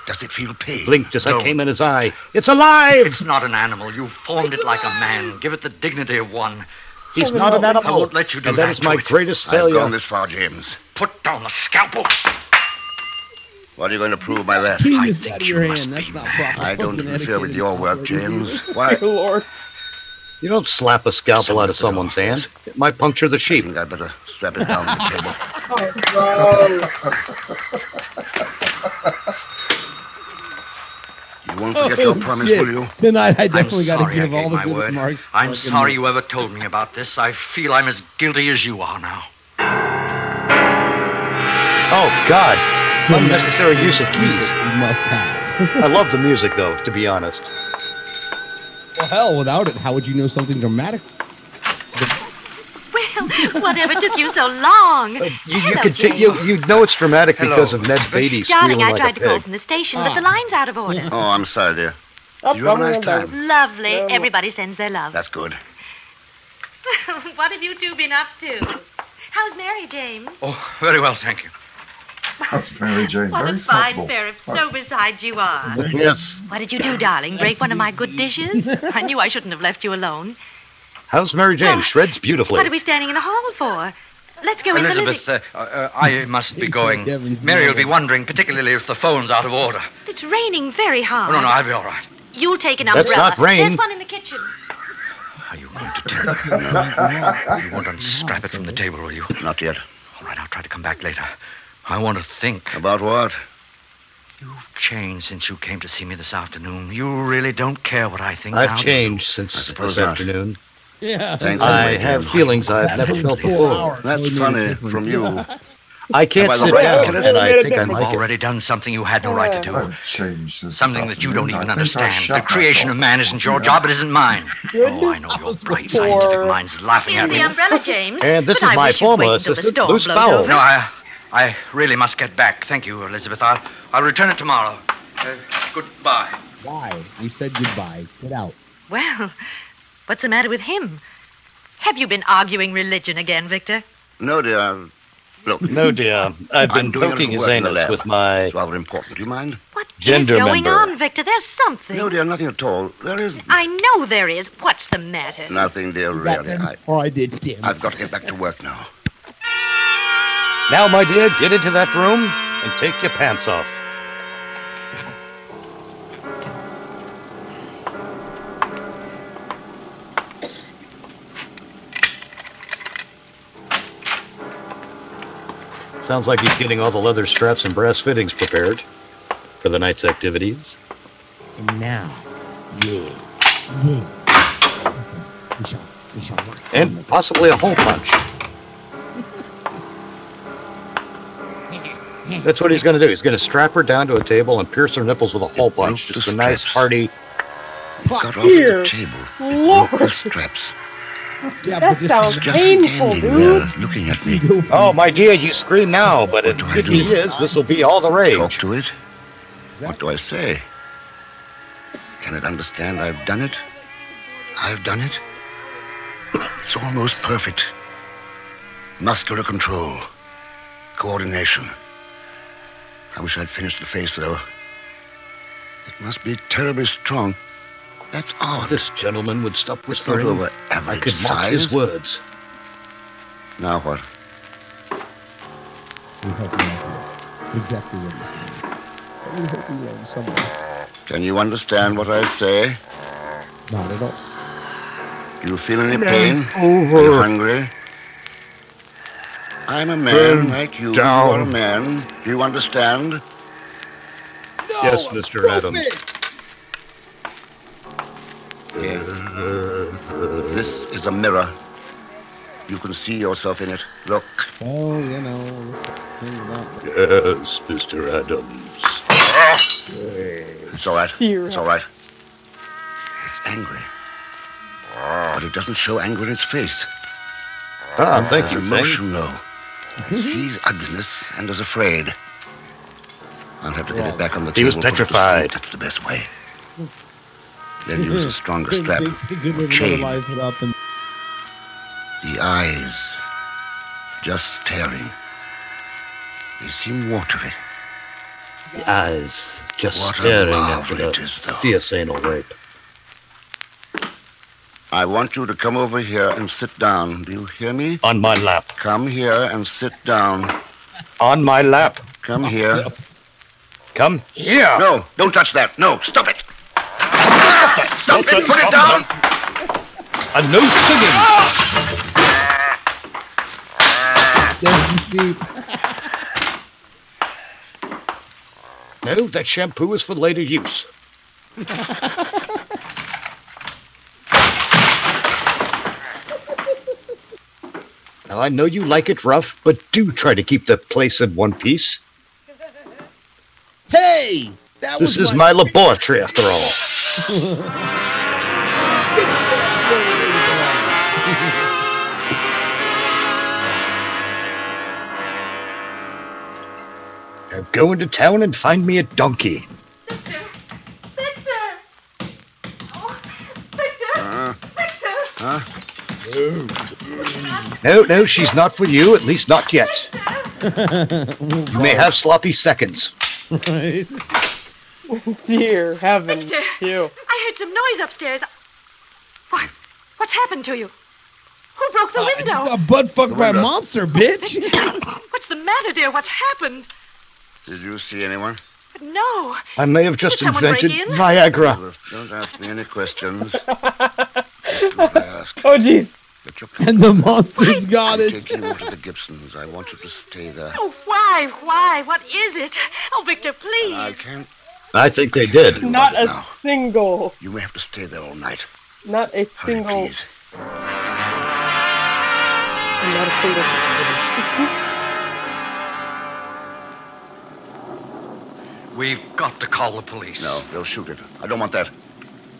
Does it feel pain? Blinked as I came in his eye. It's alive! It's not an animal. You formed it like a man. Give it the dignity of one. He's not an animal. I won't let you do and that that is my to it. greatest I've failure. gone this far, James. Put down the scalpel. What are you going to prove by that? Penis out of your hand. That's not proper. I don't fucking interfere etiquette with in your the work, operating James. theater. Why? Lord. You don't slap a scalpel out of someone's hand. It might puncture the sheep. I think I'd better strap it down to the table. You won't forget your promise, shit. will you? Tonight I definitely got to sorry I give all gave the my good word. remarks. I'm Fucking sorry Nick. you ever told me about this. I feel I'm as guilty as you are now. Oh, God. Unnecessary use of keys. You must have. I love the music, though, to be honest. Well, hell, without it, how would you know something dramatic? Well, whatever took you so long? You know it's dramatic because of Ned Beatty Darling, squealing I like tried a to call pig. from the station, but the line's out of order. Oh, I'm sorry, dear. Did you have a nice time? Lovely. Everybody sends their love. That's good. What have you two been up to? How's Mary, James? Oh, very well, thank you. That's Mary Jane. What Very a fine thoughtful. pair of sober-sides you are. Yes. What did you do, darling? Break one of my good dishes? I knew I shouldn't have left you alone. How's Mary Jane? Shreds beautifully. What are we standing in the hall for? Let's go in the living... Elizabeth, I must be going. Mary will be wondering, particularly if the phone's out of order. It's raining very hard. Oh, no, I'll be all right. You'll take an That's umbrella. not rain. There's one in the kitchen. Are you going to tell me? You won't unstrap it from the table, will you? Not yet. All right, I'll try to come back later. I want to think. About what? You've changed since you came to see me this afternoon. You really don't care what I think now. I've changed since this afternoon. Yeah. I have feelings I've never felt before. That's funny from you. I can't sit down, and I think I You've like it. already done something you had no right to do. I've changed since Something this that you don't even afternoon. I think I understand. The shot creation myself. of man isn't your job, it isn't mine. Oh, I know your bright scientific mind's laughing Here's at the me. umbrella, James. And this But is I my wish you'd former wait until the assistant, storm Loose blows Bowles. over. No, I really must get back. Thank you, Elizabeth. I'll return it tomorrow. Goodbye. Why? We said goodbye. Get out. Well, what's the matter with him? Have you been arguing religion again, Victor? No, dear. Look. No, dear. I've been I'm doing a poking little his work in the anus lab. with my It's rather important. Do you mind? What gender is going member. on, Victor? There's something. No, dear, nothing at all. There isn't. I know there is. What's the matter? Nothing, dear, You got really. there before I did, damn it. I've got to get back to work now. Now, my dear, get into that room and take your pants off. Sounds like he's getting all the leather straps and brass fittings prepared for the night's activities. And now, yeah. We shall rock And possibly a hole punch. That's what he's going to do. He's going to strap her down to a table and pierce her nipples with a hole punch. Just a nice, hearty... Got off Here. the table. Lord. The straps. Yeah, That sounds Just painful, standing dude. there, looking at me. Oh, my dear, you scream now, but in do I 50 do? years, this will be all the rage. Talk to it. What do I say? Can it understand I've done it? I've done it. It's almost perfect. Muscular control. Coordination. I wish I'd finished the face, though. It must be terribly strong. That's odd. If this gentleman would stop It's whispering, not over I average could mock his size. words. Now what? We have no idea exactly what he's saying. But we hope we learn somewhere. Can you understand what I say? Not at all. Do you feel any pain? Are you hungry? I'm a man like you. You are a man. Do you understand? No, Yes, Mr. Adams. Yes. This is a mirror. You can see yourself in it. Look. Oh, you know, this thing about... Yes, Mr. Adams. It's all right. It's all right. It's angry. But it doesn't show anger in its face. Ah, thank you, It's emotional. It sees ugliness and is afraid. I'll have to get it back on the table. He was petrified. That's the best way. Then use a stronger strap. They could live another life without them. The eyes, just staring. They seem watery. The eyes, just What a staring marvel after it the is, though. fierce anal rape. I want you to come over here and sit down. Do you hear me? On my lap. Come here and sit down. On my lap. Come here. Come here. No, don't touch that. No, stop it. Stop it. Put it down. And no singing. There's the sheep. No, that shampoo is for later use. Now, I know you like it rough, but do try to keep the place in one piece. Hey! This is my laboratory, after all. Now go into town and find me a donkey. Huh? No, she's not for you, at least not yet. You may have sloppy seconds. Right. Dear heaven, Victor, too. I heard some noise upstairs. What's happened to you? Who broke the window? You got butt fucked by a monster, bitch. What's the matter, dear? What's happened? Did you see anyone? No. I may have just Did someone break invented in? Viagra. Don't ask me any questions. Oh, jeez. And the monsters got I'll it. take you over to the Gibsons. I want you to stay there. Oh, why? Why? What is it? Oh, Victor, please. I can't. I think they did. Not a single. You may have to stay there all night. Not a single. please. Not a single. We've got to call the police. No, they'll shoot it. I don't want that.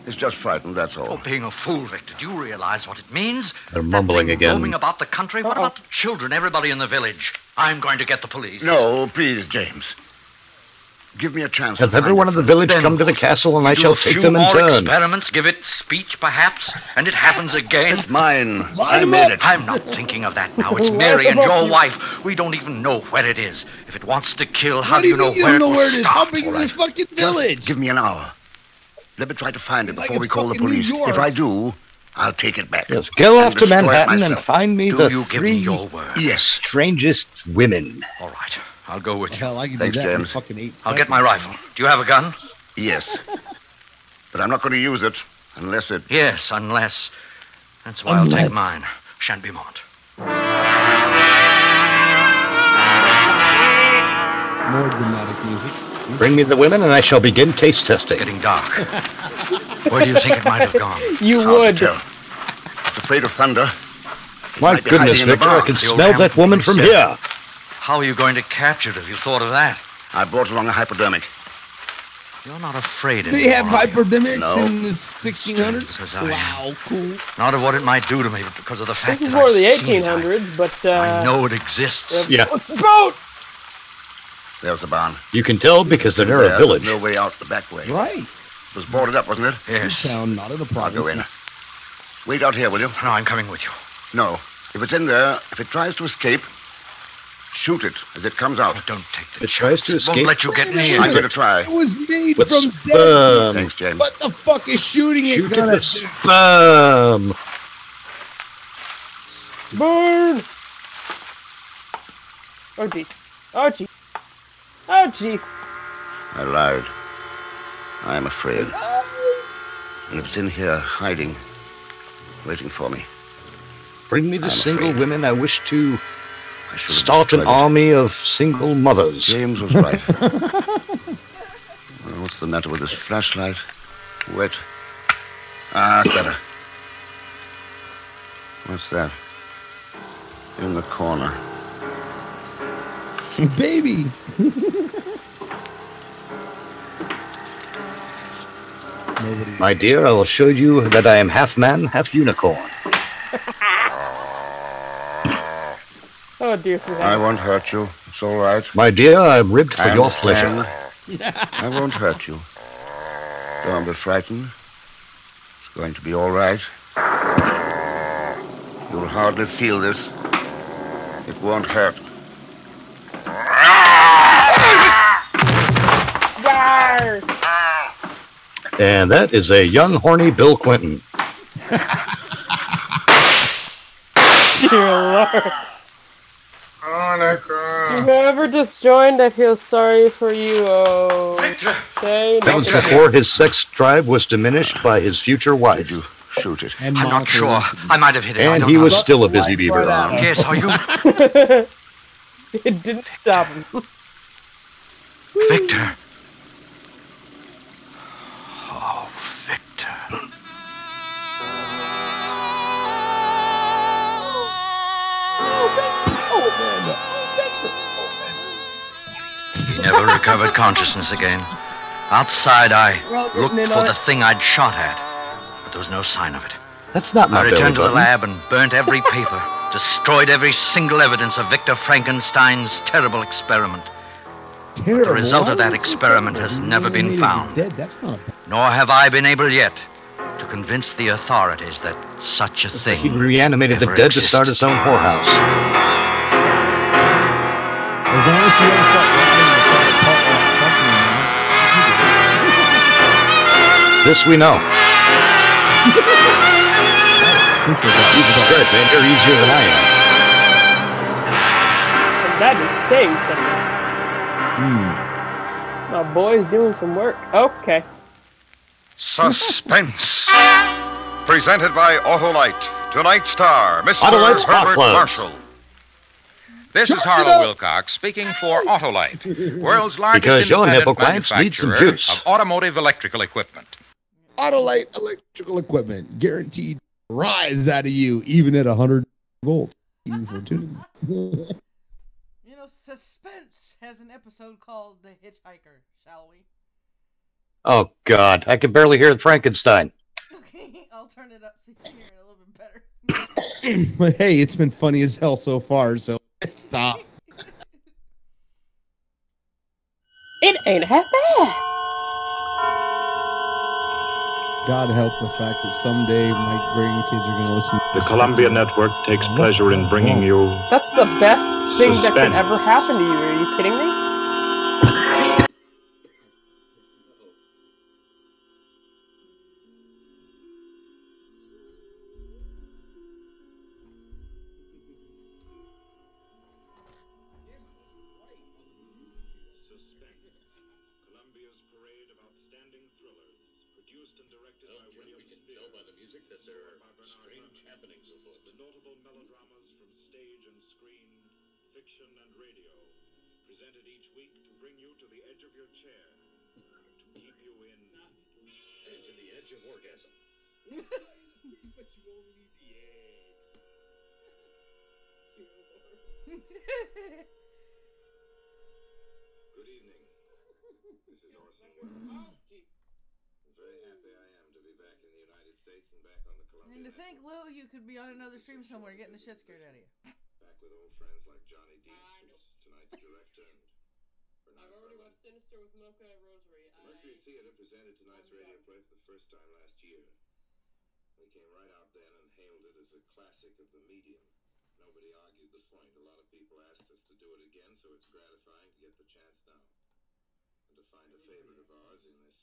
It's just frightened, that's all. Oh, being a fool, Victor. Do you realize what it means? They're mumbling That thing again. roaming about the country? What about the children, everybody in the village? I'm going to get the police. No, please, James. Give me a chance. Have everyone in the village come to the castle, and I Do shall a take few them in more turn. experiments, give it speech, perhaps, and it happens again. It's mine. I made it. I'm not thinking of that now. It's Mary and your wife. We don't even know where it is. If it wants to kill, how What do you know mean you where don't know it where will it is? stop? How big is this fucking village? Give me an hour. Let me try to find it Like before we it's call the fucking New police. York. If I do, I'll take it back. Yes, go And off to destroy it Manhattan and myself. find me Do the you give me three your word? strangest women. All right, I'll go with you. Hell, I can Thanks, do that in James. fucking 8 seconds. I'll get my rifle. Do you have a gun? Yes. But I'm not going to use it unless it... Yes, unless. That's why I'll take Unless. mine. Shan't be mount. More dramatic music. Bring me the women, and I shall begin taste testing. Getting dark. Where do you think it might have gone? You Hard would. to tell. It's afraid of thunder. It My might be goodness, hiding in the Victor, I barn. can The old smell that Hampton woman from said. here. How are you going to capture it? Have you thought of that? I brought along a hypodermic. You're not afraid They have anymore, are you? hypodermics No. in the 1600s? Because I am. Wow, cool. Not of what it might do to me, but because of the fact This is that more I've the seen it. 1800s, but I know it exists. Yeah. What's the boat? There's the barn. You can tell because they're near a There's village. no way out the back way. Right. It was boarded up, wasn't it? Yes. Town, not in a I'll province. go in. Wait out here, will you? No, I'm coming with you. No. If it's in there, if it tries to escape, shoot it as it comes out. Don't take the It tries to chance. escape. Won't let you get Wait a near. minute. I'm going to try. It was made With from dead. sperm. Thanks, James. What the fuck is shooting it Shoot gonna the do? sperm. Burn! Oh, jeez. Oh, jeez. Oh, jeez. I lied. I am afraid. And it's in here, hiding, waiting for me. Bring me the I'm single afraid. women I wish to I should have start an destroyed it. army of single mothers. James was right. Well, what's the matter with this flashlight? Wet. Ah, it's better. What's that? in the corner. Baby. My dear, I will show you that I am half man, half unicorn. Oh, dear sweetheart. I won't hurt you. It's all right. My dear, I'm ribbed for your pleasure. I won't hurt you. Don't be frightened. It's going to be all right. You'll hardly feel this. It won't hurt. And that is a young, horny Bill Clinton. Dear Lord. Whoever just joined, I feel sorry for you. Oh, okay. That was before his sex drive was diminished by his future wife. Shoot it. I'm not sure. I might have hit it. And he was still a busy beaver. Yes, are you? It didn't stop him. Victor. Oh, Victor. He never recovered consciousness again. Outside, I looked for the thing I'd shot at, but there was no sign of it. That's not my I returned to the belly lab and burnt every paper, destroyed every single evidence of Victor Frankenstein's terrible experiment. Terrible. But the result Why of that was it so experiment terrible? has You never been reanimated the found. Dead. That's not. Nor have I been able yet to convince the authorities that such a thing He reanimated the ever dead to existed. start his own whorehouse. As long as you don't start rotting or fall apart or fucking in it. This we know. Appreciate that. Jesus Christ, man, you're easier than I am. And that is saying something. My boy's doing some work. Okay. Suspense. Presented by Autolite. Tonight's star, Mr. Autolite Spark Herbert Plugs. Marshall. This is Harlow Wilcox speaking for Autolite, world's largest Because your independent nipple clamps need some manufacturer juice. of automotive electrical equipment. Autolite electrical equipment, guaranteed to rise out of you, even at 100 volts. Even for tuning. You know, Suspense has an episode called The Hitchhiker, shall we? Oh, God. I can barely hear Frankenstein. Okay, I'll turn it up so you can hear it a little bit better. But hey, it's been funny as hell so far, so stop. It ain't half bad. God help the fact that someday my grandkids are going to listen to The this. Columbia Network takes pleasure in bringing you That's the best thing that could Suspense. ever happen to you. Are you kidding me? Good evening. This is Orson Welles. Very happy I am to be back in the United States and back on the Columbia. And to think, Lou, you could be on another stream somewhere getting the shit scared out of you. Back with old friends like Johnny Dees, who's tonight's director, and I've already watched Sinister with Mocha and Rosary. The Mercury Theater presented tonight's radio play for the first time last year. We came right out then and hailed it as a classic of the medium. Nobody argued the point. A lot of people asked us to do it again, so it's gratifying to get the chance now. And to find a favorite of ours in this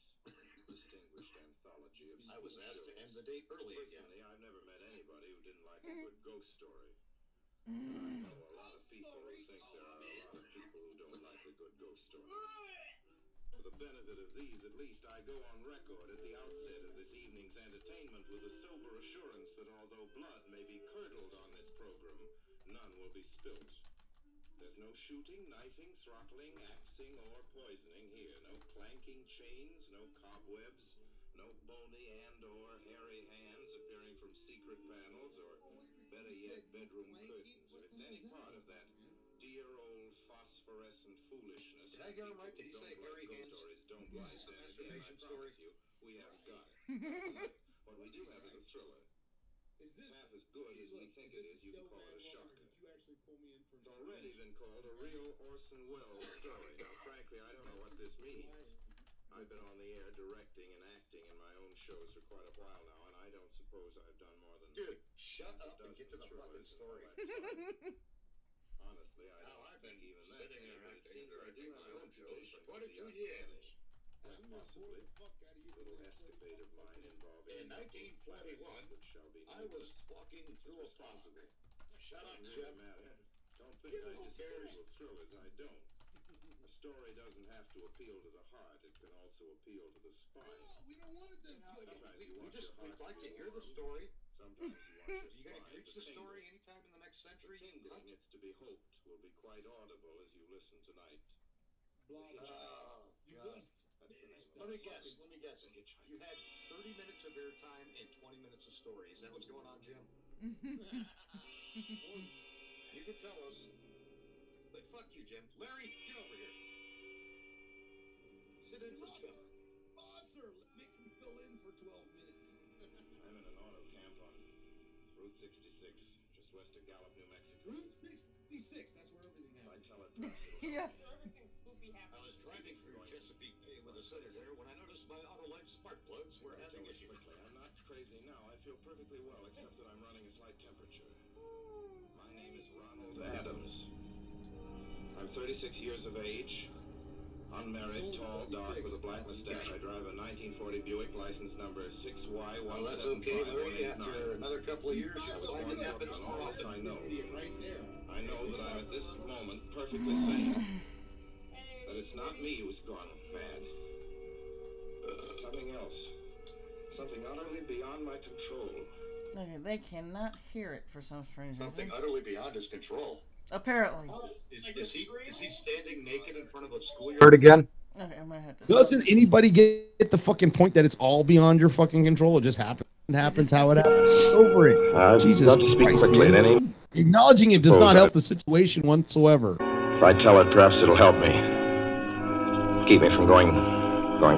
distinguished anthology of I was asked to end the date early again. Personally, I've never met anybody who didn't like a good ghost story. I know a lot of people who think there are a lot of people who don't like a good ghost story. For the benefit of these, at least, I go on record at the outset of this evening's entertainment with the sober assurance that although blood may be curdled on this program, none will be spilt. There's no shooting, knifing, throttling, axing, or poisoning here. No clanking chains, no cobwebs, no bony and or hairy hands appearing from secret panels, or better yet, bedroom curtains. If it's phosphorescent foolishness. Did I get him right? Did he say hairy hands? Don't like that. Again, I promise you, we haven't got it. What we do have is a thriller. Is this half as good as we think it is? You can call it a shocker. Did you actually pull me in for? It's already been called a real Orson Welles story. Now, frankly, I don't know what this means. I've been on the air directing and acting in my own shows for quite a while now, and I don't suppose I've done more than... Dude, shut up and get to the fucking story. Honestly, I don't think even that sitting there but it acting seems I do directing have my a own shows reputation for for the 22 years. And possibly a little escapade of mine involving... In 1941, which shall be I was walking through a park. Shut up, Jim. Don't think I disapprove of thrillers. I don't. A story doesn't have to appeal to the heart. It can also appeal to the spine. We don't want it to Sometimes you want we'd like to hear the story. Sometimes you want You gonna preach the story anytime in the next century? It's to be hoped will be quite audible as you listen tonight. Blah, blah. Let me guess. You had 30 minutes of airtime and 20 minutes of story. Is that what's going on, Jim? You can tell us. But fuck you, Jim. Larry, get over here. Sit in for Jim. Sponsor, make me fill in for 12 minutes. I'm in an auto camp on Route 66, just west of Gallup, New Mexico. Route 66, that's where everything happens. I tell it. Yeah. I was driving through Chesapeake Bay with a senator when I noticed my Autolite spark plugs were having issues. I'm not crazy now. I feel perfectly well, except that I'm running a slight temperature. My name is Ronald Adams. I'm 36 years of age, unmarried, tall, dark, with a black mustache. I drive a 1940 Buick, license number 6Y175. Well, that's okay, Larry. After another couple of years, you'll find it happens more often. I know. I know that I'm at this moment perfectly sane. That it's not me who's gone mad. Something else. Something utterly beyond my control. Okay, they cannot hear it for some strange reason. Something utterly beyond his control. Apparently. Is he standing naked in front of a schoolyard again? Okay, I might have to. Doesn't anybody get the fucking point that it's all beyond your fucking control? It just happens how it happens. Over it. Jesus Christ, man. Acknowledging it does not help the situation whatsoever. If I tell it, perhaps it'll help me. Keep me from going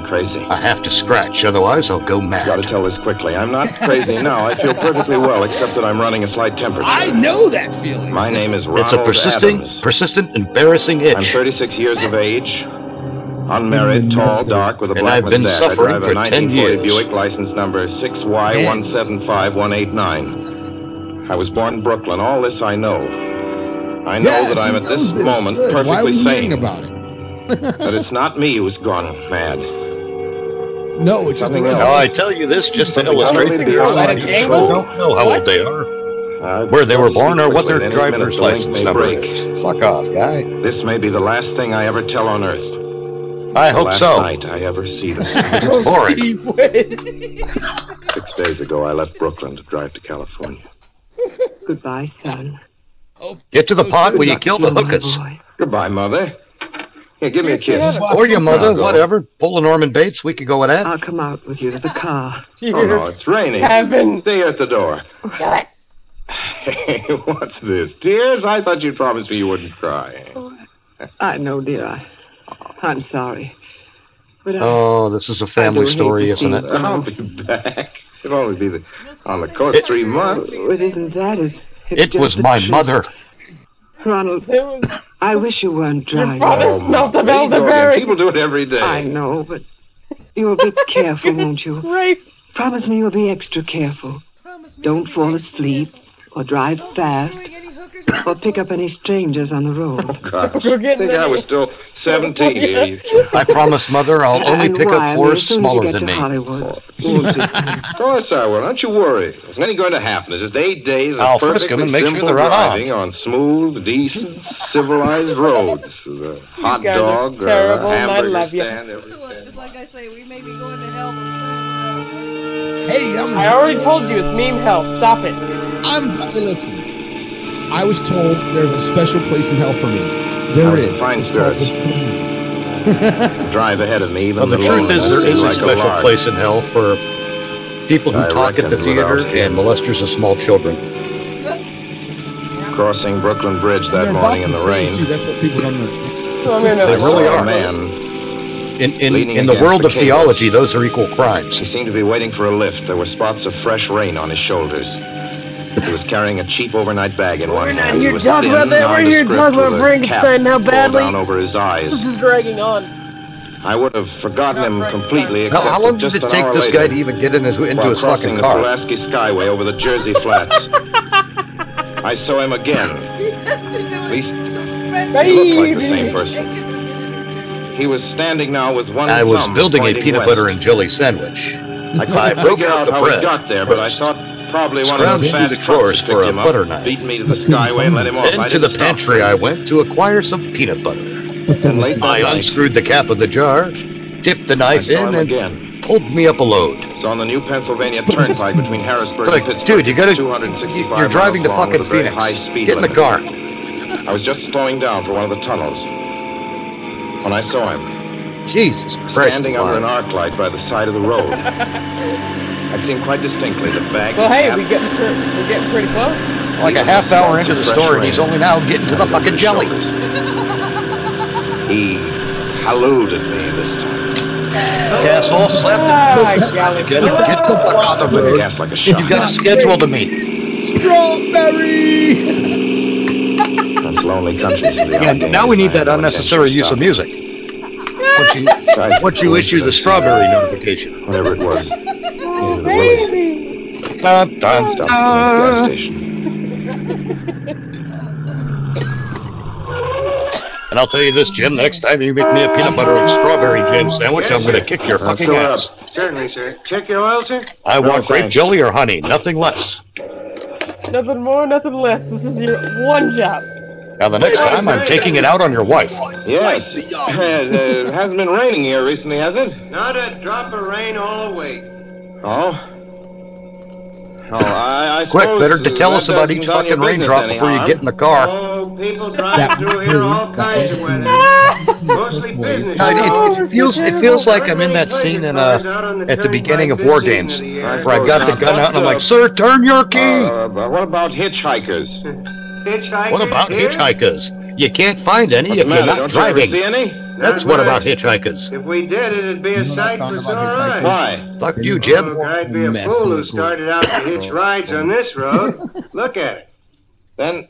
crazy. I have to scratch, otherwise I'll go mad. Gotta tell this quickly. I'm not crazy now. I feel perfectly well, except that I'm running a slight temperature. I know that feeling. My name is Ronald It's a persistent, embarrassing itch. I'm 36 years of age, unmarried, tall, dark, with a black I've been mustache. suffering I drive for a 10 years. Buick, license number 6Y175189. I was born in Brooklyn. All this I know. I know that I'm at this moment perfectly sane. About it? That it's not me who's gone mad. No, it's just No, I tell you this just to illustrate that people don't know how old they are, where they were born, or what their driver's license number is. Fuck off, guy. This may be the last thing I ever tell on Earth. I hope so. The last night I ever see this. It's boring. 6 days ago, I left Brooklyn to drive to California. Goodbye, son. Get to the pot where you kill the hookers. Goodbye, Mother. Here, give me a kiss. Or your mother, whatever. Pull a Norman Bates, we could go with that. I'll come out with you to the car. Oh, no, it's raining. Heaven. Stay here at the door. Hey, what's this? Tears? I thought you'd promised me you wouldn't cry. I know, dear. I'm sorry. But this is a family story, isn't it? I'll be back. It'll only be on the coast 3 months. It isn't that. It was my mother. Ronald, I wish you weren't driving. Your father smelt of elderberries. People do it every day. I know, but you'll be careful, won't you? Right. Promise me you'll be extra careful. Don't fall asleep or drive fast or pick up any strangers on the road. Oh, gosh. I think I was still 17. I promise, Mother, I'll only pick up whores smaller than me. Of course I will. Don't you worry. There's nothing going to happen. It's just 8 days of I'll frisk perfectly them and make sure simple they're driving on smooth, decent, civilized roads. With a hot guys are dog, terrible, a and I hamburger love you. stand, everything. Just like I say, we may be going to hell, but Hey, I already told you it's meme hell. Stop it. Listen. I was told there's a special place in hell for me. There is. Fine It's called spirits. the Throne. Drive ahead of me. Even Well, the truth is, there is a special place in hell for people who I talk at the reckon theater without and molesters of small children. Crossing Brooklyn Bridge that They're morning about in the the same, rain. too. That's what people don't understand. They really are. In the world of theology, those are equal crimes. He seemed to be waiting for a lift. There were spots of fresh rain on his shoulders. He was carrying a cheap overnight bag in one hand. We're not here to talk about that. We're here to talk about Frankenstein. How badly down over his eyes. This is dragging on. I would have forgotten him completely. How long did it take this guy to even get into his fucking car? The Pulaski Skyway over the Jersey Flats. I saw him again. At least he looked like the same person. He was standing now with one I was thumb building a pointing peanut west. butter and jelly sandwich. I couldn't figure out how he got there, but I thought probably one of the through the drawers for a butter knife. Beat me to the Skyway and let him off. Then to the pantry I went to acquire some peanut butter. I unscrewed the cap of the jar, dipped the knife in, and pulled me up a load. It's on the new Pennsylvania Turnpike between Harrisburg and Pittsburgh. Dude, you're driving to fucking Phoenix. Get in the car. I was just slowing down for one of the tunnels when I saw him. Jesus Christ. Standing under an arc light by the side of the road. I'd seen quite distinctly the bag. Well, hey, we're getting pretty close. Like a half hour into the story, and he's only now getting to the fucking jelly. He hallooed at me this time. Asshole, slapped him. Get the fuck out of the road. You've got a schedule to meet. Strawberry! That's lonely country. Yeah, now we need that unnecessary use of music. Once you issue the strawberry notification. Whatever it was. Oh, baby! Dun, dun, dun. And I'll tell you this, Jim, the next time you make me a peanut butter and strawberry jam sandwich, I'm going to kick your fucking ass. Certainly, sir. Check your oil, sir? I want grape jelly or honey, nothing less. Nothing more, nothing less. This is your one job. Now, the next time, I'm taking it out on your wife. Yes. It hasn't been raining here recently, has it? Not a drop of rain all week. Oh? I Quick, suppose better to tell us that about doesn't each done your fucking raindrop business before any you get in the car. Oh, people drive through here all kinds of weather. Mostly business. It feels like I'm in that scene in at the beginning of War Games, where I got the gun out and I'm like, "Sir, turn your key." What about hitchhikers? Hitchhikers? What about hitchhikers? You can't find any if you're not driving. That's what about hitchhikers. If we did, it'd be a sight for sore eyes. Why? Fuck you, Jim. Look, I'd be a fool who started out to hitch rides on this road. Look at it. Then,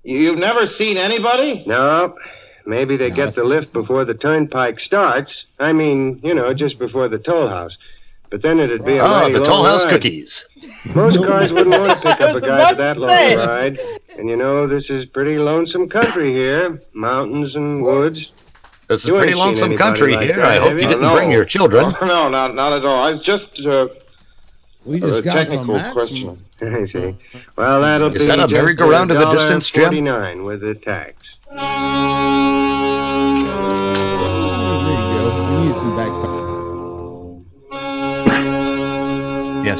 you've never seen anybody? No. Maybe they get the lift before the turnpike starts. I mean, just before the toll house. But then it'd be a mighty the long toll house ride. cookies. Most cars wouldn't want to pick up a guy for that long ride. And this is pretty lonesome country here. Mountains and woods. This is pretty lonesome country here. I hope you didn't bring your children. No, not at all. I was just we just got technical some question. I see. Well, that'll be Is that a merry-go-round in the distance, Jim? $1.49 with the tax. There you go. We need some bagpipes.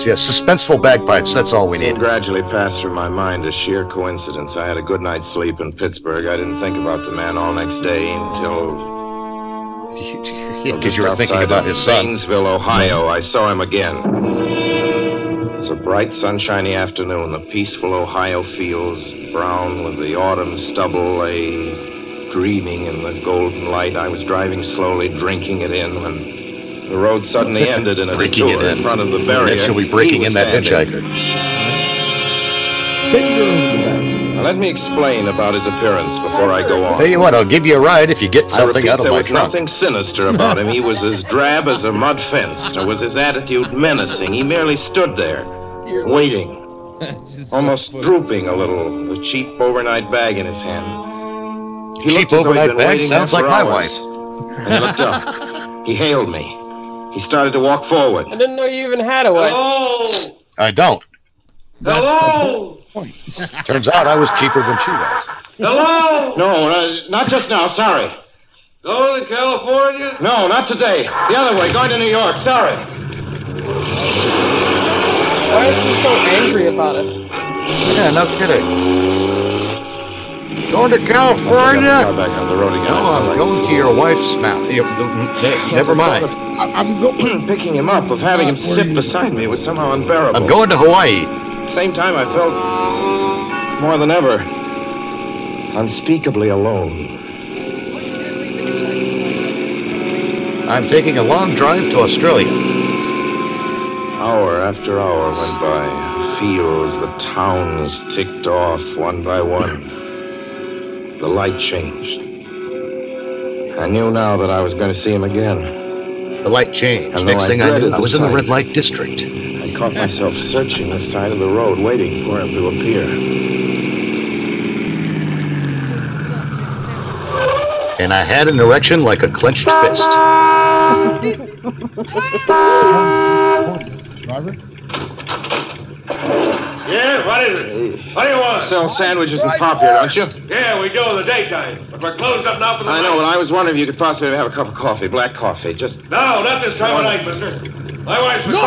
Yes, suspenseful bagpipes, that's all we need. It gradually passed through my mind a sheer coincidence. I had a good night's sleep in Pittsburgh. I didn't think about the man all next day until... Because you were thinking about his son. Zanesville, Ohio. I saw him again. It was a bright, sunshiny afternoon. The peaceful Ohio fields, brown with the autumn stubble, lay dreaming in the golden light. I was driving slowly, drinking it in, when the road suddenly ended in a detour in front of the barrier. Actually breaking in that hitchhiker. Now, let me explain about his appearance before I go on. Tell you what, I'll give you a ride if you get something out of my trunk. There was nothing sinister about him. He was as drab as a mud fence. Nor was his attitude menacing. He merely stood there, waiting, almost drooping a little, the cheap overnight bag in his hand. He Cheap looked as though he'd overnight been bag waiting sounds there like for my hours. wife. And he looked up. He hailed me. He started to walk forward. I didn't know you even had a wife. Hello! I don't. Hello! Turns out I was cheaper than she was. Hello! No, not just now. Sorry. Going to California? No, not today. The other way, going to New York. Sorry. Why is he so angry about it? Yeah, no kidding. Going to California? Back on the road again. No, I'm going to your wife's mouth. Never mind. I'm going. Picking him up, of having him sit beside me was somehow unbearable. I'm going to Hawaii. At the same time, I felt more than ever unspeakably alone. I'm taking a long drive to Australia. Hour after hour went by. Fields, the towns ticked off one by one. The light changed. I knew now that I was going to see him again. The light changed. Next thing I knew, I was in the red light district. I caught myself searching the side of the road, waiting for him to appear. And I had an erection like a clenched fist. Robert? Yeah, what is it? What do you want? Sell sandwiches and pop here, don't you? Yeah, we do in the daytime. But we're closed up now for the I night. know, but I was wondering if you could possibly have a cup of coffee, black coffee, just... No, not this time of night, mister. My wife's No,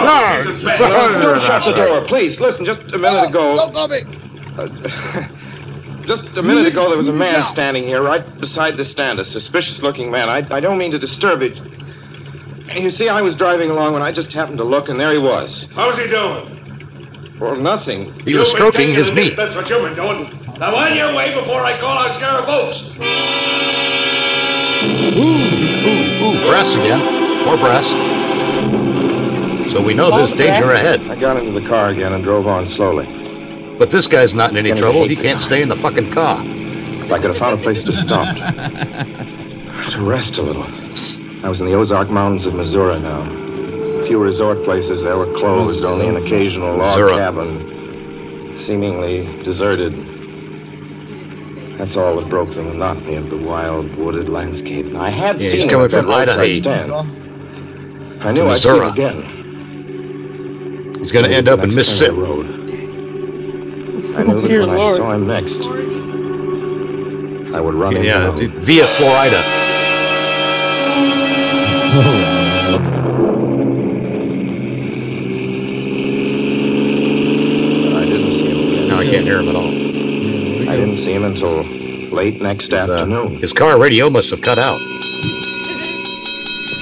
don't shut the door, please. Listen, just a minute ago... No coffee! Just a minute ago, there was a man standing here right beside the stand, a suspicious-looking man. I don't mean to disturb it. You see, I was driving along when I just happened to look, and there he was. How's he doing? Well, nothing. He was stroking his meat. That's what you've been doing. Now, on your way before I call out Sheriff Oaks. Ooh, brass again. More brass. So we know there's danger ahead. I got into the car again and drove on slowly. But this guy's not in any trouble. He can't stay in the fucking car. If I could have found a place to stop. To rest a little. I was in the Ozark Mountains of Missouri now. A few resort places there were closed, only an occasional log cabin, seemingly deserted. That's all that broke the monotony of the wild, wooded landscape. I had seen he's coming from Idaho. I knew I'd see him again. He's going to end up in Mississippi. I knew that when I saw him next, I would run into him. Via Florida. I can't hear him at all. I didn't see him until late next afternoon. His car radio must have cut out.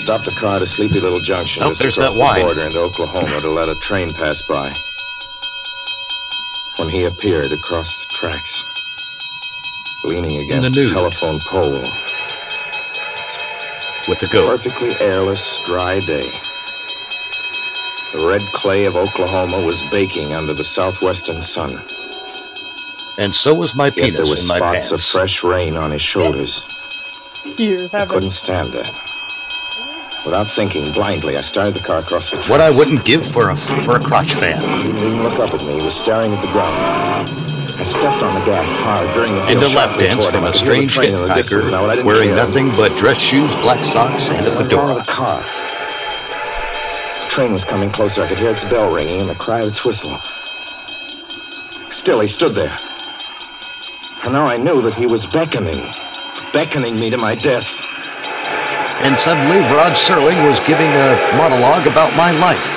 Stopped a car at a sleepy little junction. Oh, just there's across that wine. the border into Oklahoma to let a train pass by. When he appeared across the tracks, leaning against the nude. a telephone pole. With the goat. Perfectly airless, dry day. The red clay of Oklahoma was baking under the southwestern sun. And so was my Yet penis there in were my spots pants. of fresh rain on his shoulders. I couldn't stand that. Without thinking, blindly, I started the car across the track. What I wouldn't give for a crotch fan. He didn't even look up at me. He was staring at the ground. I stepped on the gas hard during the And a lap dance from a strange hitchhiker wearing nothing but dress shoes, black socks, and a fedora. The car. The train was coming closer. I could hear its bell ringing and the cry of its whistle. Still, he stood there. And now I knew that he was beckoning me to my death. And suddenly, Rod Serling was giving a monologue about my life.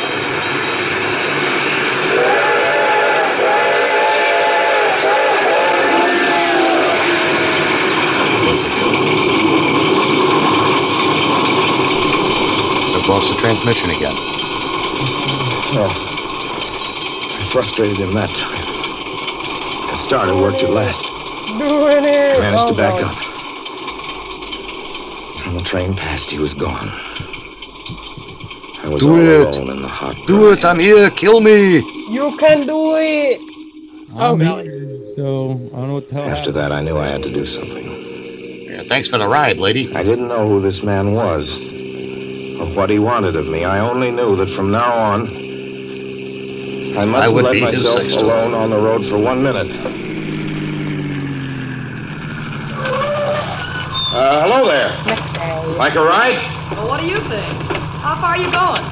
I've lost the transmission again. Oh, I frustrated him that time. The starter worked at last. Doing it! I managed to back up. When the train passed, he was gone. I was all alone in the hot Do it! I'm here! Kill me! You can do it! I'm here, so I don't know what the hell After that, I knew I had to do something. Yeah, thanks for the ride, lady. I didn't know who this man was, or what he wanted of me. I only knew that from now on, I mustn't let myself alone on the road for 1 minute. Hello there. Next day. Like a ride? Well, what do you think? How far are you going?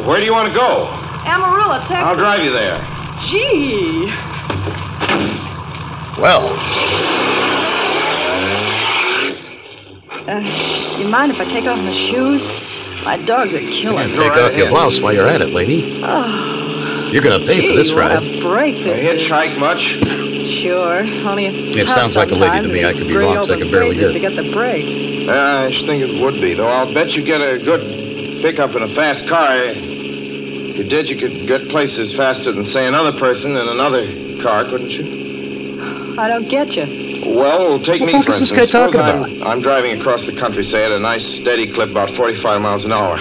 Where do you want to go? Amarillo, Texas. I'll drive you there. Gee. Well. You mind if I take off my shoes? My dogs are killing me. Take off your blouse while you're at it, lady. Oh. You're going to pay for this ride. What a break this hitchhike much? Sure. Only It sounds like a lady to me. I could be wrong because I can barely hear to it. get the break. I should think it would be, though I'll bet you get a good pickup in a fast car. If you did, you could get places faster than, say, another person in another car, couldn't you? I don't get you. Well, take me, What for the fuck is this instance. guy talking Suppose about? I'm driving across the country, say, at a nice, steady clip, about 45 miles an hour.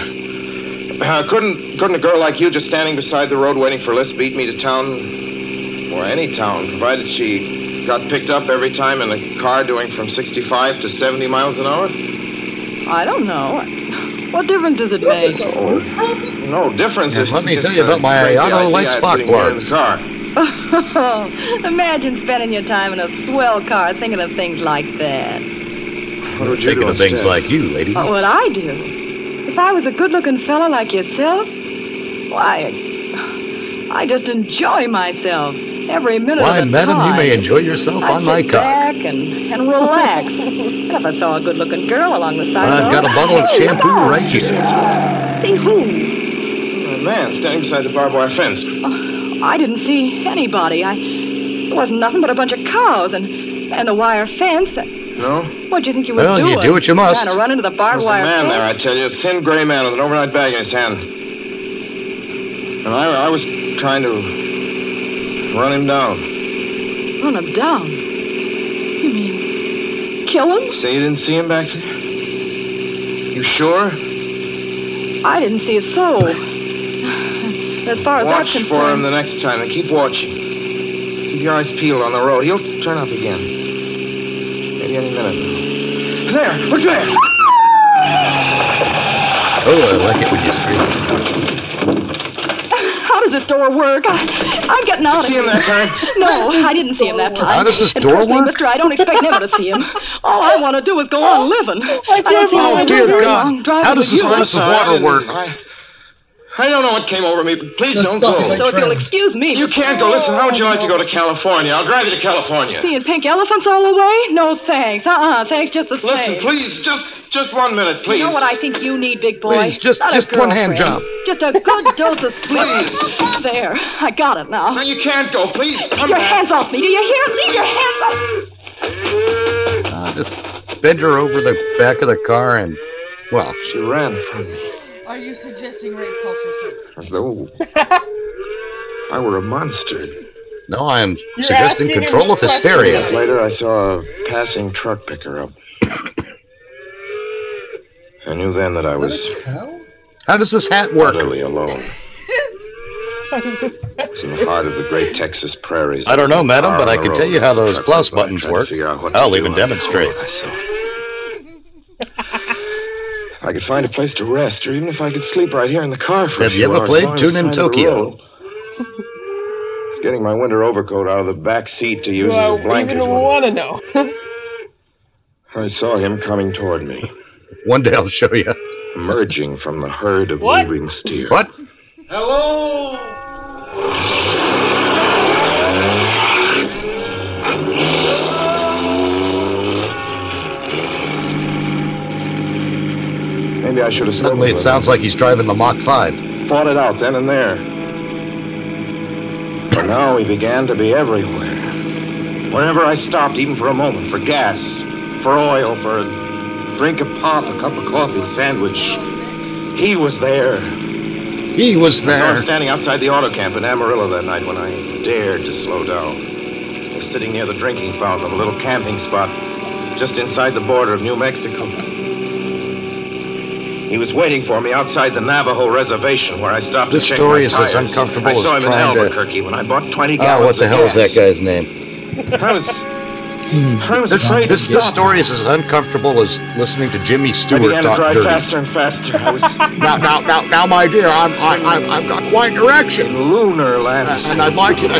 Couldn't a girl like you just standing beside the road waiting for lifts beat me to town? Or any town, provided she got picked up every time in a car doing from 65 to 70 miles an hour? I don't know. What difference does it make? No difference. And It's let me just tell you a about my crazy auto idea light I had spark sitting here in the plugs. car. Imagine spending your time in a swell car thinking of things like that. What would you Thinking do of things instead? like you, lady. What would I do? If I was a good-looking fella like yourself, why, I just enjoy myself every minute Why, of the madam, time. you may enjoy yourself on my sit cock. back and relax. And if I saw a good-looking girl along the side of the I've got a road, bottle of hey, shampoo wow. right here. See who? A man standing beside the barbed wire fence. I didn't see anybody. It wasn't nothing but a bunch of cows and a wire fence. No? What do you think you were Well, doing? you do what you must. Trying to run into the barbed There's a wire man fence? there, I tell you. A thin gray man with an overnight bag in his hand. And I was trying to run him down. Run him down? You mean kill him? Say you didn't see him back there? You sure? I didn't see a soul. As far as Watch that's concerned. for him the next time and keep watching. Keep your eyes peeled on the road. He'll turn up again. Maybe any minute now. There! Look there! Oh, I like it when you scream. How does this door work? I'm getting out of See here. him that time? No, I didn't see him that time. How does this And door trust me, work? mister, I don't expect never to see him. All I want to do is go on living. I can't believe Oh, it. dear God. How does this glass of water work? I don't know what came over me, but please Just don't stop go. it, So if you'll excuse me. You can't go. Listen, how would you like to go to California? I'll drive you to California. Seeing pink elephants all the way? No, thanks. Thanks just the same. Listen, please, just 1 minute, please. You know what I think you need, big boy? Please, just Not a one hand girlfriend. job. Just a good dose of sleep. There, I got it now. No, you can't go. Please, come Your back. hands off me. Do you hear? Leave your hands off. Just bend her over the back of the car and, well. She ran from me. Are you suggesting rape culture, sir? As though I were a monster. No, I am You're suggesting asking him control of this question. hysteria. Later, I saw a passing truck pick her up. I knew then that I was How does this hat work? utterly alone. How does this It was in the heart of the great Texas prairies. I don't know, madam, but I can tell you how those Truck plus went by, buttons trying to work. figure out what to I'll do. even demonstrate. I could find a place to rest, or even if I could sleep right here in the car for a Have few you ever hours played along the Tune in side of the Tokyo? road. I was getting my winter overcoat out of the back seat to use Do as a I blanket. even when want to know? I saw him coming toward me, One day I'll show you. emerging from the herd of What? moving steer. What? Hello? Maybe I should have Suddenly it sounds like he's driving the Mach 5. fought it out then and there. But now he began to be everywhere. Wherever I stopped, even for a moment, for gas, for oil, for a drink of pop, a cup of coffee, a sandwich, he was there. He was I there. was standing outside the auto camp in Amarillo that night when I dared to slow down. I was sitting near the drinking fountain of a little camping spot just inside the border of New Mexico. He was waiting for me outside the Navajo reservation where I stopped This to check story my is as tires. uncomfortable I saw as him in trying to... Albuquerque when I bought 20 Oh, gallons what the of hell is gas. that guy's name? I was afraid This to stop. story is as uncomfortable as listening to Jimmy I Stewart began to talk drive dirty. faster and faster. I was Now, my dear, I've got quite direction. in lunar landscape. And I'd like you to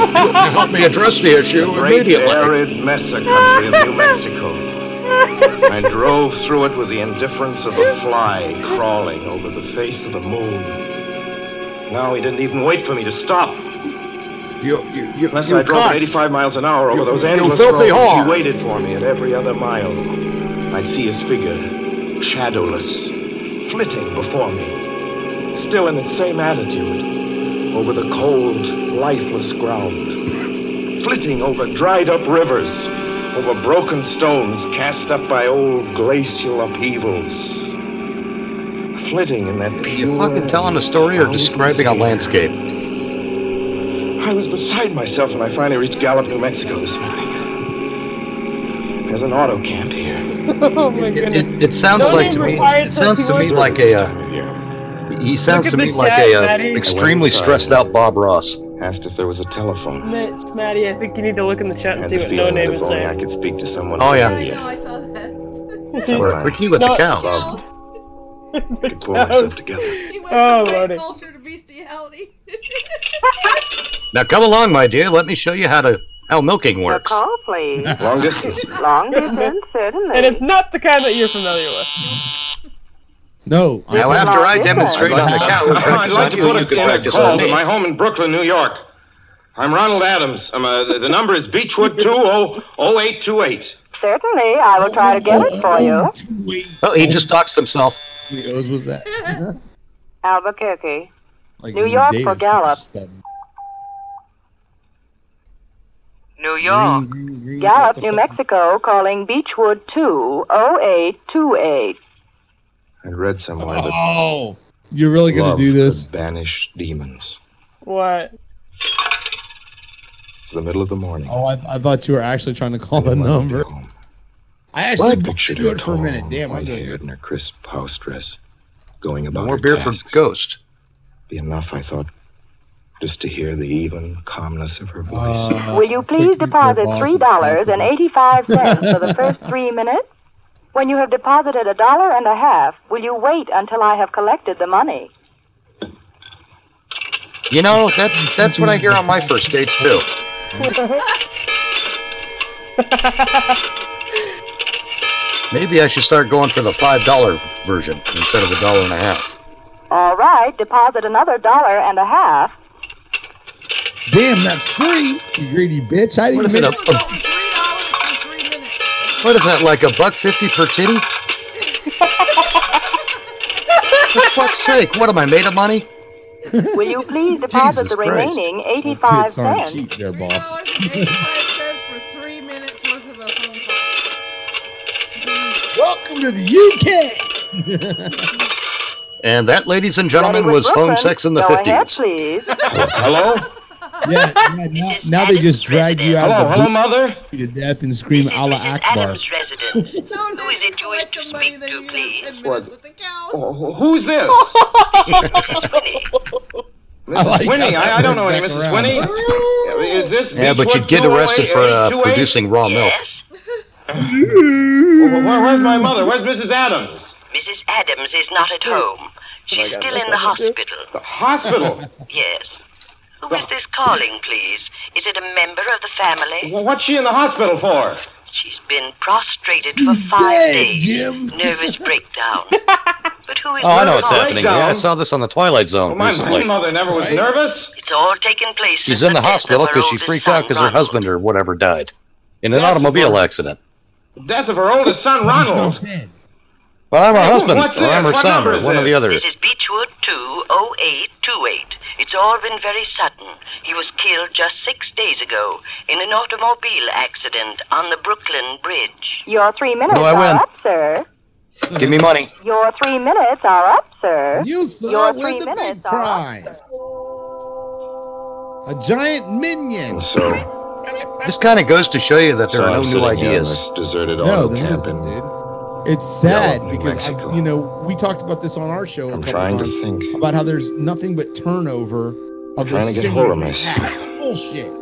help me address the issue The great immediately. arid mesa country of New Mexico. I drove through it with the indifference of a fly crawling over the face of the moon. Now he didn't even wait for me to stop. Unless I drove at 85 miles an hour over those endless filthy roads, whore. he waited for me at every other mile. I'd see his figure, shadowless, flitting before me, still in its same attitude, over the cold, lifeless ground, flitting over dried-up rivers, over broken stones cast up by old glacial upheavals, flitting in that pure... You fucking telling a story or describing a landscape? I was beside myself when I finally reached Gallup, New Mexico this morning. There's an auto camp here. Oh my goodness. It sounds No like name to me. required, It sounds to me Sussie like he sounds to me like a extremely stressed out Bob Ross. Asked if there was a telephone. Mitch, Maddie, I think you need to look in the chat and Had see the what No feeling Name that is if only saying. I could speak to someone. Oh, yeah. I know, I saw that. We're quickly with the cows. I could pull myself together. He went Oh, from Lordy. white culture to bestiality. Now come along, my dear. Let me show you how milking works. Call, please. Long distance. Long distance, certainly. And it's not the kind that you're familiar with. No. Now, after I demonstrate on the cow, I'd like to put you can a practice call on to me. my home in Brooklyn, New York. I'm Ronald Adams. The number is Beechwood 200828. Certainly, I will try to get it for you. Oh, he just doxed himself. How many O's was that? Albuquerque. Like New York for Gallup. New York. Gallup, New Mexico, calling Beechwood 20828. I read somewhere that Oh, you're really gonna love do this? could banish demons. What? It's the middle of the morning. Oh, I thought you were actually trying to call the number. I actually did do it for a minute. Damn, I'm doing good. In her crisp house dress, going about More her beer for tasks. Ghost. Be enough, I thought, just to hear the even calmness of her voice. Will you please deposit $3.85 for the first 3 minutes? When you have deposited $1.50, will you wait until I have collected the money? You know, that's what I hear on my first dates too. Maybe I should start going for the $5 version instead of the $1.50. All right, deposit another $1.50. Damn, that's $3. You greedy bitch. I didn't What is it? What is that? Like $1.50 per titty? For fuck's sake! What am I made of money? Will you please deposit Jesus the Christ. remaining 85 Tits aren't cents? cheap there, boss. 85 cents for 3 minutes worth of a phone call. Welcome to the UK. And that, ladies and gentlemen, Ready with was phone Brooklyn? sex in the Go ahead, 50s. please. Hello? Yeah, now they just drag you out of the Hello, booth Mother? to death and scream Allah Akbar. Residence. Who is it you wish to speak to, please? What? Oh, who's this? I like Winnie, how that I don't know went any back Mrs. around. Winnie. Is this Yeah, but you'd get arrested for producing raw milk. Where's my mother? Where's Mrs. Adams? Mrs. Adams is not at home. She's still in the hospital. The hospital? Yes. Who is this calling, please? Is it a member of the family? Well, what's she in the hospital for? She's been prostrated for 5 dead, days. Jim. Nervous breakdown. But who is Oh, I know what's calling? happening. Yeah, I saw this on the Twilight Zone Well, my recently. grandmother never was nervous. It's all taken place. She's since in the death of hospital her because she oldest freaked son, out because her Ronald. husband or whatever died in an That's automobile what- accident. The death of her oldest son, He's Ronald. not dead. Well, I'm her Hey, husband, what's or I'm her this? What son, number or is one of the this? others. This is Beechwood 20828. It's all been very sudden. He was killed just 6 days ago in an automobile accident on the Brooklyn Bridge. Your 3 minutes Do I win? are up, sir. Give me money. Your 3 minutes are up, sir. You sir Your win 3 the minutes big are up. prize. A giant minion. So, This kind of goes to show you that there are no I'm new sitting here in ideas. this deserted No, auto there camp isn't, in dude. It's sad Gallup, New because Mexico. we talked about this on our show a I'm couple trying to times think. about how there's nothing but turnover of the Trying to get same hold of myself. act. Bullshit.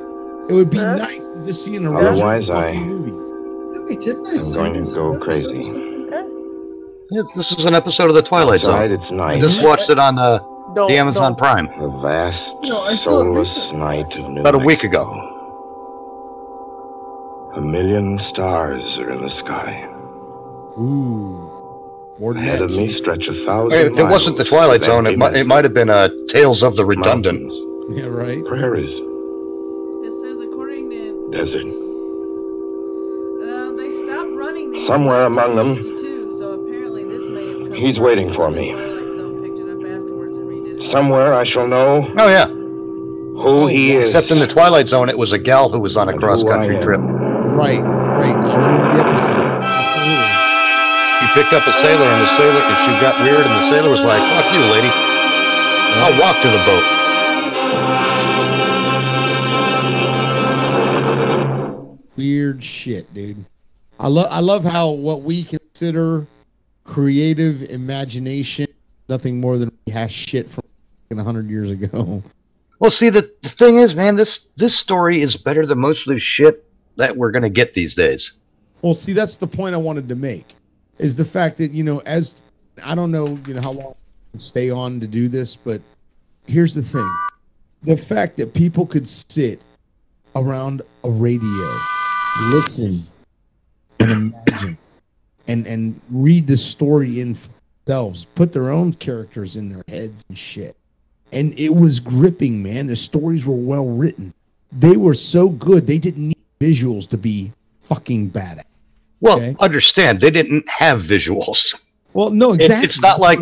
It would be nice to just see an original Otherwise, fucking movie. I'm going to go crazy. Yeah, this is an episode of the Twilight Outside, Zone. it's I night. just watched it on the Amazon don't. Prime A vast, You know, I saw it soulless recently. night of New about a week Mexico. ago. 1,000,000 stars are in the sky. Ooh. More than Ahead that, of me Chief. stretch 1,000 Hey, if it wasn't the miles Twilight of Zone, it empty might have been Tales of the Redundant. mountains, Yeah, right. prairies, It says according to desert. they stopped running these Somewhere in among them, 1962, so apparently this may have come he's first, waiting and for then me. Twilight Zone picked it up afterwards and redid it. Somewhere I shall know Oh yeah. who he is. Except in the Twilight Zone, it was a gal who was on a And cross-country who I am. trip. Right. I remember the episode. Absolutely. She picked up a sailor, and she got weird, and the sailor was like, "Fuck you, lady. I'll walk to the boat." Weird shit, dude. I love how what we consider creative imagination, nothing more than rehash shit from 100 years ago. Well, see, the thing is, man, this story is better than most of the shit that we're going to get these days. Well, see, that's the point I wanted to make, is the fact that, as I don't know, how long I can stay on to do this, but here's the thing. The fact that people could sit around a radio, listen, and imagine, and read the story in themselves, put their own characters in their heads and shit. And it was gripping, man. The stories were well written. They were so good. They didn't need visuals to be fucking badass. Well, understand, they didn't have visuals. Well, no, exactly.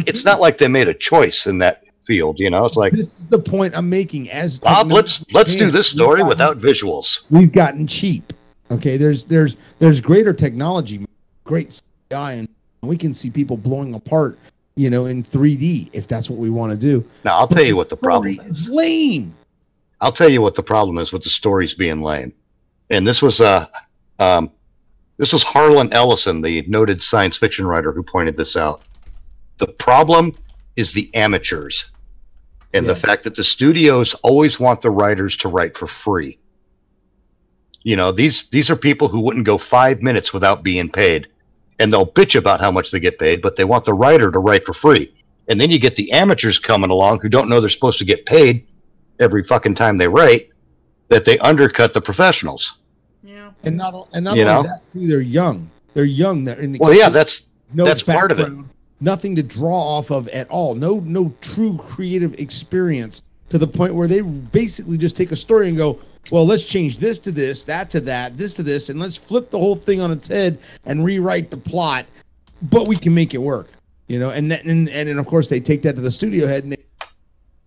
It's not like they made a choice in that field. It's like, this is the point I'm making. As Bob, let's do this story without visuals. We've gotten cheap. Okay, there's greater technology, great CGI, and we can see people blowing apart, in 3D if that's what we want to do. Now, I'll tell you what the problem is. Lame. I'll tell you what the problem is with the stories being lame. And this was Harlan Ellison, the noted science fiction writer, who pointed this out. The problem is the amateurs, and the fact that the studios always want the writers to write for free. These are people who wouldn't go 5 minutes without being paid, and they'll bitch about how much they get paid, but they want the writer to write for free. And then you get the amateurs coming along who don't know they're supposed to get paid every fucking time they write, that they undercut the professionals. Yeah. And not only that, too, they're young. They're young. They're in that's part of it. Nothing to draw off of at all. No true creative experience, to the point where they basically just take a story and go, well, let's change this to this, that to that, this to this, and let's flip the whole thing on its head and rewrite the plot, but we can make it work, and then of course they take that to the studio head and they,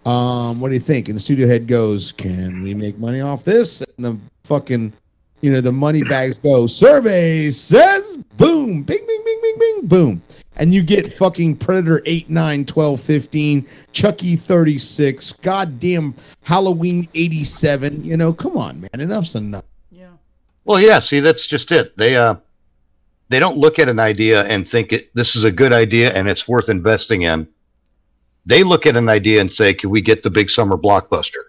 what do you think? And the studio head goes, can we make money off this? And the fucking, the money bags go, survey says, boom, bing, bing, bing, bing, bing, boom. And you get fucking Predator 8, 9, 12, 15, Chucky 36, goddamn Halloween 87. Come on, man. Enough's enough. Yeah. Well, yeah, see, that's just it. They don't look at an idea and think this is a good idea and it's worth investing in. They look at an idea and say, can we get the big summer blockbuster?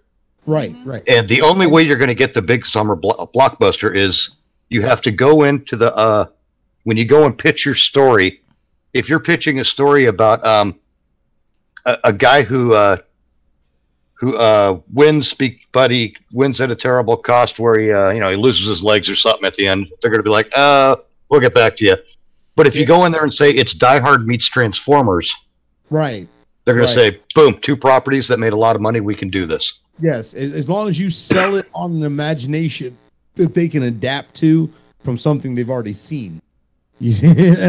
Right, right. And the only way you're going to get the big summer blockbuster is you have to go into the when you go and pitch your story. If you're pitching a story about a guy who wins, but he wins at a terrible cost, where he loses his legs or something at the end, they're going to be like, we'll get back to you. But if you go in there and say it's Die Hard meets Transformers, right, they're going to say, boom, 2 properties that made a lot of money, we can do this. Yes, as long as you sell it on an imagination that they can adapt to from something they've already seen. That's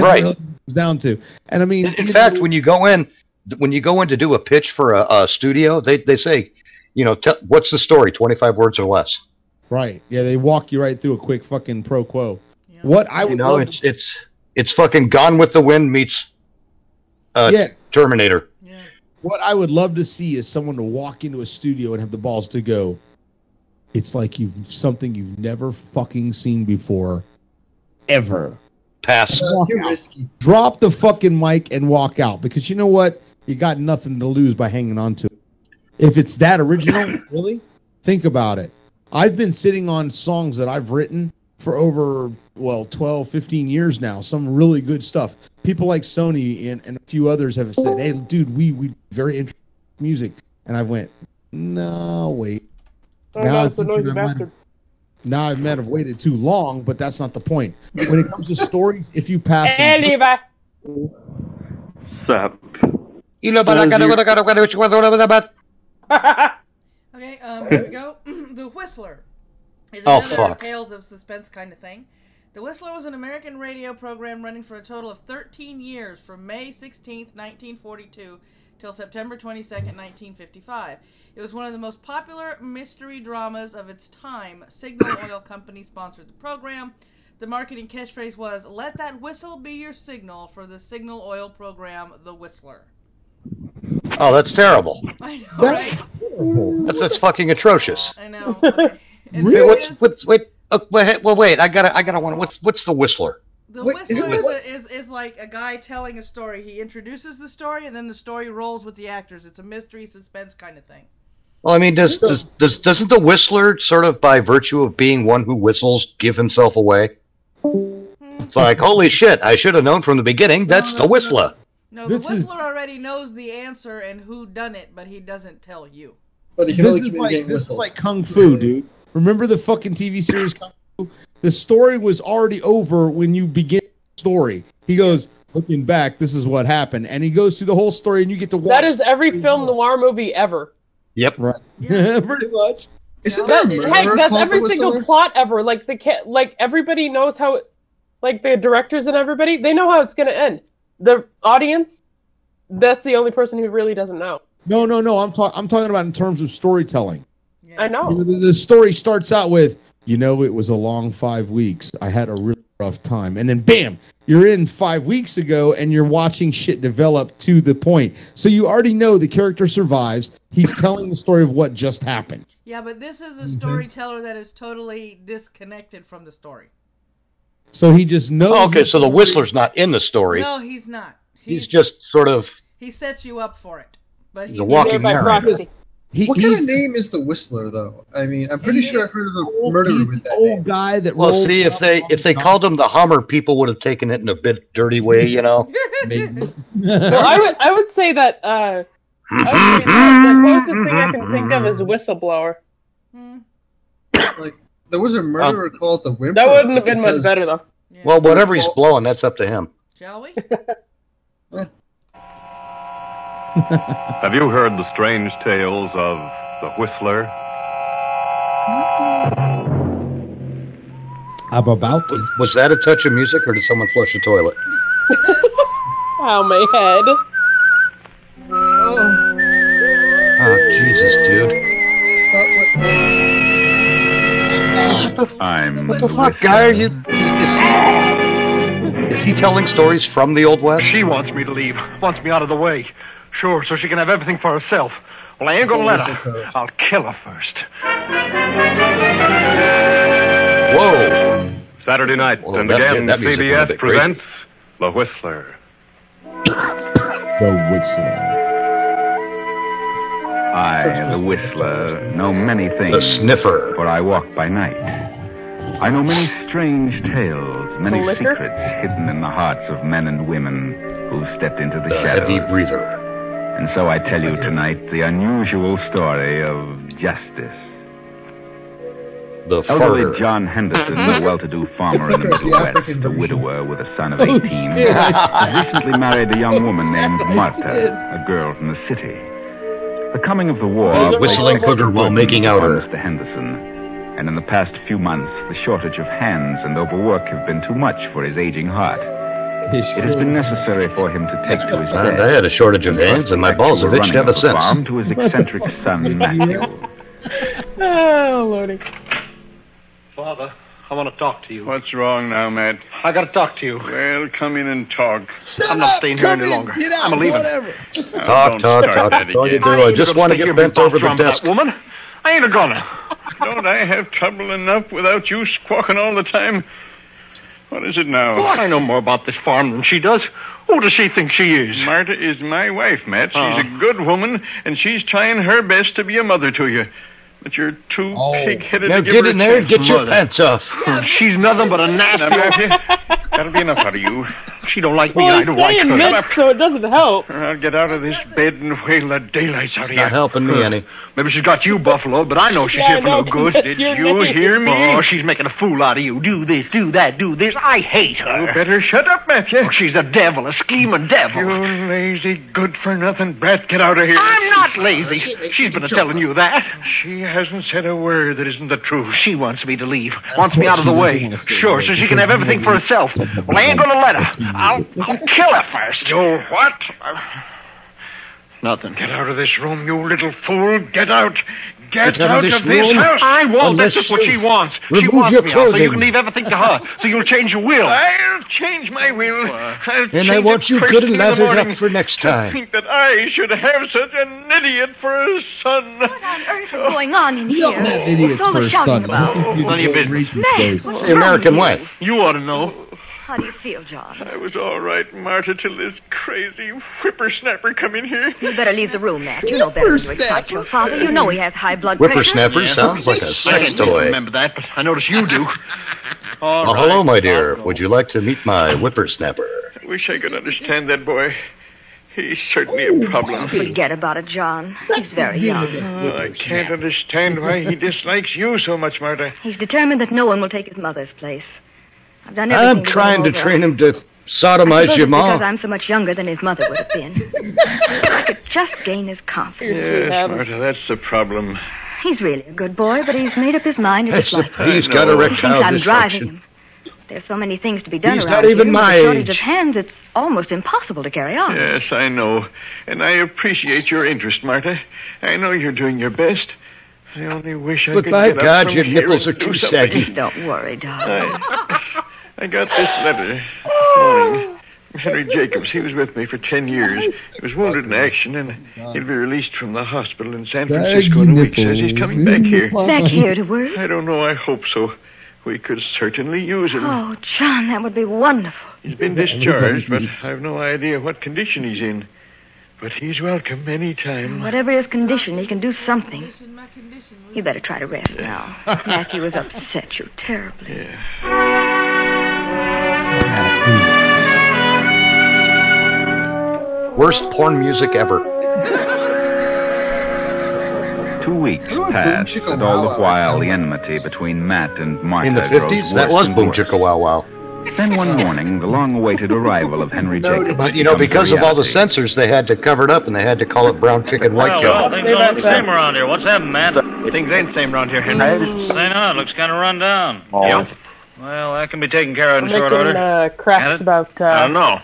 right. what it comes down to. And I mean, in fact, when you go in to do a pitch for a studio, they say, what's the story? 25 words or less. Right. Yeah, they walk you right through a quick fucking pro quo. Yeah. What I would love it's fucking Gone with the Wind meets Terminator. Yeah. What I would love to see is someone to walk into a studio and have the balls to go, it's like something you've never fucking seen before, ever. Pass. Too risky. Drop the fucking mic and walk out, because you know what? You got nothing to lose by hanging on to it. If it's that original, really, think about it. I've been sitting on songs that I've written for over, 12, 15 years now. Some really good stuff. People like Sony and a few others have said, hey, dude, we very interesting music. And I went, no, wait. Now I might have waited too long, but that's not the point. When it comes to stories, if you pass Sup. Okay, here we go. The Whistler is another Tales of Suspense kind of thing. The Whistler was an American radio program running for a total of 13 years, from May 16th, 1942 till September 22nd, 1955. It was one of the most popular mystery dramas of its time. Signal Oil Company sponsored the program. The marketing catchphrase was, "Let that whistle be your signal" for the Signal Oil program, The Whistler. Oh, that's terrible. I know, right? That's fucking atrocious. I know. Okay. Really? Wait, I gotta wonder, what's The Whistler? The Whistler is like a guy telling a story. He introduces the story, and then the story rolls with the actors. It's a mystery suspense kind of thing. Well, I mean, doesn't the Whistler, sort of by virtue of being one who whistles, give himself away? It's like, holy shit, I should have known from the beginning, that's the Whistler. No, the Whistler already knows the answer and who done it, but he doesn't tell you. But he can This is like Kung Fu, dude. Remember the fucking TV series Kung Fu? The story was already over when you begin the story. He goes, looking back, this is what happened. And he goes through the whole story, and you get to watch. That is every film noir movie ever. Yep. Right. Yeah, pretty much. Isn't there a murderer Heck, that's called every the single Whistler? plot ever. Like everybody knows how, like the directors and everybody, they know how it's gonna end. The audience, that's the only person who really doesn't know. No. I'm talking about in terms of storytelling. I know. The story starts out with, it was a long 5 weeks. I had a really rough time. And then, bam, you're in 5 weeks ago, and you're watching shit develop to the point. So you already know the character survives. He's telling the story of what just happened. Yeah, but this is a storyteller that is totally disconnected from the story. So he just knows. Oh, okay, so the Whistler's not in the story. No, he's not. He's just sort of... He sets you up for it. But he's a walking narrator. What kind of name is the Whistler, though? I mean, I'm pretty sure I've heard of a murderer with that name. Guy that well, see, if they called him the Hummer, people would have taken it in a bit dirty way, Maybe. Well, I would say that the closest thing I can think of is Whistleblower. Like, there was a murderer called the Whimper. That wouldn't have been much better, though. Yeah. Well, whatever he's blowing, that's up to him. Shall we? Have you heard the strange tales of the Whistler? I'm about to. Was that a touch of music, or did someone flush the toilet? Ow, my head. Oh, Jesus, dude. Stop whistling. What the fuck, guy? Are you? Is he telling stories from the Old West? She wants me to leave. Wants me out of the way. Sure, so she can have everything for herself. Well, I ain't gonna let her. I'll kill her first. Whoa! Saturday night, and again, CBS presents The Whistler. The Whistler. I, the Whistler, know many things. The Sniffer. For I walk by night. I know many strange tales, many secrets hidden in the hearts of men and women who stepped into the shadows. Heavy breather. And so I tell you tonight the unusual story of justice. The elderly John Henderson, a well-to-do farmer in the Middle West, a widower with a son of 18, recently married a young woman named Martha, a girl from the city. The coming of the war... whistling booger while making out her. Mr. Henderson, and in the past few months, the shortage of hands and overwork have been too much for his aging heart. It has been necessary for him to take to his bed. I had a shortage of hands, and my balls have itched ever since. Farm to his eccentric son, Matthew. Oh, Lordy. Father, I want to talk to you. What's wrong now, Matt? I got to talk to you. Well, come in and talk. I'm not staying here any longer. Get out, I'm leaving. whatever. Talk. That's all you do. I just want to get bent over the desk. That woman? I ain't gonna. Don't I have trouble enough without you squawking all the time? What is it now? I know more about this farm than she does. Who does she think she is? Marta is my wife, Matt. She's a good woman, and she's trying her best to be a mother to you. But you're too pig-headed Now to give get her in there and get your mother. pants off. She's nothing but a nasty... That'll be enough out of you. She don't like me, Well, I don't like her. Mitch, so it doesn't help. I'll get out of this bed and whale the daylights out of you. Not helping me any. Maybe she's got you, Buffalo, but I know she's Yeah, here I for know, no 'cause good. that's Did your you name. hear me? Oh, she's making a fool out of you. Do this, do that, do this. I hate her. You better shut up, Matthew. Oh, she's a devil, a scheming devil. You lazy, good-for-nothing brat. Get out of here. I'm not lazy. She's been telling you that. She hasn't said a word that isn't the truth. She wants me to leave. Wants me out of the way. Sure, so she can have everything for herself. Well, I ain't gonna let her. I'll kill her first. You what? Nothing. Get out of this room, you little fool. Get out. Get out of this room. house. I won't. Unless That's just what she you wants. She remove wants your me out, so you clothing. can leave everything to her. So you'll change your will. I'll change my will. And I want you good and lathered up for next To time. think that I should have such an idiot for a son. What on earth is going on in You here? don't have idiots What's all for the a shouting son. about? This is None of your the business. days. It's the American way. You ought to know. How do you feel, John? I was all right, Marta, till this crazy whippersnapper come in here. You better leave the room, Matt. You know better than to excite your father. You know he has high blood pressure. Whippersnapper sounds like a sex I toy. remember that, but I notice you do. Oh, hello, my dear. Would you like to meet my whippersnapper? I wish I could understand that boy. He's certainly a problem. Forget about it, John. He's very young. Oh, I can't understand why he dislikes you so much, Marta. He's determined that no one will take his mother's place. I've done everything I'm trying to train him to I sodomize suppose your it's mom. because I'm so much younger than his mother would have been. I could just gain his confidence. Yes, Marta, that's the problem. He's really a good boy, but he's made up his mind to dislike me. He's got erectile I'm driving dysfunction. him. There's so many things to be done He's around not even here. my With a shortage age. of hands, it's almost impossible to carry on. Yes, I know. And I appreciate your interest, Marta. I know you're doing your best. I only wish I But could by get up God, from your here nipples and are do too something. saggy. Don't worry, darling. I got this letter this morning. Henry Jacobs, he was with me for 10 years. He was wounded in action, and he'll be released from the hospital in San Francisco in a week. Says he's coming back here. Back here to work? I don't know. I hope so. We could certainly use him. Oh, John, that would be wonderful. He's been discharged, but I've no idea what condition he's in. But he's welcome any time. Whatever his condition, he can do something. You better try to rest now. Blackie was upset you terribly. Yeah. Worst porn music ever. 2 weeks passed, and all the while the enmity between Matt and Martha In the 50s, that was Boom Chicka Wow Wow. Then one morning, the long-awaited arrival of Henry Jacobs. But, you know, because of all the censors, they had to cover it up, and they had to call it brown chicken, white Well, chicken. things don't look the same around here. What's happened, man? Things ain't the same around here, Henry. Say not. Looks kind of run down. Oh. Yep. Well, that can be taken care of in We're short making order. cracks about I don't know.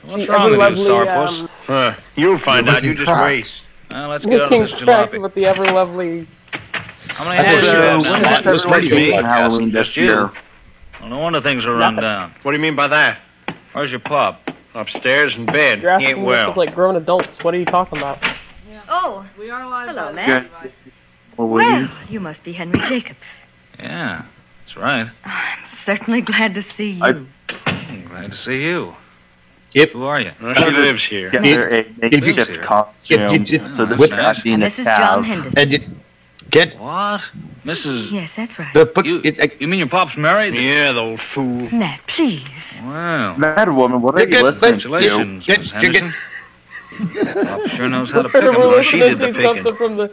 What's the wrong with ever-lovely, you, Sarpus? You'll find out. You just wait. Well, let's get on to making this cracks jalopy. about the ever-lovely... How many hands do you have now? What is Me? Halloween Just you. Well, no wonder things are run down. What do you mean by that? Where's your pup? Upstairs in bed. You're He asking ain't us well. to like grown adults. What are you talking about? Oh, we are live. Hello, by the Matt. way. Well, you must be Henry Jacobs. Yeah, that's right. I'm certainly glad to see you. I'm glad to see you. Yep. Who are you? She lives here. A makeshift costume so that With- she's not being a This is John chav. Henderson. And get What? Mrs. Yes, that's right. You mean your pop's married? Yeah, the old fool. Matt, please. Wow. Madwoman, what are you listening to? Congratulations, Miss Henderson. Pop sure knows how to pick We're 'em. Well, she listening did the to picking. something from the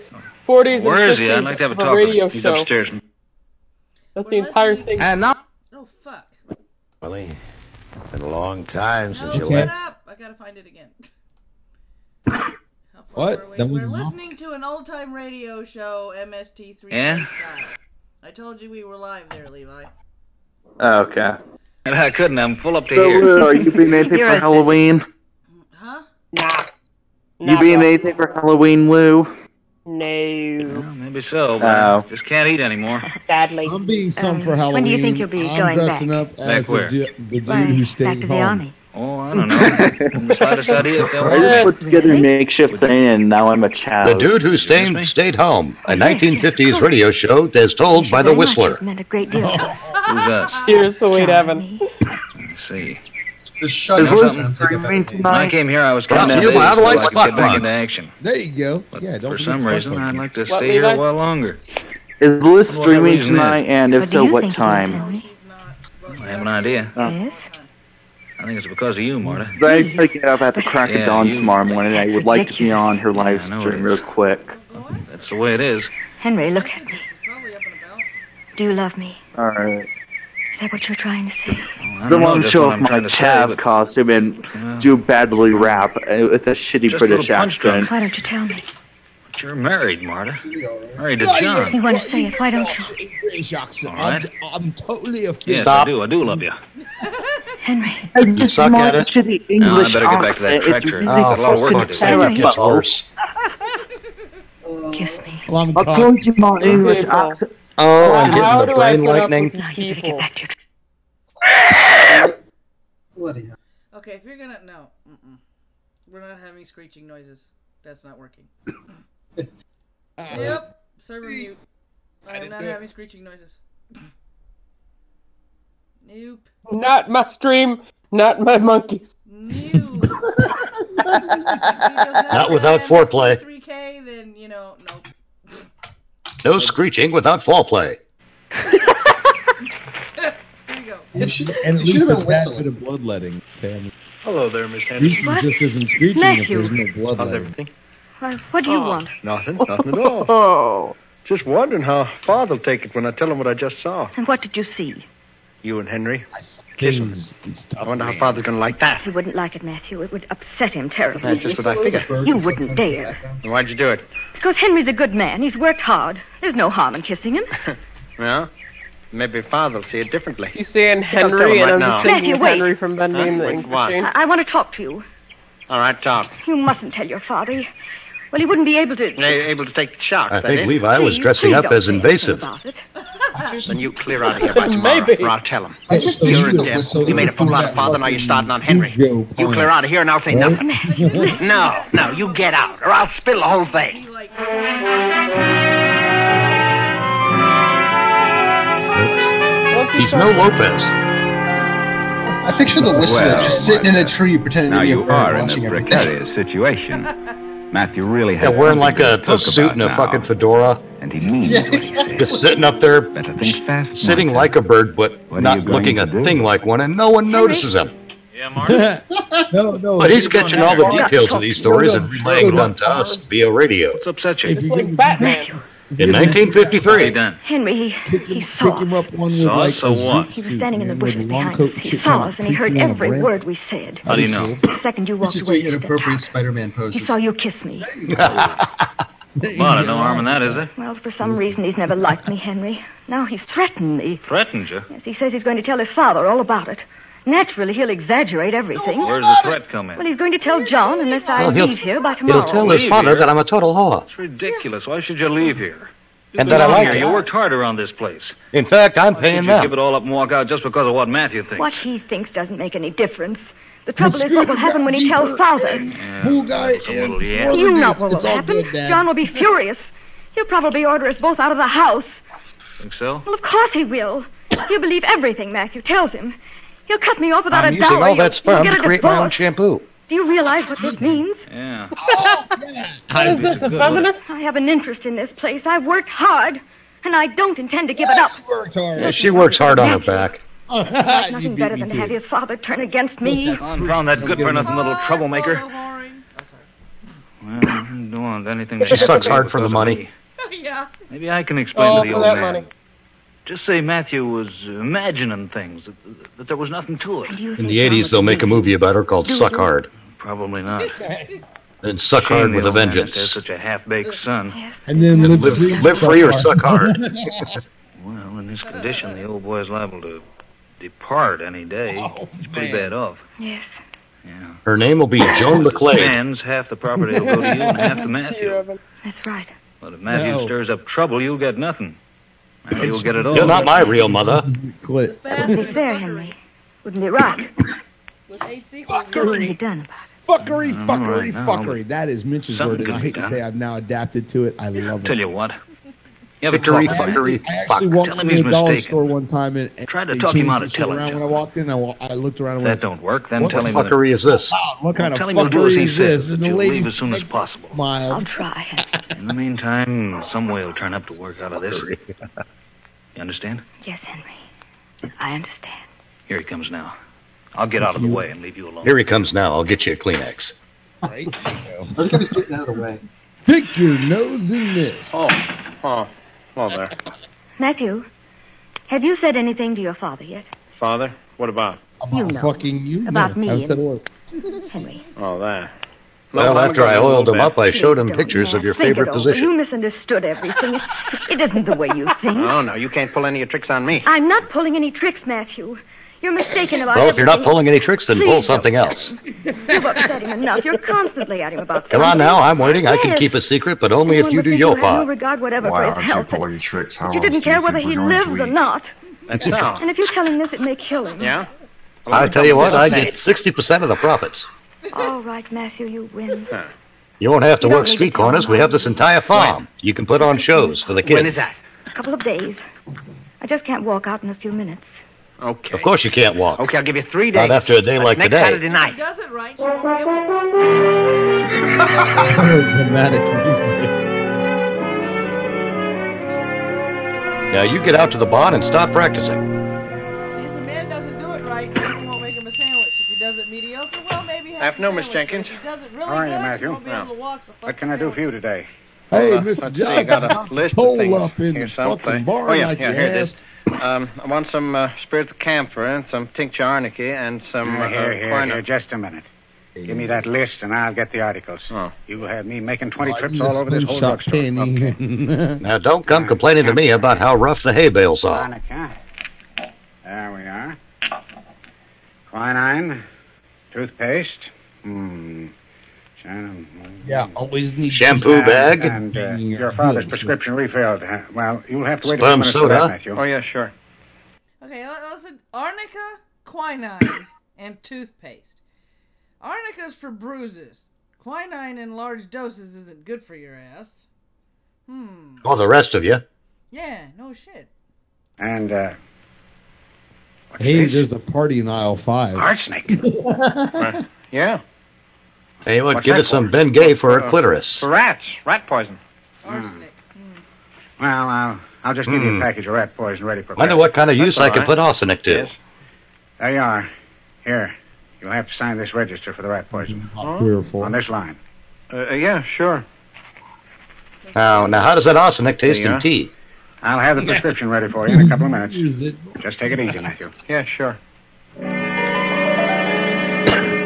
40s Where and is 50s he? I'd like to have a of talk a with radio him. He's show. upstairs. That's the entire thing. And now, Oh, fuck. Willie, been a long time since you Shut left. up. I gotta find it again. What? That was We're enough? listening to an old-time radio show, MST3 Yeah? style. I told you we were live there, Levi. Okay. And I couldn't. I'm full up to So, here. are you being anything for Halloween? Huh? Nah. You being anything for Halloween, Lou? No. Well, maybe so, but Oh. just can't eat anymore. Sadly. I'm being some for Halloween. when do you think you'll be I'm going dressing back? up as Back where? the dude Why, who back stayed to the home. army. Oh, I don't know. The slightest idea if they'll I want just it. put together a makeshift thing, and now I'm a chav. the dude who stayed home, a 1950s radio show as told by the Whistler. It meant a great deal. Who's that? Cheers, sweet Evan. Let's see. Just shut Is up. Liz and take it back. streaming When I tonight? came here, I was Brought counting to you days by so Adelaide I could Spot get back Box. into action. There you go. But Yeah, don't for forget some Spot reason, Box. I'd like to What, stay here Levi? a while longer. Is Liz Whatever streaming reason is. tonight? And if What do so, you what think, time? Henry? I have an idea. Yes? I think it's because of you, Marta. 'Cause I take it up at the crack Yeah, of dawn you- tomorrow morning. I would like to be on her live I know it stream is. real quick. That's the way it is. Henry, look at me. Do you love me? Alright. Is that what you're trying to say? I Still don't know want to just show what off I'm my trying to say, chav but costume and Yeah. do badly rap with a shitty Just a British little punch drunk. accent. Why don't you tell me? you're married, Marta. Married to You John. want to say it? Why don't you? British accent. All right. I'm totally a Yes, Stop. I do love you. Henry. I just suck want at it? shitty No, I English better get back to that accent. It's tractor. really Got a lot of work fucking to do. It gets terrible. worse. Kiss me. Well, I'm I caught. told you my English People. accent. Oh, I'm How getting do the I brain put up lightning. with No, you better people? get back to your... Bloody hell. Okay, if you're gonna... No. Mm-mm. We're not having screeching noises. That's not working. Yep. Server mute. I'm not having screeching noises. Nope. Not my stream, not my monkeys. Nope. Not without foreplay. 3K, then, you know, nope. No screeching without foreplay. And at least a tad bit of bloodletting. Okay, Hello there, Miss Henry. screeching just isn't screeching if there's no How's bloodletting. everything? What do you want? Nothing at all. Just wondering how Father'll take it when I tell him what I just saw. And what did you see? You and Henry. Things and stuff. I wonder how Father's gonna like that. He wouldn't like it, Matthew. It would upset him terribly. That's just what I figured. You wouldn't dare. Why'd you do it? Because Henry's a good man. He's worked hard. There's no harm in kissing him. Well, maybe Father'll see it differently. You saying I'll tell Henry, him and right I'm just now. thinking of Matthew, wait. Henry from Bendy and the Ink What? Machine. I want to talk to you. All right, talk. You mustn't tell your father. Well, he wouldn't be able to... Able to take the shots, I that think is? Levi was Please, dressing please up don't as say anything invasive. about it. Then you clear out of here by tomorrow, Maybe. or I'll tell him. I just You're thought a you deaf. whistle. You made a fool out of Father, now you're starting on Henry. You clear out of here and I'll say nothing. No, you get out, or I'll spill the whole thing. He's no Lopez. I picture the Whistler Well, just sitting in a tree pretending Now to be a you bird are in watching a everything. precarious situation. Matthew really has Yeah, wearing like something to a talk suit about and a now. fucking fedora. And he means Yeah, what he exactly. says. Just sitting up there, Better think fast, sitting Martha. like a bird, but What are not you going looking to a do? thing like one, and no one notices him. Yeah, Mark? No. But he's catching all the details of these stories and relaying them to us via radio. What's upset you? If It's you like give- Batman. In 1953. done. Henry, Kick he him saw up one with Saw? like So a what? zoot He was suit, standing in the man, with bushes a long behind coat us. and He shit saw kinda us, and he heard creeping on a every branch. word we said. How do you know? The second you He's walked just away, doing he stepped inappropriate out. Spider-Man He poses. saw you kiss me. Well, no harm in that, is there? Well, for some reason, he's never liked me, Henry. Now he's threatened me. Threatened you? Yes, he says he's going to tell his father all about it. Naturally, he'll exaggerate everything. Where's the threat come in? Well, he's going to tell John unless I Well, leave here by tomorrow. He'll tell his Leave father here? that I'm a total whore. It's ridiculous. Why should you leave here? And that I belong like here. it. You worked hard around this place. In fact, I'm Why paying should you give them. it all up and walk out just because of what Matthew thinks? What he thinks doesn't make any difference. The trouble is what will happen when he tells Father. Yeah, Pool guy that's a and little, yeah. for the You know beach. what will It's all happen. good, Dad. John will be furious. He'll probably order us both out of the house. Think so? Well, of course he will. He'll believe everything Matthew tells him. He'll cut me off without I'm a using dowry. all that You'll sperm get to a create my own divorce. shampoo. Do you realize what this means? Yeah. What is this, a feminist? I have an interest in this place. I've worked hard, and I don't intend to give it up. She worked hard. Yeah, she works hard on her back. There's You nothing beat better me than to to have it. his father turn against me. Confound that good-for-nothing little troublemaker. Whoring. Oh, sorry. Well, I don't want anything. She sucks hard for the money. Yeah. Maybe I can explain Oh, to the for old that man. money. Just say Matthew was imagining things, that there was nothing to it. In the 80s, they'll make a movie about her called Suck Hard. Probably not. And Suck Shame Hard the with a old man has vengeance. such a half-baked son. And then Live free or suck hard. Well, in this condition, the old boy's liable to depart any day. He's pretty bad off. Yes. Yeah. Her name will be Joan McClade. Man's half the property will go to you and half to Two Matthew. of them. That's right. But if Matthew No. stirs up trouble, you'll get nothing. Maybe you'll get it all. You're not my real mother. Clit. Fast Wouldn't and it fair, fuckery. Henry? Wouldn't it right? With 8 sequels. What can be done about it? Fuckery, All fuckery, right, now, fuckery. That is Mitch's something word, and I could be hate to done. say I've now adapted to it. I love Tell it. you what. You have a Victory, talk. fuckery, I fuck. actually walked Tell him into he's a dollar mistaken. store one time and Try to they talk him changed out the of shit telling around you. when I walked in. I looked around and That went, don't work. Then What tell him fuckery is this? what kind of Tell him he'll do as fuckery he is says. this? And the You'll ladies leave as soon as possible. I'll smiled. try. In the meantime, some way will turn up to work out of this. You understand? Yes, Henry. I understand. Here he comes now. I'll get out of the way and leave you alone. Here he comes now. I'll get you a Kleenex. Right? I think I was getting out of the way. Stick your nose in this. Oh, there. Matthew, have you said anything to your father yet? Father, what about? About You know. fucking you. About know. me I said and- what? Henry. Oh, that. Well, after I oiled him up, I showed him Don't pictures of your think it favorite over. position. You misunderstood everything. It isn't the way you think. Oh, no, you can't pull any of your tricks on me. I'm not pulling any tricks, Matthew. You're mistaken about Well, if you're not everything. pulling any tricks, then pull Please something don't. else. You've upset him enough. You're constantly at him about Come on something. now, I'm waiting. I can Yes. keep a secret, but only if Everyone you would do think your you had no part. regard whatever Why for aren't his you health. pulling tricks? How You else didn't do you care whether think he we're going lives to or eat? not. That's so. And if you're telling this, it may kill him. Yeah? I tell you what, I get 60% of the profits. All right, Matthew, you win. You won't have to You don't work need street to tell corners. me. We have this entire farm. You can put on shows for the kids. When is that? A couple of days. I just can't walk out in a few minutes. Okay. Of course you can't walk. Okay, I'll give you 3 days. Not after a day like next today. Saturday night. If he does it right, she won't be able Dramatic music. Now you get out to the barn and stop practicing. See, if a man doesn't do it right, she won't make him a sandwich. If he does it mediocre, well, maybe have Afternoon, a Miss sandwich. Jenkins. But if he does it really How are you, good, she Matthew? won't be able to walk. So What can I do for you today? Hey, Let's Mr. see, Johnson, got a list of pull things up in here the fucking someplace. barn Oh, yeah, like yeah, you here it is. asked. I want some spirits of camphor, some tincture arnica, and some Here, just a minute. Give me that list and I'll get the articles. Oh. You have me making 20 trips all over this whole drugstore. Okay. Now don't come complaining to me about how rough the hay bales are. Arnica. There we are. Quinine. Toothpaste. Yeah, always need shampoo bag. And your father's prescription refilled. Well, you'll have to wait a Sperm few minutes for soda. that, Matthew. Oh, yeah, sure. Okay, listen. Arnica, quinine, and toothpaste. Arnica's for bruises. Quinine in large doses isn't good for your ass. Oh, the rest of you. Yeah, no shit. And, Hey, there's a party in aisle 5. arsenic. Yeah. Tell you what, What's give that us some for? Ben Gay for her clitoris. For rats. Rat poison. Arsenic. Well, I'll just give you a package of rat poison ready for Wonder what kind of use That's I could all put arsenic to. Yes. There you are. Here. You'll have to sign this register for the rat poison. About 3 or 4. On this line. Yeah, sure. Now, how does that arsenic taste There you in tea? I'll have the prescription ready for you in a couple of minutes. Use it. Just take it easy, Matthew. Yeah, sure.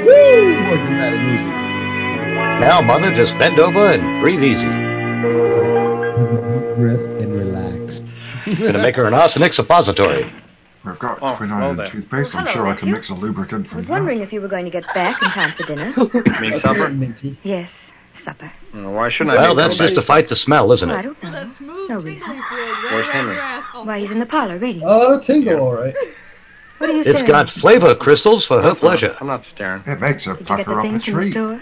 Woo! More dramatic music. Now, Mother, just bend over and breathe easy. Breath and relax. Gonna make her an arsenic suppository. We've got quinine and toothpaste. I'm sure I can mix a lubricant I from was that. wondering if you were going to get back in time for dinner. You mean supper? Yes, supper. Why shouldn't I? Well, that's just to fight the smell, isn't I it? don't know. That smooth No tingly reason. fluid right Where's around Henry? your asshole. Why, he's in the parlor reading. Oh, tingle, all right. What are you It's saying? got flavor crystals for her pleasure. I'm not staring. It makes her Did you get pucker the up a things from the tree. store?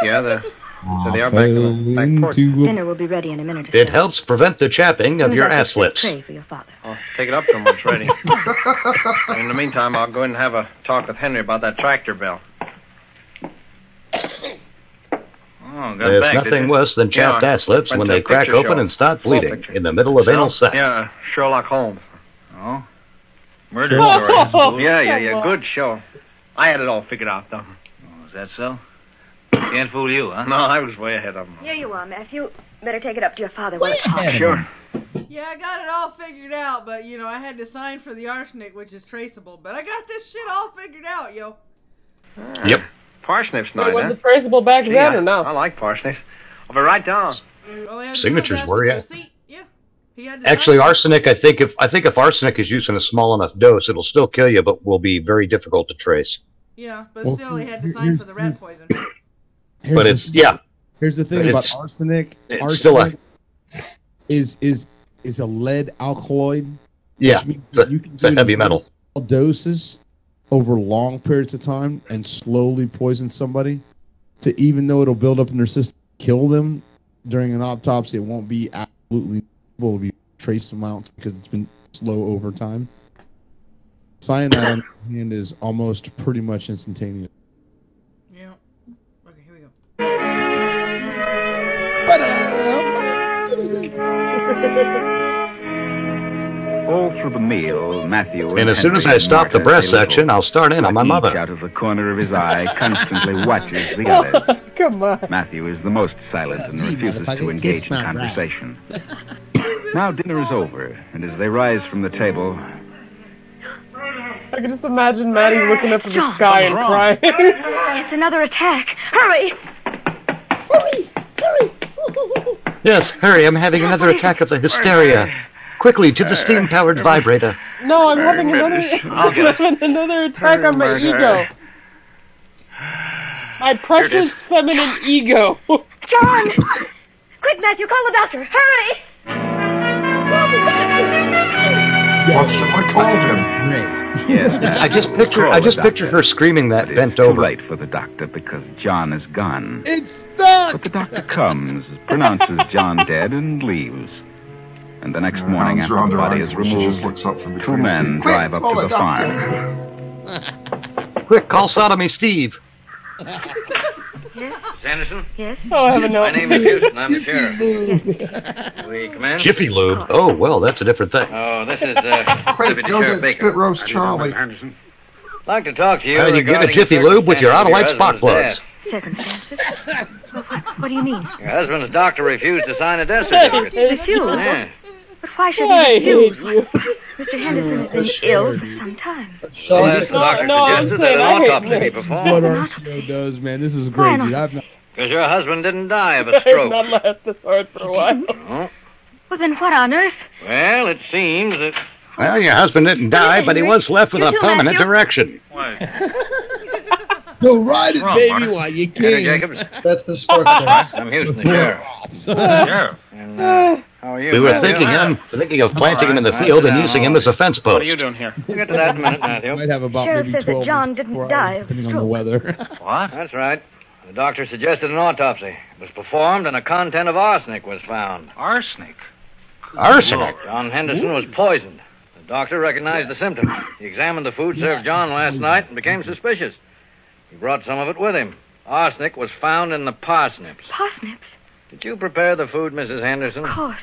Yeah, they are I back fell in the back porch. into a Dinner will be ready in a minute or so. It helps prevent the chapping of Soon as your I get ass this lips. tray for your father. I'll take it up to him when it's ready. In the meantime, I'll go in and have a talk with Henry about that tractor bell. Oh, got There's back, did nothing you? worse than chapped Yeah, ass lips went when to they a crack picture open show. and start Slow bleeding picture. in the middle of anal sex. Yeah, Sherlock Holmes. Oh? Murder Sherlock story. Holmes. Yeah. Good show. I had it all figured out, though. Oh, is that so? Can't fool you, huh? No, I was way ahead of him. Here you are, Matthew. Better take it up to your father while it's hot. Sure. Yeah, I got it all figured out, but, you know, I had to sign for the arsenic, which is traceable. But I got this shit all figured out, yo. Yep. Parsnips But nice, was huh? it traceable back Gee, then or no? I like parsnips. I'll be right down. All I had to do was Signatures ask were, for the yeah. receipt. Yeah. He had to Actually, sign it. arsenic, I think if arsenic is used in a small enough dose, it'll still kill you, but will be very difficult to trace. Yeah, but Well, still, he had to sign for the rat poison. But it's, yeah. Here's the thing But about it's- arsenic. it's still a- Arsenic is a lead alkaloid. Yeah, which means it's a- you can it's a do it heavy in metal. small doses over long periods of time and slowly poison somebody. To even though it'll build up in their system, kill them during an autopsy, it won't be absolutely will be trace amounts because it's been slow over time. Cyanide on the other hand is almost pretty much instantaneous. Yeah. Okay, here we go. All through the meal, Matthew And as soon as I stop the breast section, I'll start in on my Each mother. out of the corner of his eye constantly watches the others. Come on. Matthew is the most silent and refuses to engage in conversation. Now dinner is over, and as they rise from the table, I can just imagine Maddie looking up at the sky and crying. It's another attack. Hurry! Yes, hurry, I'm having another attack of the hysteria. Quickly, to the steam-powered vibrator. No, I'm having another attack on my ego. My precious feminine ego. John! Quick, Matthew, call the doctor. Hurry! Call the doctor! What should I call him? I just picture her screaming that bent too over. late for the doctor because John is gone. It's stuck! But the doctor comes, pronounces John dead, and leaves. and the next morning after the body is removed, two men drive up to the farm. Quick, call Sodomy Steve. Miss Anderson? Yes? Oh, I have a note. My name is Houston. I'm the sheriff. We come in? Jiffy Lube. Oh, well, that's a different thing. Oh, this is Quick, Deputy go Sheriff get Baker. Spit Roast Charlie. I'd like to talk to you. And you get a regarding Jiffy certain Lube with your out-of-light circumstances spark of his plugs. Circumstances? What do you mean? Your husband's doctor refused to sign a death certificate. Refused? Yeah. But why should I he refuse? hate you. Mr. Henderson has been ill for some time. Well, the doctor No, I'm suggested saying that I an hate autopsy be Nick. What performed. our show does, man. This is great, dude. I've not. Because your husband didn't die of a I've stroke. not laughed this hard for a while. Oh. Well, then what on earth? Well, it seems that... Well, your husband didn't die, but he was left with a permanent direction. Go ride it, Wrong, baby, Marty. while you Henry can. Jacobs. That's the spark plugs. I'm Houston, the Before- sheriff. Sheriff. And, how are you? We were Matthew? thinking of planting him in the field and using him as a fence What are you post. doing here? We'll get to that in a minute, Matthew. Might have about Sheriff maybe says that 12 John minutes didn't before die hours, of depending on the stroke. weather. What? That's right. The doctor suggested an autopsy. It was performed and a content of arsenic was found. Arsenic? Arsenic. John Henderson was poisoned. The doctor recognized the symptoms. He examined the food served John last night and became suspicious. He brought some of it with him. Arsenic was found in the parsnips. Parsnips? Did you prepare the food, Mrs. Henderson? Of course.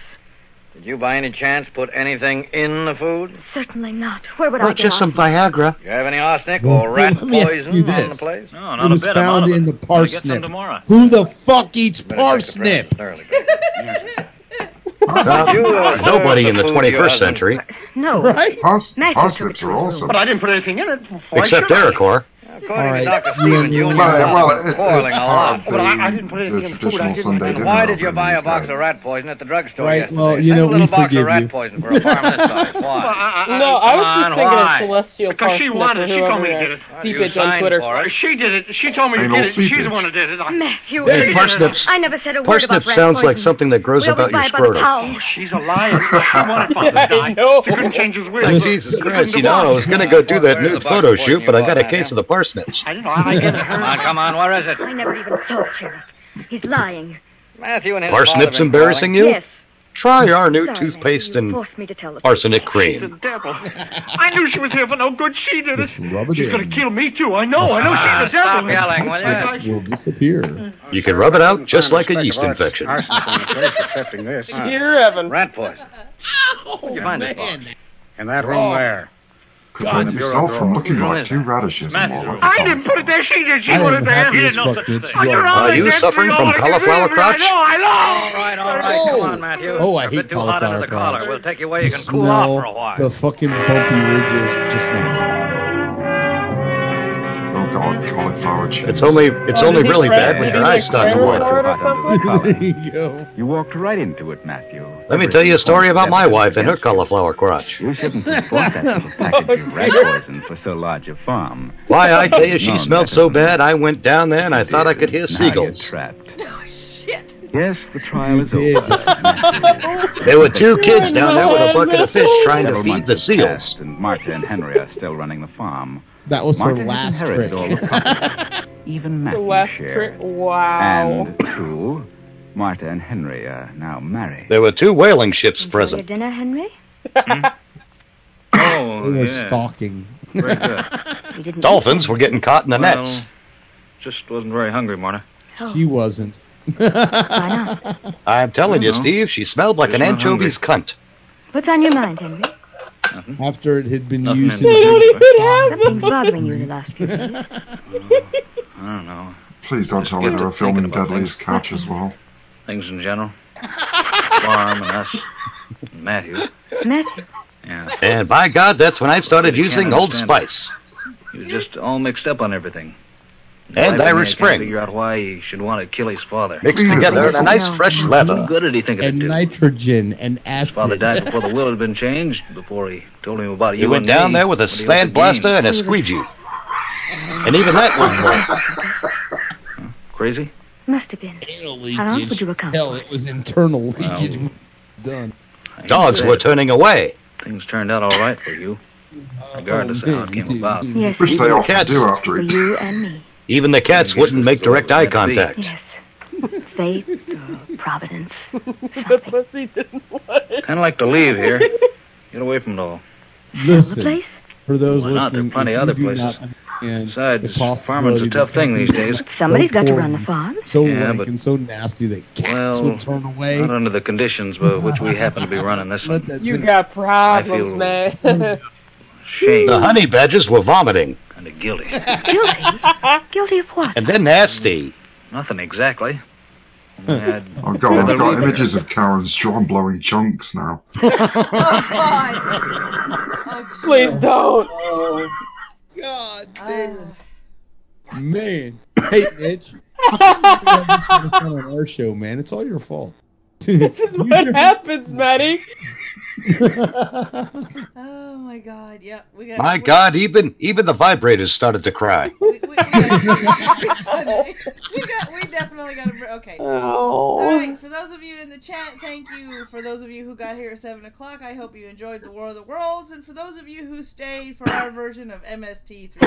Did you by any chance put anything in the food? Certainly not. Where would I Well, get just some Viagra. Do you have any arsenic Well, or rat let me ask poison you on the this. place? No, It not a was bit. found in the Get some parsnip. tomorrow. Who the fuck eats Better check the parsnip? premises thoroughly. Nobody in the food 21st your husband- century, No. Right? Matthew Parsnips took it are to awesome. But I didn't put anything in it. Why except should I? Derricor. According All to right, Dr. you Stevens, and you me. and Well, your well, husband were quarreling it's a part lot. of But I didn't put anything in the food. traditional I didn't. Sunday And dinner. why over did you in buy the a box UK. of rat poison at the drugstore Right, yesterday? well, you Send know, a little we box forgive of rat you. poison for a farm this size. Why? No, I was just thinking of Why? Celestial Because she Parsnip wanted or it. She told me to whoever get it. seepage You on signed Twitter. for it. She did it. She told me to Anal get it. She's seepage. the one who did it. Matthew, Hey, listen. parsnips. I never said a word Parsnip about rat sounds like poison. something that grows We always about your buy by the scrotum. pound. She's a liar. She wanted Father's Yeah, I die. know. She couldn't change his will. Like, Jesus Christ, you know, I was going to go do that nude photo shoot, but I got a case of the parsnips. I didn't know. I gave it her. Come on, where is it? I never even saw it, Sheriff. He's lying. Matthew and his Parsnips father been embarrassing you? Yes. Try our new Sorry, toothpaste Matthew, you and forced me to tell the arsenic The cream. devil. I knew she was here for no good. She did it. Just rub it She's in. gonna kill me too. I know. I know she's the devil. Stop yelling, will you? Will disappear. You can rub it out just like a yeast infection. Accepting this. Dear Evan. Rat poison. Oh, you find this box? In that room there. Prevent yourself from looking like two radishes and more like a I didn't put it there. She did. She I put am it there. happy He as didn't know fuck, such a Mitch. thing. You are. Are you suffering from cauliflower crotch? I know. All right, come on, Matthew. Oh, I You're a hate bit too hot under cauliflower the collar. crotch. We'll take you away. The You can cool off for a smell, while. the fucking bumpy ridges, just not. Oh God, cauliflower cheese. It's only did he really crack- bad when did your he eyes start to crack water. for it or something? There you go. You walked right into it, Matthew. Let me tell you a story about my wife and her cauliflower crotch. You shouldn't have bought that little package of rat poison for so large a farm. Why, I tell you, she No, smelled so Madison. bad, I went down there and I thought I could hear Now seagulls. you're trapped. Oh, shit. Yes, the trial is did. over. Matthew. There were two kids down there with a bucket of fish trying to Several feed months the have seals. passed, and Martha and Henry are still running the farm. That was her Martha has last inherited trick. all the property, even The Matthew's last share. trick. Wow. And true, Martha and Henry are now married. There were two whaling ships Enjoy your present. dinner, Henry? Oh, They were yeah. stalking. Very good. You didn't Dolphins were getting caught in the Well, nets. just wasn't very hungry, Marta. Oh, She wasn't. why not? I'm telling you, know. Steve, she smelled like an Just not anchovy's cunt. What's on your mind, Henry? After it had been Nothing used in in They don't the- even have Nothing's them. bothering you the last few days. I don't know. Please don't tell me get they were to thinking filming about Deadliest Catch as well. Things in general. Farm and us. And Matthew. Matthew, Yeah. And by God, that's when I started You can't using Old understand it. Spice. He was just all mixed up on everything. And Why, Irish I Spring. can't figure out why he should want to kill his father. Mixed together in a nice fresh What leather. good did he think of and it? nitrogen and His father acid. died before the will had been changed, before he told him about you He went and down me, there with a what he was slant to blaster gain. and a squeegee. And even that wasn't right. Crazy? must have been. Anal How else leakage. would you account Hell, for it was internal leakage. Done. Dogs were turning away. Things turned out all right for you, regardless of how it came about. Which they often Cats. do after For it. you and me. Even the cats wouldn't make direct eye contact. Yes. Fate, providence. The pussy didn't want it. Kind of like to leave here. Get away from it all. Listen, for those Why not? listening, There are plenty if other you do places. not understand Besides, the possibility farming's a that tough thing these something's days. Somebody's got to poor run the and farm. So Yeah, rank but- and so nasty that cats would turn away. Not under the conditions by which we happen to be running this one. You got problems, feel- man. Shame. The honey badgers were vomiting. Kind of guilty. Guilty? Guilty of what? And then nasty. Nothing exactly. I've Oh God, I've got images of Karen Strong blowing chunks now. Please don't. Oh, God damn. Man. Hey, Mitch. on our show, man. It's all your fault. This is what happens, Maddie. Oh my God! Yep, we got. My God, even the vibrators started to cry. We definitely got to. Okay. Oh. All right. For those of you in the chat, thank you. For those of you who got here at 7 o'clock, I hope you enjoyed the War of the Worlds. And for those of you who stayed for our version of MST3,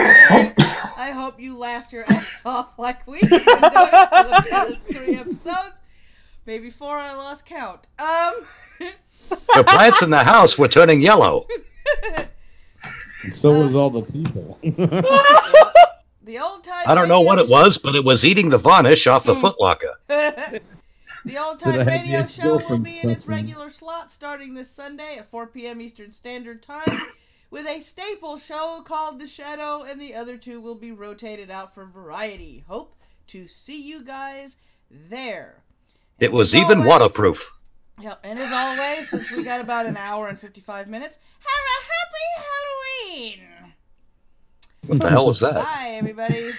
I hope you laughed your ass off like we've been doing for the past 3 episodes. Maybe 4. I lost count. The plants in the house were turning yellow. And so was all the people. The old time. I don't know what it was, but it was eating the varnish off the footlocker. The old time But I had radio the show will girlfriend be in its stuff, man. regular slot starting this Sunday at 4 p.m. Eastern Standard Time with a staple show called The Shadow, and the other 2 will be rotated out for variety. Hope to see you guys there. It was even waterproof. Yep, and as always, since we got about an hour and 55 minutes, have a happy Halloween! What the hell was that? Bye, everybody.